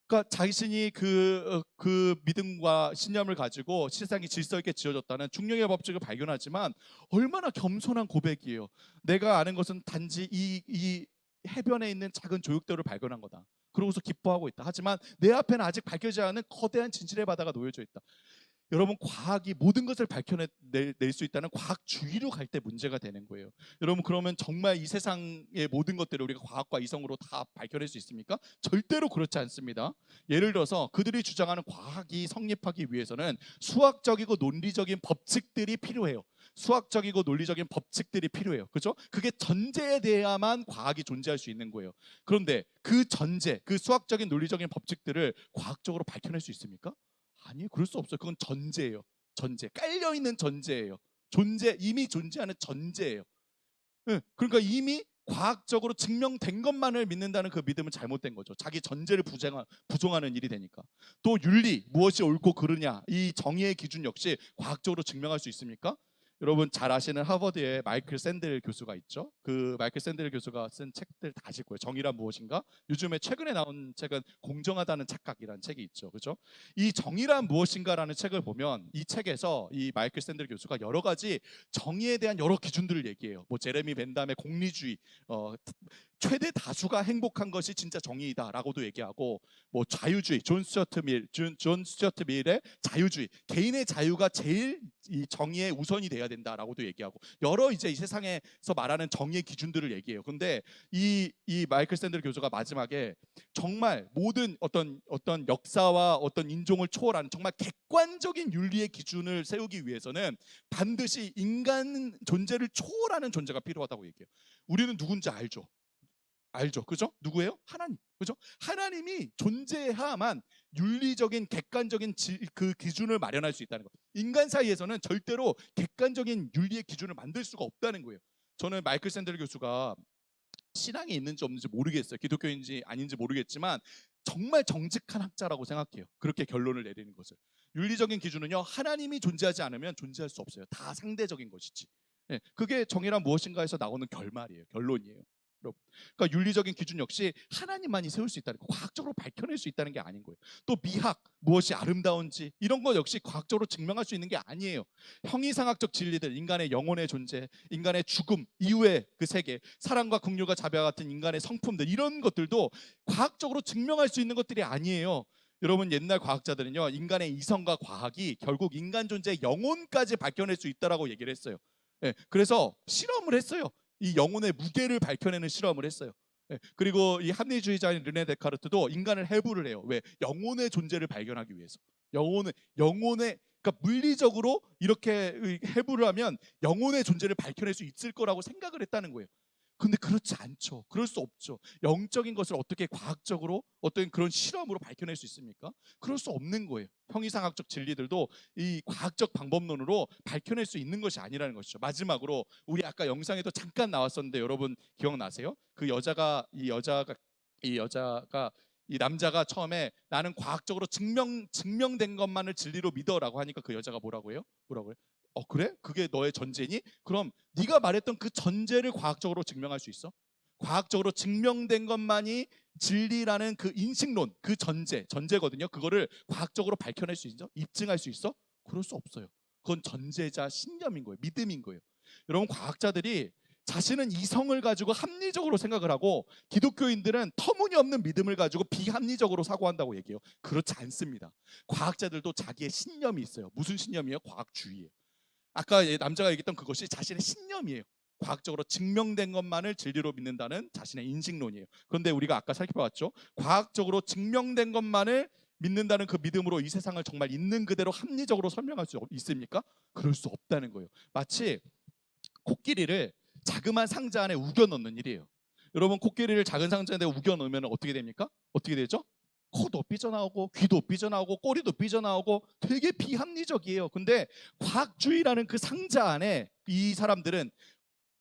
그러니까 자신이 그 믿음과 신념을 가지고 세상이 질서 있게 지어졌다는 중력의 법칙을 발견하지만 얼마나 겸손한 고백이에요. 내가 아는 것은 단지 이 해변에 있는 작은 조육대를 발견한 거다. 그러고서 기뻐하고 있다. 하지만 내 앞에는 아직 밝혀지지 않은 거대한 진실의 바다가 놓여져 있다. 여러분, 과학이 모든 것을 밝혀낼 수 있다는 과학주의로 갈 때 문제가 되는 거예요. 여러분, 그러면 정말 이 세상의 모든 것들을 우리가 과학과 이성으로 다 밝혀낼 수 있습니까? 절대로 그렇지 않습니다. 예를 들어서 그들이 주장하는 과학이 성립하기 위해서는 수학적이고 논리적인 법칙들이 필요해요. 수학적이고 논리적인 법칙들이 필요해요. 그렇죠? 그게 전제에 대해야만 과학이 존재할 수 있는 거예요. 그런데 그 전제, 그 수학적인 논리적인 법칙들을 과학적으로 밝혀낼 수 있습니까? 아니요, 그럴 수 없어요. 그건 전제예요. 전제, 깔려 있는 전제예요. 이미 존재하는 전제예요. 그러니까 이미 과학적으로 증명된 것만을 믿는다는 그 믿음은 잘못된 거죠. 자기 전제를 부정하는 일이 되니까. 또 윤리, 무엇이 옳고 그르냐, 이 정의의 기준 역시 과학적으로 증명할 수 있습니까? 여러분 잘 아시는 하버드의 마이클 샌델 교수가 있죠. 그 마이클 샌델 교수가 쓴 책들 다 아실 거예요. 정의란 무엇인가? 요즘에 최근에 나온 책은 공정하다는 착각이라는 책이 있죠. 그렇죠? 이 정의란 무엇인가라는 책을 보면 이 책에서 이 마이클 샌델 교수가 여러 가지 정의에 대한 여러 기준들을 얘기해요. 뭐 제레미 벤담의 공리주의, 최대 다수가 행복한 것이 진짜 정의이다라고도 얘기하고, 뭐 자유주의, 존 스튜어트 밀의 자유주의, 개인의 자유가 제일 이 정의의 우선이 돼야 된다라고도 얘기하고, 여러 이제 이 세상에서 말하는 정의의 기준들을 얘기해요. 근데 이 마이클 샌델 교수가 마지막에 정말 모든 어떤 역사와 어떤 인종을 초월하는 정말 객관적인 윤리의 기준을 세우기 위해서는 반드시 인간 존재를 초월하는 존재가 필요하다고 얘기해요. 우리는 누군지 알죠? 그죠? 누구예요? 하나님. 그죠? 하나님이 존재해야만 윤리적인 객관적인 그 기준을 마련할 수 있다는 거예요. 인간 사이에서는 절대로 객관적인 윤리의 기준을 만들 수가 없다는 거예요. 저는 마이클 샌델 교수가 신앙이 있는지 없는지 모르겠어요. 기독교인지 아닌지 모르겠지만 정말 정직한 학자라고 생각해요. 그렇게 결론을 내리는 것을. 윤리적인 기준은요, 하나님이 존재하지 않으면 존재할 수 없어요. 다 상대적인 것이지. 그게 정의란 무엇인가에서 나오는 결론이에요. 그러니까 윤리적인 기준 역시 하나님만이 세울 수 있다는 거, 과학적으로 밝혀낼 수 있다는 게 아닌 거예요. 또 미학, 무엇이 아름다운지 이런 것 역시 과학적으로 증명할 수 있는 게 아니에요. 형이상학적 진리들, 인간의 영혼의 존재, 인간의 죽음 이후의 그 세계, 사랑과 긍휼과 자비와 같은 인간의 성품들, 이런 것들도 과학적으로 증명할 수 있는 것들이 아니에요. 여러분, 옛날 과학자들은요, 인간의 이성과 과학이 결국 인간 존재의 영혼까지 밝혀낼 수 있다라고 얘기를 했어요. 그래서 실험을 했어요. 이 영혼의 무게를 밝혀내는 실험을 했어요. 그리고 이 합리주의자인 르네 데카르트도 인간을 해부를 해요. 왜? 영혼의 존재를 발견하기 위해서. 영혼의 그러니까 물리적으로 이렇게 해부를 하면 영혼의 존재를 밝혀낼 수 있을 거라고 생각을 했다는 거예요. 근데 그렇지 않죠. 그럴 수 없죠. 영적인 것을 어떻게 과학적으로 어떤 그런 실험으로 밝혀낼 수 있습니까? 그럴 수 없는 거예요. 형이상학적 진리들도 이 과학적 방법론으로 밝혀낼 수 있는 것이 아니라는 것이죠. 마지막으로 우리 아까 영상에도 잠깐 나왔었는데 여러분 기억나세요? 이 남자가 처음에 나는 과학적으로 증명된 것만을 진리로 믿어라고 하니까 그 여자가 뭐라고 해요? 그래? 그게 너의 전제니? 그럼 네가 말했던 그 전제를 과학적으로 증명할 수 있어? 과학적으로 증명된 것만이 진리라는 그 인식론, 그 전제거든요. 그거를 과학적으로 밝혀낼 수 있어? 입증할 수 있어? 그럴 수 없어요. 그건 전제자 신념인 거예요. 믿음인 거예요. 여러분, 과학자들이 자신은 이성을 가지고 합리적으로 생각을 하고 기독교인들은 터무니없는 믿음을 가지고 비합리적으로 사고한다고 얘기해요. 그렇지 않습니다. 과학자들도 자기의 신념이 있어요. 무슨 신념이에요? 과학주의예요. 아까 남자가 얘기했던 그것이 자신의 신념이에요. 과학적으로 증명된 것만을 진리로 믿는다는 자신의 인식론이에요. 그런데 우리가 아까 살펴봤죠. 과학적으로 증명된 것만을 믿는다는 그 믿음으로 이 세상을 정말 있는 그대로 합리적으로 설명할 수 있습니까? 그럴 수 없다는 거예요. 마치 코끼리를 자그마한 상자 안에 우겨 넣는 일이에요. 여러분, 코끼리를 작은 상자 안에 우겨 넣으면 어떻게 됩니까? 어떻게 되죠? 코도 삐져나오고 귀도 삐져나오고 꼬리도 삐져나오고 되게 비합리적이에요. 근데 과학주의라는 그 상자 안에 이 사람들은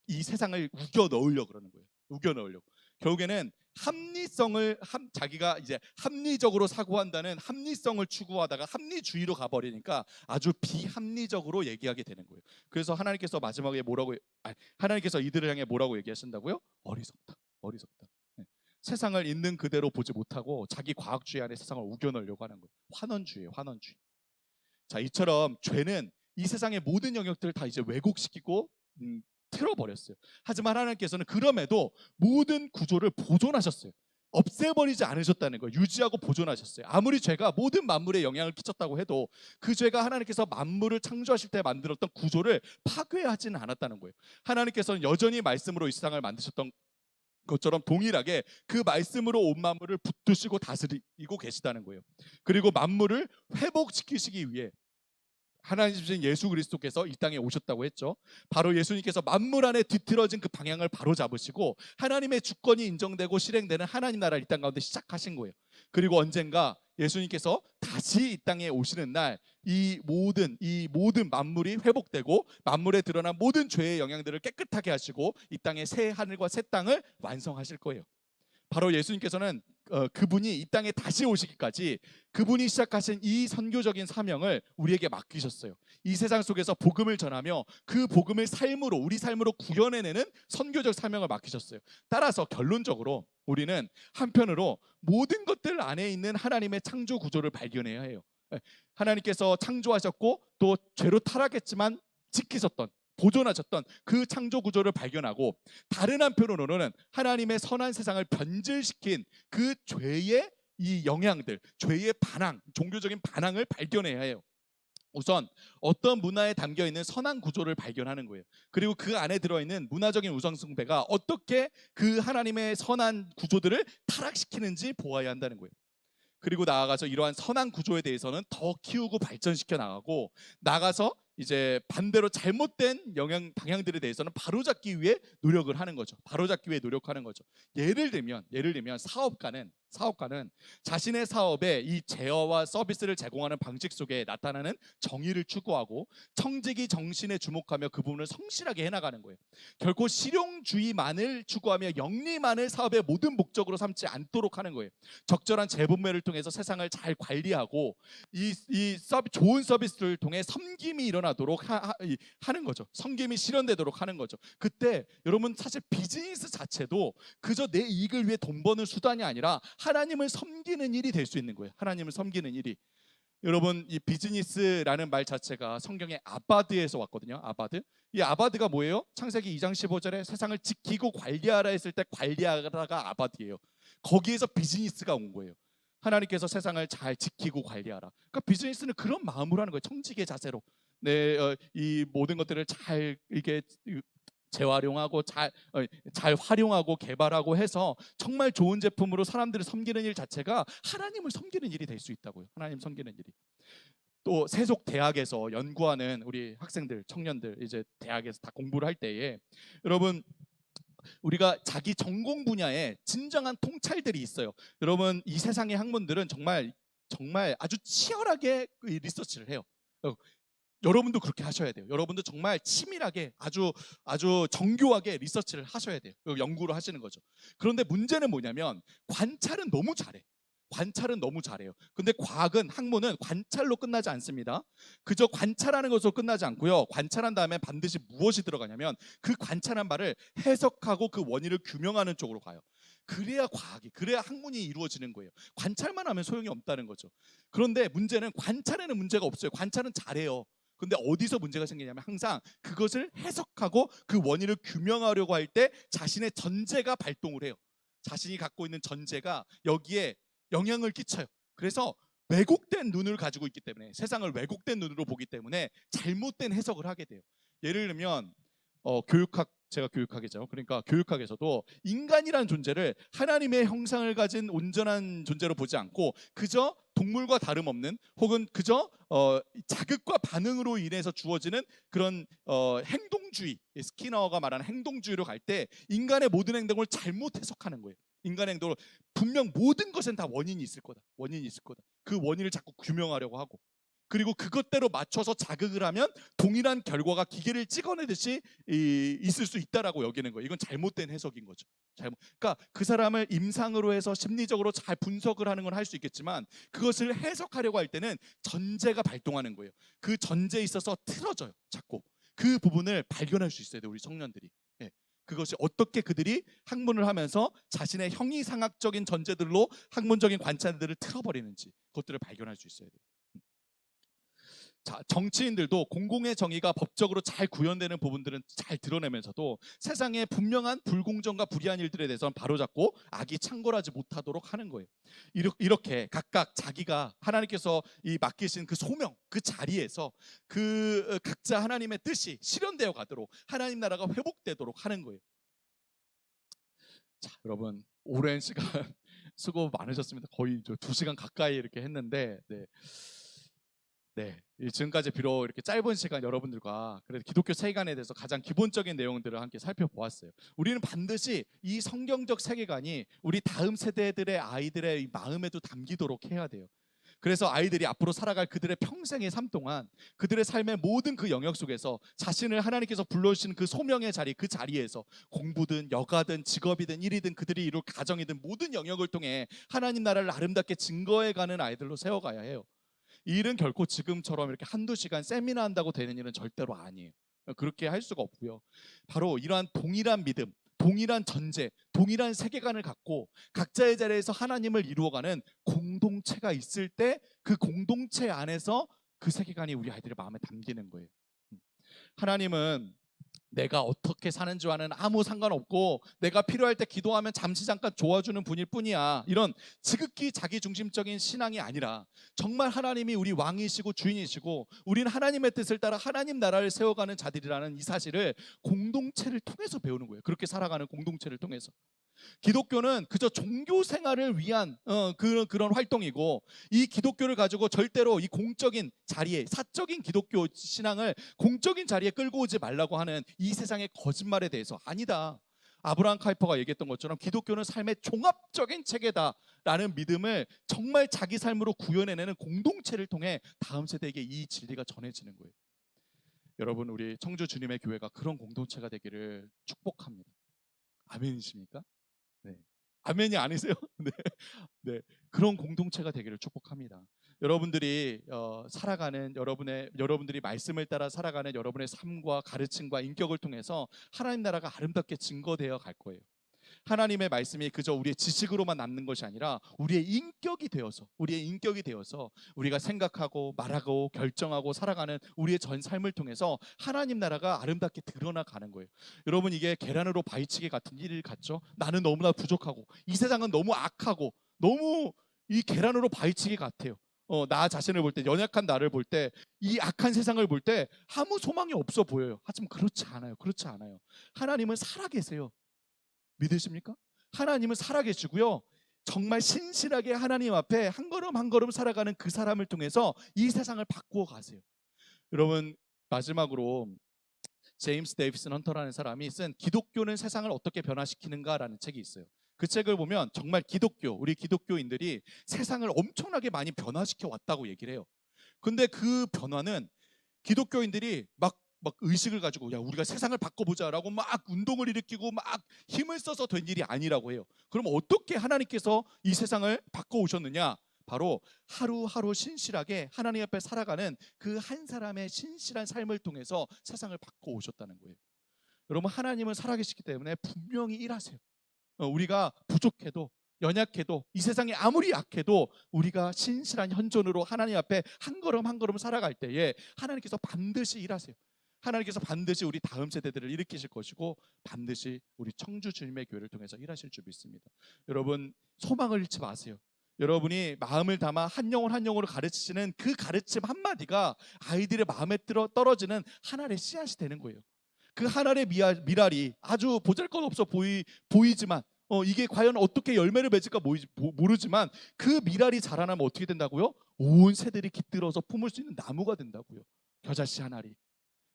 이 세상을 우겨 넣으려고 그러는 거예요. 우겨 넣으려고. 결국에는 합리성을 자기가 이제 합리적으로 사고한다는 합리성을 추구하다가 합리주의로 가버리니까 아주 비합리적으로 얘기하게 되는 거예요. 그래서 하나님께서 마지막에 하나님께서 이들을 향해 뭐라고 얘기하신다고요? 어리석다, 어리석다. 네. 세상을 있는 그대로 보지 못하고 자기 과학주의 안에 세상을 우겨 넣으려고 하는 거예요. 환원주의예요, 환원주의. 자, 이처럼 죄는 이 세상의 모든 영역들을 다 이제 왜곡시키고 틀어버렸어요. 하지만 하나님께서는 그럼에도 모든 구조를 보존하셨어요. 없애버리지 않으셨다는 거예요. 유지하고 보존하셨어요. 아무리 죄가 모든 만물에 영향을 끼쳤다고 해도 그 죄가 하나님께서 만물을 창조하실 때 만들었던 구조를 파괴하지는 않았다는 거예요. 하나님께서는 여전히 말씀으로 이 세상을 만드셨던 것처럼 동일하게 그 말씀으로 온 만물을 붙드시고 다스리고 계시다는 거예요. 그리고 만물을 회복시키시기 위해 하나님이신 예수 그리스도께서 이 땅에 오셨다고 했죠. 바로 예수님께서 만물 안에 뒤틀어진 그 방향을 바로 잡으시고 하나님의 주권이 인정되고 실행되는 하나님 나라를 이 땅 가운데 시작하신 거예요. 그리고 언젠가 예수님께서 다시 이 땅에 오시는 날 이 모든 만물이 회복되고 만물에 드러난 모든 죄의 영향들을 깨끗하게 하시고 이 땅에 새 하늘과 새 땅을 완성하실 거예요. 바로 예수님께서는 그분이 이 땅에 다시 오시기까지 그분이 시작하신 이 선교적인 사명을 우리에게 맡기셨어요. 이 세상 속에서 복음을 전하며 그 복음을 삶으로, 우리 삶으로 구현해내는 선교적 사명을 맡기셨어요. 따라서 결론적으로 우리는 한편으로 모든 것들 안에 있는 하나님의 창조 구조를 발견해야 해요. 하나님께서 창조하셨고 또 죄로 타락했지만 지키셨던, 보존하셨던 그 창조 구조를 발견하고, 다른 한편으로는 하나님의 선한 세상을 변질시킨 그 죄의 이 영향들, 죄의 반항, 종교적인 반항을 발견해야 해요. 우선 어떤 문화에 담겨있는 선한 구조를 발견하는 거예요. 그리고 그 안에 들어있는 문화적인 우상숭배가 어떻게 그 하나님의 선한 구조들을 타락시키는지 보아야 한다는 거예요. 그리고 나아가서 이러한 선한 구조에 대해서는 더 키우고 발전시켜 나가서 이제 반대로 잘못된 방향들에 대해서는 바로잡기 위해 노력을 하는 거죠. 바로잡기 위해 노력하는 거죠. 예를 들면 사업가는 자신의 사업에 이 제어와 서비스를 제공하는 방식 속에 나타나는 정의를 추구하고 청지기 정신에 주목하며 그 부분을 성실하게 해나가는 거예요. 결코 실용주의만을 추구하며 영리만을 사업의 모든 목적으로 삼지 않도록 하는 거예요. 적절한 재분배를 통해서 세상을 잘 관리하고 좋은 서비스를 통해 섬김이 일어나도록 하는 거죠. 섬김이 실현되도록 하는 거죠. 그때 여러분, 사실 비즈니스 자체도 그저 내 이익을 위해 돈 버는 수단이 아니라 하나님을 섬기는 일이 될 수 있는 거예요. 하나님을 섬기는 일이. 여러분, 이 비즈니스라는 말 자체가 성경의 아바드에서 왔거든요. 아바드. 이 아바드가 뭐예요? 창세기 2장 15절에 세상을 지키고 관리하라 했을 때 관리하라가 아바드예요. 거기에서 비즈니스가 온 거예요. 하나님께서 세상을 잘 지키고 관리하라. 그러니까 비즈니스는 그런 마음으로 하는 거예요. 청지기의 자세로. 이 모든 것들을 잘 이렇게 재활용하고 잘 활용하고 개발하고 해서 정말 좋은 제품으로 사람들을 섬기는 일 자체가 하나님을 섬기는 일이 될 수 있다고요. 하나님 섬기는 일이. 또 세속 대학에서 연구하는 우리 학생들, 청년들, 이제 대학에서 다 공부를 할 때에 여러분, 우리가 자기 전공 분야에 진정한 통찰들이 있어요. 여러분, 이 세상의 학문들은 정말 아주 치열하게 리서치를 해요. 여러분도 그렇게 하셔야 돼요. 여러분도 정말 치밀하게 아주 정교하게 리서치를 하셔야 돼요. 연구를 하시는 거죠. 그런데 문제는 뭐냐면 관찰은 너무 잘해. 관찰은 너무 잘해요. 근데 과학은, 학문은 관찰로 끝나지 않습니다. 그저 관찰하는 것으로 끝나지 않고요. 관찰한 다음에 반드시 무엇이 들어가냐면 그 관찰한 바를 해석하고 그 원인을 규명하는 쪽으로 가요. 그래야 과학이, 그래야 학문이 이루어지는 거예요. 관찰만 하면 소용이 없다는 거죠. 그런데 문제는 관찰에는 문제가 없어요. 관찰은 잘해요. 근데 어디서 문제가 생기냐면 항상 그것을 해석하고 그 원인을 규명하려고 할 때 자신의 전제가 발동을 해요. 자신이 갖고 있는 전제가 여기에 영향을 끼쳐요. 그래서 왜곡된 눈을 가지고 있기 때문에, 세상을 왜곡된 눈으로 보기 때문에 잘못된 해석을 하게 돼요. 예를 들면 제가 교육학이죠. 그러니까 교육학에서도 인간이라는 존재를 하나님의 형상을 가진 온전한 존재로 보지 않고 그저 동물과 다름없는, 혹은 그저 자극과 반응으로 인해서 주어지는 그런 행동주의, 스키너가 말하는 행동주의로 갈 때 인간의 모든 행동을 잘못 해석하는 거예요. 인간의 행동을 분명 모든 것엔 다 원인이 있을 거다. 원인이 있을 거다. 그 원인을 자꾸 규명하려고 하고, 그리고 그것대로 맞춰서 자극을 하면 동일한 결과가 기계를 찍어내듯이 있을 수 있다라고 여기는 거예요. 이건 잘못된 해석인 거죠. 그러니까 그 사람을 임상으로 해서 심리적으로 잘 분석을 하는 건 할 수 있겠지만 그것을 해석하려고 할 때는 전제가 발동하는 거예요. 그 전제에 있어서 틀어져요. 자꾸 그 부분을 발견할 수 있어야 돼요. 우리 청년들이. 예. 그것이 어떻게 그들이 학문을 하면서 자신의 형이상학적인 전제들로 학문적인 관찰들을 틀어버리는지, 그것들을 발견할 수 있어야 돼요. 자, 정치인들도 공공의 정의가 법적으로 잘 구현되는 부분들은 잘 드러내면서도 세상의 분명한 불공정과 불의한 일들에 대해서는 바로잡고 악이 창궐하지 못하도록 하는 거예요. 이렇게 각각 자기가 하나님께서 이 맡기신 그 소명, 그 자리에서 그 각자 하나님의 뜻이 실현되어 가도록, 하나님 나라가 회복되도록 하는 거예요. 자, 여러분 오랜 시간 수고 많으셨습니다. 거의 2시간 가까이 이렇게 했는데, 지금까지 비록 이렇게 짧은 시간 여러분들과 그래도 기독교 세계관에 대해서 가장 기본적인 내용들을 함께 살펴보았어요. 우리는 반드시 이 성경적 세계관이 우리 다음 세대들의 아이들의 이 마음에도 담기도록 해야 돼요. 그래서 아이들이 앞으로 살아갈 그들의 평생의 삶 동안 그들의 삶의 모든 그 영역 속에서 자신을 하나님께서 불러주신 그 소명의 자리, 그 자리에서 공부든 여가든 직업이든 일이든 그들이 이룰 가정이든 모든 영역을 통해 하나님 나라를 아름답게 증거해가는 아이들로 세워가야 해요. 이 일은 결코 지금처럼 이렇게 한두 시간 세미나 한다고 되는 일은 절대로 아니에요. 그렇게 할 수가 없고요. 바로 이러한 동일한 믿음, 동일한 전제, 동일한 세계관을 갖고 각자의 자리에서 하나님을 이루어가는 공동체가 있을 때 그 공동체 안에서 그 세계관이 우리 아이들의 마음에 담기는 거예요. 하나님은 내가 어떻게 사는지와는 아무 상관없고 내가 필요할 때 기도하면 잠시 잠깐 도와주는 분일 뿐이야, 이런 지극히 자기중심적인 신앙이 아니라 정말 하나님이 우리 왕이시고 주인이시고 우리는 하나님의 뜻을 따라 하나님 나라를 세워가는 자들이라는 이 사실을 공동체를 통해서 배우는 거예요. 그렇게 살아가는 공동체를 통해서. 기독교는 그저 종교 생활을 위한 그런 활동이고, 이 기독교를 가지고 절대로 이 공적인 자리에, 사적인 기독교 신앙을 공적인 자리에 끌고 오지 말라고 하는 이 세상의 거짓말에 대해서 아니다. 아브라함 카이퍼가 얘기했던 것처럼 기독교는 삶의 종합적인 체계다라는 믿음을 정말 자기 삶으로 구현해내는 공동체를 통해 다음 세대에게 이 진리가 전해지는 거예요. 여러분, 우리 청주 주님의 교회가 그런 공동체가 되기를 축복합니다. 아멘이십니까? 네. 아멘이 아니세요? 네. 그런 공동체가 되기를 축복합니다. 여러분들이 살아가는 여러분들이 말씀을 따라 살아가는 여러분의 삶과 가르침과 인격을 통해서 하나님 나라가 아름답게 증거되어 갈 거예요. 하나님의 말씀이 그저 우리의 지식으로만 남는 것이 아니라 우리의 인격이 되어서 우리가 생각하고 말하고 결정하고 살아가는 우리의 전 삶을 통해서 하나님 나라가 아름답게 드러나 가는 거예요. 여러분, 이게 계란으로 바위치기 같은 일 같죠? 나는 너무나 부족하고 이 세상은 너무 악하고 너무 이 계란으로 바위치기 같아요. 나 자신을 볼 때, 연약한 나를 볼 때, 이 악한 세상을 볼 때 아무 소망이 없어 보여요. 하지만 그렇지 않아요. 하나님은 살아계세요. 믿으십니까? 하나님은 살아계시고요, 정말 신실하게 하나님 앞에 한 걸음 한 걸음 살아가는 그 사람을 통해서 이 세상을 바꾸어 가세요. 여러분, 마지막으로 제임스 데이비슨 헌터라는 사람이 쓴 기독교는 세상을 어떻게 변화시키는가라는 책이 있어요. 그 책을 보면 정말 우리 기독교인들이 세상을 엄청나게 많이 변화시켜 왔다고 얘기를 해요. 근데 그 변화는 기독교인들이 막 막 의식을 가지고 야 우리가 세상을 바꿔보자라고 막 운동을 일으키고 막 힘을 써서 된 일이 아니라고 해요. 그럼 어떻게 하나님께서 이 세상을 바꿔오셨느냐? 바로 하루하루 신실하게 하나님 앞에 살아가는 그 한 사람의 신실한 삶을 통해서 세상을 바꿔오셨다는 거예요. 여러분, 하나님은 살아계시기 때문에 분명히 일하세요. 우리가 부족해도 연약해도 이 세상이 아무리 약해도 우리가 신실한 현존으로 하나님 앞에 한 걸음 한 걸음 살아갈 때에 하나님께서 반드시 일하세요. 하나님께서 반드시 우리 다음 세대들을 일으키실 것이고 반드시 우리 청주 주님의 교회를 통해서 일하실 줄 믿습니다. 여러분, 소망을 잃지 마세요. 여러분이 마음을 담아 한 영혼 한 영혼을 가르치시는 그 가르침 한마디가 아이들의 마음에 떨어지는 하나의 씨앗이 되는 거예요. 그 하나의 미랄이 아주 보잘것없어 보이지만 이게 과연 어떻게 열매를 맺을까 모르지만 그 미랄이 자라나면 어떻게 된다고요? 온 세들이 깃들어서 품을 수 있는 나무가 된다고요. 겨자씨 한 알이.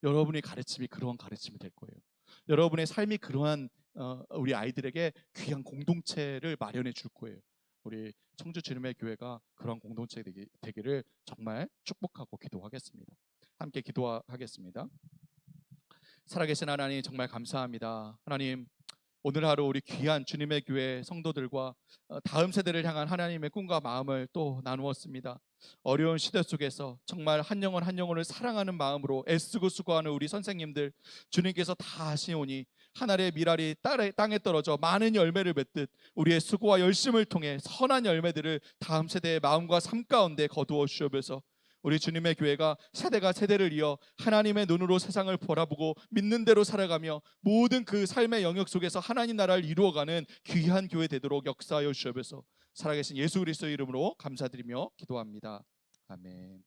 여러분의 가르침이 그러한 가르침이 될 거예요. 여러분의 삶이 그러한 우리 아이들에게 귀한 공동체를 마련해 줄 거예요. 우리 청주 주님의 교회가 그런 공동체 되기를 정말 축복하고 기도하겠습니다. 함께 기도하겠습니다. 살아계신 하나님, 정말 감사합니다. 하나님, 오늘 하루 우리 귀한 주님의 교회 성도들과 다음 세대를 향한 하나님의 꿈과 마음을 또 나누었습니다. 어려운 시대 속에서 정말 한 영혼 한 영혼을 사랑하는 마음으로 애쓰고 수고하는 우리 선생님들, 주님께서 다 하시오니 하늘의 미랄이 땅에 떨어져 많은 열매를 맺듯 우리의 수고와 열심을 통해 선한 열매들을 다음 세대의 마음과 삶 가운데 거두어 주옵소서. 우리 주님의 교회가 세대가 세대를 이어 하나님의 눈으로 세상을 바라보고 믿는 대로 살아가며 모든 그 삶의 영역 속에서 하나님 나라를 이루어가는 귀한 교회 되도록 역사하여 주옵소서. 살아계신 예수 그리스도의 이름으로 감사드리며 기도합니다. 아멘.